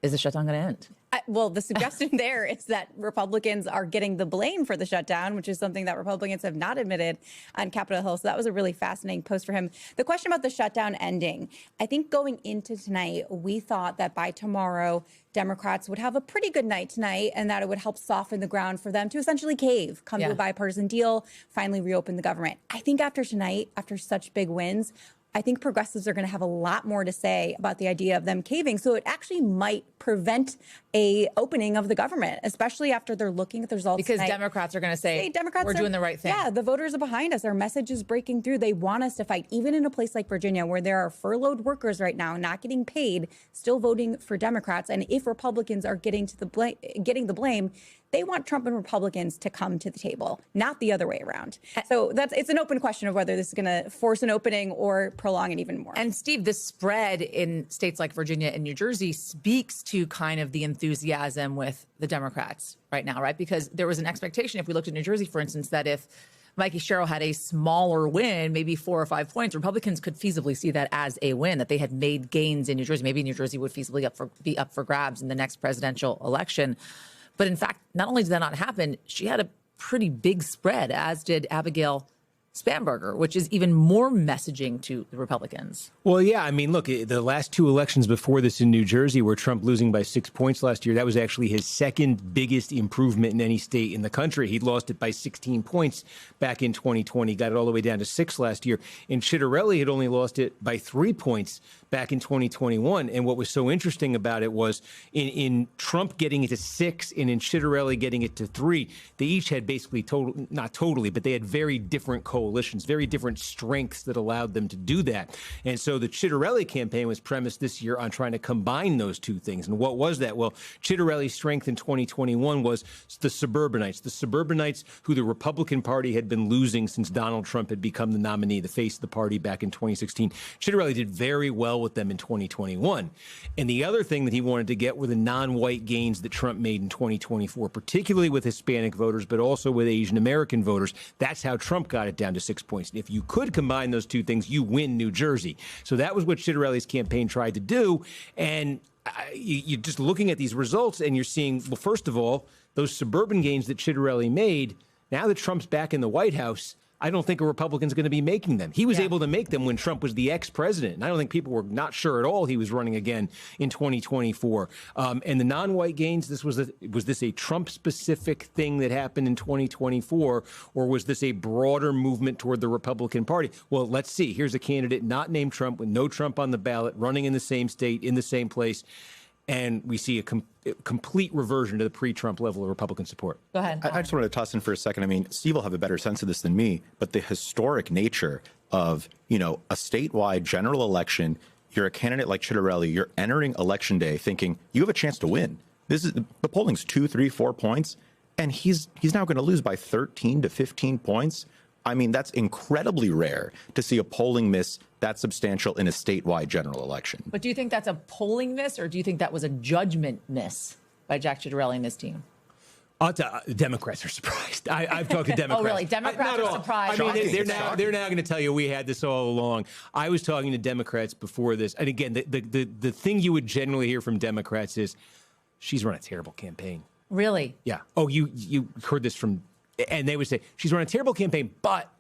Is the shutdown going to end? Well, the suggestion there is that Republicans are getting the blame for the shutdown, which is something that Republicans have not admitted on Capitol Hill. So that was a really fascinating post for him. The question about the shutdown ending, I think going into tonight, we thought that by tomorrow, Democrats would have a pretty good night tonight and that it would help soften the ground for them to essentially cave, come to a bipartisan deal, finally reopen the government. I think after tonight, after such big wins, I think progressives are going to have a lot more to say about the idea of them caving. So it actually might prevent a opening of the government, especially after they're looking at the results because tonight. Democrats are going to say, we're doing the right thing. Yeah, the voters are behind us. Our message is breaking through. They want us to fight, even in a place like Virginia, where there are furloughed workers right now, not getting paid, still voting for Democrats. And if Republicans are getting the blame, They want Trump and Republicans to come to the table, not the other way around. So it's an open question of whether this is going to force an opening or prolong it even more. And Steve, this spread in states like Virginia and New Jersey speaks to kind of the enthusiasm with the Democrats right now, right? Because there was an expectation, if we looked at New Jersey, for instance, that if Mikey Sherrill had a smaller win, maybe 4 or 5 points, Republicans could feasibly see that as a win, that they had made gains in New Jersey. Maybe New Jersey would feasibly be up for grabs in the next presidential election. But in fact, not only did that not happen, she had a pretty big spread, as did Abigail Spanberger, which is even more messaging to the Republicans. Well, yeah, I mean, look, the last 2 elections before this in New Jersey, where Trump losing by 6 points last year, that was actually his second biggest improvement in any state in the country. He'd lost it by 16 points back in 2020, got it all the way down to 6 last year. And Ciattarelli had only lost it by 3 points back in 2021. And what was so interesting about it was in Trump getting it to 6 and in Ciattarelli getting it to 3, they each had basically not totally, but they had very different coalitions, very different strengths that allowed them to do that. And so the Ciattarelli campaign was premised this year on trying to combine those two things. And what was that? Well, Ciattarelli's strength in 2021 was the suburbanites who the Republican Party had been losing since Donald Trump had become the nominee, the face of the party back in 2016. Ciattarelli did very well with them in 2021. And the other thing that he wanted to get were the non-white gains that Trump made in 2024, particularly with Hispanic voters, but also with Asian American voters. That's how Trump got it down to 6 points. And if you could combine those two things, you win New Jersey. So that was what Ciattarelli's campaign tried to do. And you're just looking at these results and you're seeing, well, first of all, those suburban gains that Ciattarelli made, now that Trump's back in the White House, I don't think a Republican's going to be making them. He was able to make them when Trump was the ex-president. And I don't think people were not sure at all he was running again in 2024. And the non-white gains, was this a Trump-specific thing that happened in 2024, or was this a broader movement toward the Republican Party? Well, let's see. Here's a candidate not named Trump, with no Trump on the ballot, running in the same state, in the same place. And we see a complete reversion to the pre-Trump level of Republican support. Go ahead. I just wanted to toss in for a second. I mean, Steve will have a better sense of this than me, but the historic nature of, a statewide general election, you're a candidate like Ciattarelli, you're entering election day thinking you have a chance to win. The polling's 2, 3, 4 points, and he's now going to lose by 13 to 15 points. I mean, that's incredibly rare to see a polling miss that substantial in a statewide general election. But do you think that's a polling miss, or do you think that was a judgment miss by Jack Ciattarelli and his team? Democrats are surprised. I've talked to Democrats. Oh, really? Democrats are surprised? I mean, they're now going to tell you we had this all along. I was talking to Democrats before this. And again, the thing you would generally hear from Democrats is, she's run a terrible campaign. Really? Yeah. Oh, you heard this from... And they would say, she's run a terrible campaign, but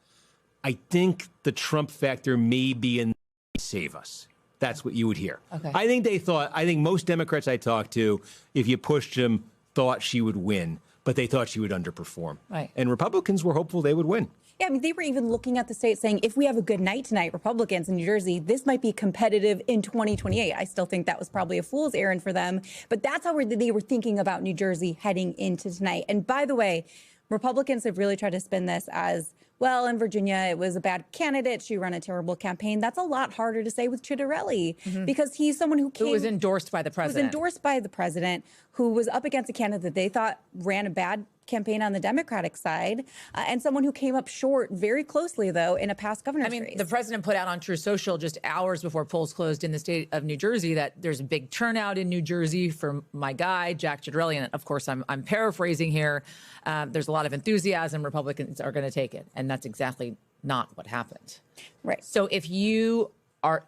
I think the Trump factor may be in save us. That's what you would hear. Okay. I think most Democrats I talked to, if you pushed them, thought she would win, but they thought she would underperform. Right. And Republicans were hopeful they would win. Yeah, I mean, they were even looking at the state saying, if we have a good night tonight, Republicans in New Jersey, this might be competitive in 2028. I still think that was probably a fool's errand for them. But that's how they were thinking about New Jersey heading into tonight. And by the way, Republicans have really tried to spin this as, well, in Virginia, it was a bad candidate. She ran a terrible campaign. That's a lot harder to say with Ciattarelli because he's someone who was endorsed by the president. Who was endorsed by the president, who was up against a candidate that they thought ran a bad campaign on the Democratic side, and someone who came up short very closely, though, in a past governor's race. The president put out on True Social just hours before polls closed in the state of New Jersey that there's a big turnout in New Jersey for my guy, Jack Ciattarelli. And of course, I'm paraphrasing here. There's a lot of enthusiasm. Republicans are going to take it. And that's exactly not what happened. Right. So if you are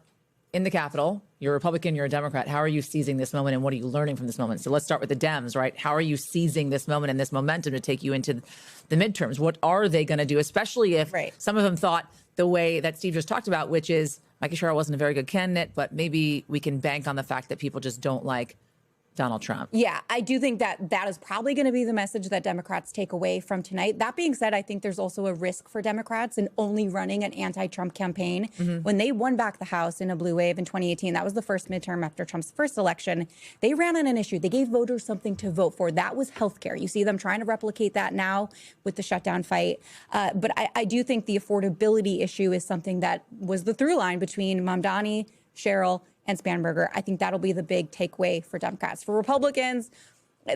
in the Capitol, you're a Republican, you're a Democrat, how are you seizing this moment and what are you learning from this moment? So let's start with the Dems, right? How are you seizing this moment and this momentum to take you into the midterms? What are they going to do, especially if some of them thought the way that Steve just talked about, which is Mikey Sherrill wasn't a very good candidate, but maybe we can bank on the fact that people just don't like Donald Trump. Yeah, I do think that is probably going to be the message that Democrats take away from tonight. That being said, I think there's also a risk for Democrats in only running an anti-Trump campaign. When they won back the House in a blue wave in 2018, that was the first midterm after Trump's first election, they ran on an issue. They gave voters something to vote for. That was healthcare. You see them trying to replicate that now with the shutdown fight. But I do think the affordability issue is something that was the through line between Mamdani, Sherrill, and Spanberger. I think that'll be the big takeaway for Democrats. For Republicans,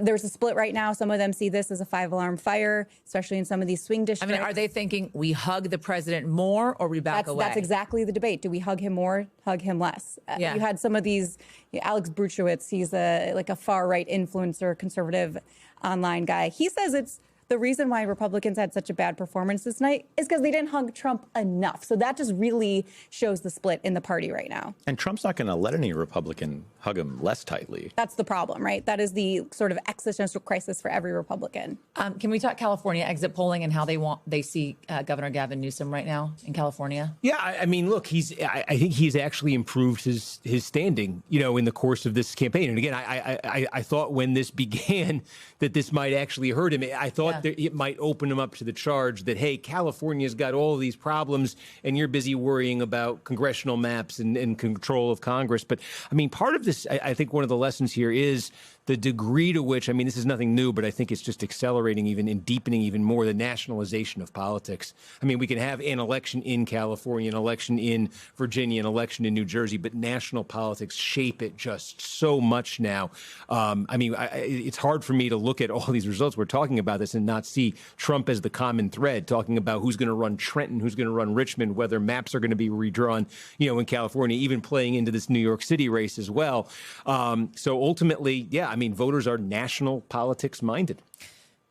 There's a split right now. Some of them see this as a 5-alarm fire, especially in some of these swing districts. I mean, are they thinking we hug the president more or we back away? That's exactly the debate. Do we hug him more, hug him less? You had some of these, Alex Bruchowitz, he's like a far-right influencer, conservative online guy. He says it's the reason why Republicans had such a bad performance this night is because they didn't hug Trump enough. So that just really shows the split in the party right now. And Trump's not going to let any Republican hug him less tightly. That's the problem, right? That is the sort of existential crisis for every Republican. Can we talk California exit polling and how they see Governor Gavin Newsom right now in California? Yeah, I mean, look, I think he's actually improved his standing, in the course of this campaign. And again, I thought when this began that this might actually hurt him. I thought that it might open him up to the charge that, hey, California's got all these problems and you're busy worrying about congressional maps and control of Congress. But I mean, part of this, I think one of the lessons here is the degree to which, I mean, this is nothing new, but I think it's just accelerating even and deepening even more the nationalization of politics. I mean, we can have an election in California, an election in Virginia, an election in New Jersey, but national politics shape it just so much now. I mean, it's hard for me to look at all these results we're talking about this and not see Trump as the common thread, talking about who's going to run Trenton, who's going to run Richmond, whether maps are going to be redrawn, in California, even playing into this New York City race as well. So ultimately, I mean, voters are national politics minded.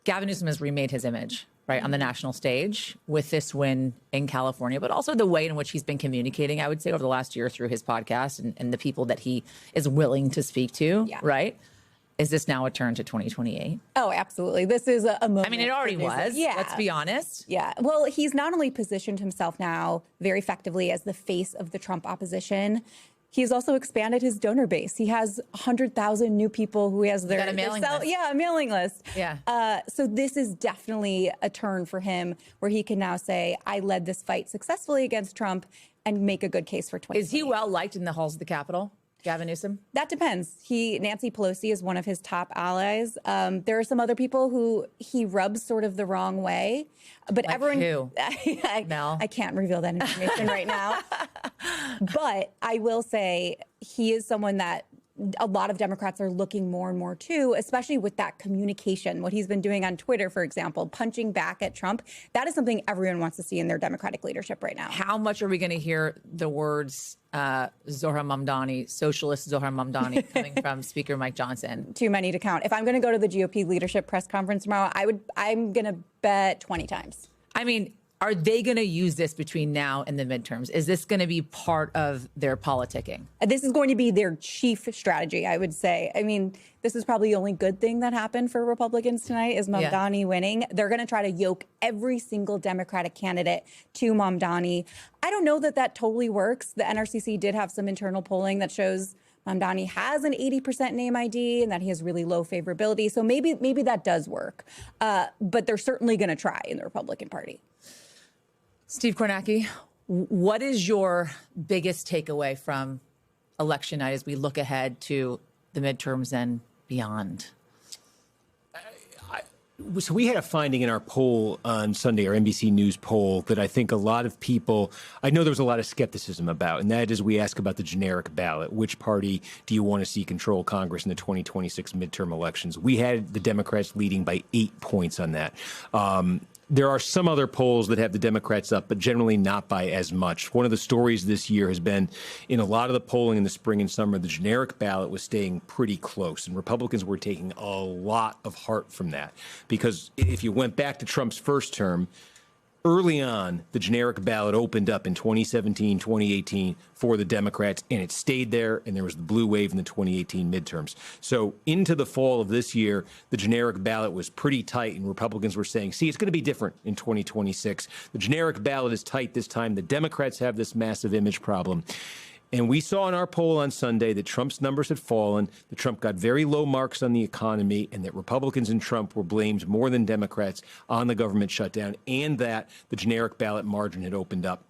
Gavin Newsom has remade his image, right, on the national stage with this win in California, but also the way in which he's been communicating, I would say, over the last year through his podcast and the people that he is willing to speak to, right? Is this now a turn to 2028? Oh, absolutely. This is a moment. I mean, it already was. Yeah. Let's be honest. Yeah. Well, he's not only positioned himself now very effectively as the face of the Trump opposition, he's also expanded his donor base. He has 100,000 new people who he has their mailing list. Yeah, a mailing list. Yeah. So this is definitely a turn for him where he can now say, I led this fight successfully against Trump and make a good case for 2020. Is he well liked in the halls of the Capitol, Gavin Newsom? That depends. Nancy Pelosi is one of his top allies. There are some other people who he rubs sort of the wrong way. But like everyone, who? I can't reveal that information right now. But I will say he is someone that a lot of Democrats are looking more and more to, especially with that communication, what he's been doing on Twitter, for example, punching back at Trump. That is something everyone wants to see in their Democratic leadership right now. How much are we going to hear the words Zohran Mamdani, socialist Zohran Mamdani, coming from Speaker Mike Johnson? Too many to count. If I'm going to go to the GOP leadership press conference tomorrow, I'm going to bet 20 times. I mean, are they going to use this between now and the midterms? Is this going to be part of their politicking? This is going to be their chief strategy, I would say. I mean, this is probably the only good thing that happened for Republicans tonight is Mamdani winning. They're going to try to yoke every single Democratic candidate to Mamdani. I don't know that totally works. The NRCC did have some internal polling that shows Mamdani has an 80% name ID and that he has really low favorability. So maybe that does work. But they're certainly going to try in the Republican Party. Steve Kornacki, what is your biggest takeaway from election night as we look ahead to the midterms and beyond? So we had a finding in our poll on Sunday, our NBC News poll, that I think a lot of people, I know there was a lot of skepticism about, and that is we ask about the generic ballot. Which party do you want to see control Congress in the 2026 midterm elections? We had the Democrats leading by 8 points on that. There are some other polls that have the Democrats up, but generally not by as much. One of the stories this year has been in a lot of the polling in the spring and summer, the generic ballot was staying pretty close, and Republicans were taking a lot of heart from that. Because if you went back to Trump's first term, early on, the generic ballot opened up in 2017, 2018 for the Democrats, and it stayed there, and there was the blue wave in the 2018 midterms. So into the fall of this year, the generic ballot was pretty tight, and Republicans were saying, see, it's going to be different in 2026. The generic ballot is tight this time. The Democrats have this massive image problem. And we saw in our poll on Sunday that Trump's numbers had fallen, that Trump got very low marks on the economy, and that Republicans and Trump were blamed more than Democrats on the government shutdown, and that the generic ballot margin had opened up.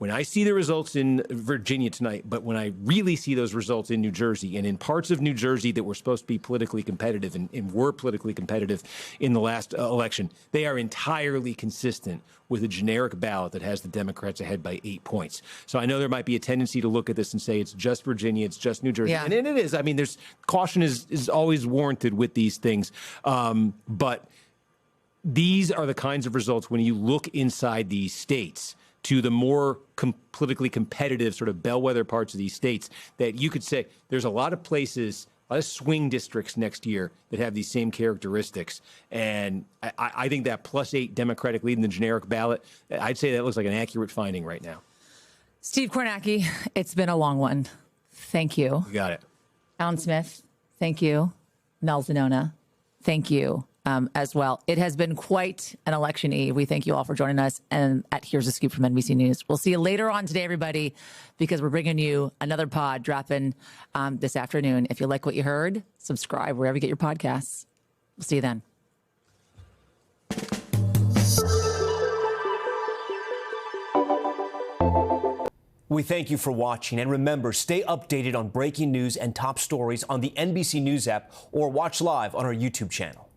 when I see the results in Virginia tonight, but when I really see those results in New Jersey and in parts of New Jersey that were supposed to be politically competitive and were politically competitive in the last election, they are entirely consistent with a generic ballot that has the Democrats ahead by 8 points. So I know there might be a tendency to look at this and say it's just Virginia, it's just New Jersey. Yeah. And it is. I mean, there's caution is always warranted with these things. But these are the kinds of results when you look inside these states to the more politically competitive sort of bellwether parts of these states that you could say there's a lot of places, a lot of swing districts next year that have these same characteristics. And I think that +8 Democratic lead in the generic ballot, I'd say that looks like an accurate finding right now. Steve Kornacki, it's been a long one. Thank you. You got it. Alan Smith, thank you. Mel Zanona, thank you as well. It has been quite an election eve. We thank you all for joining us. And Here's a Scoop from NBC News. We'll see you later on today, everybody, because we're bringing you another pod dropping this afternoon. If you like what you heard, subscribe wherever you get your podcasts. We'll see you then. We thank you for watching, and remember, stay updated on breaking news and top stories on the NBC News app or watch live on our YouTube channel.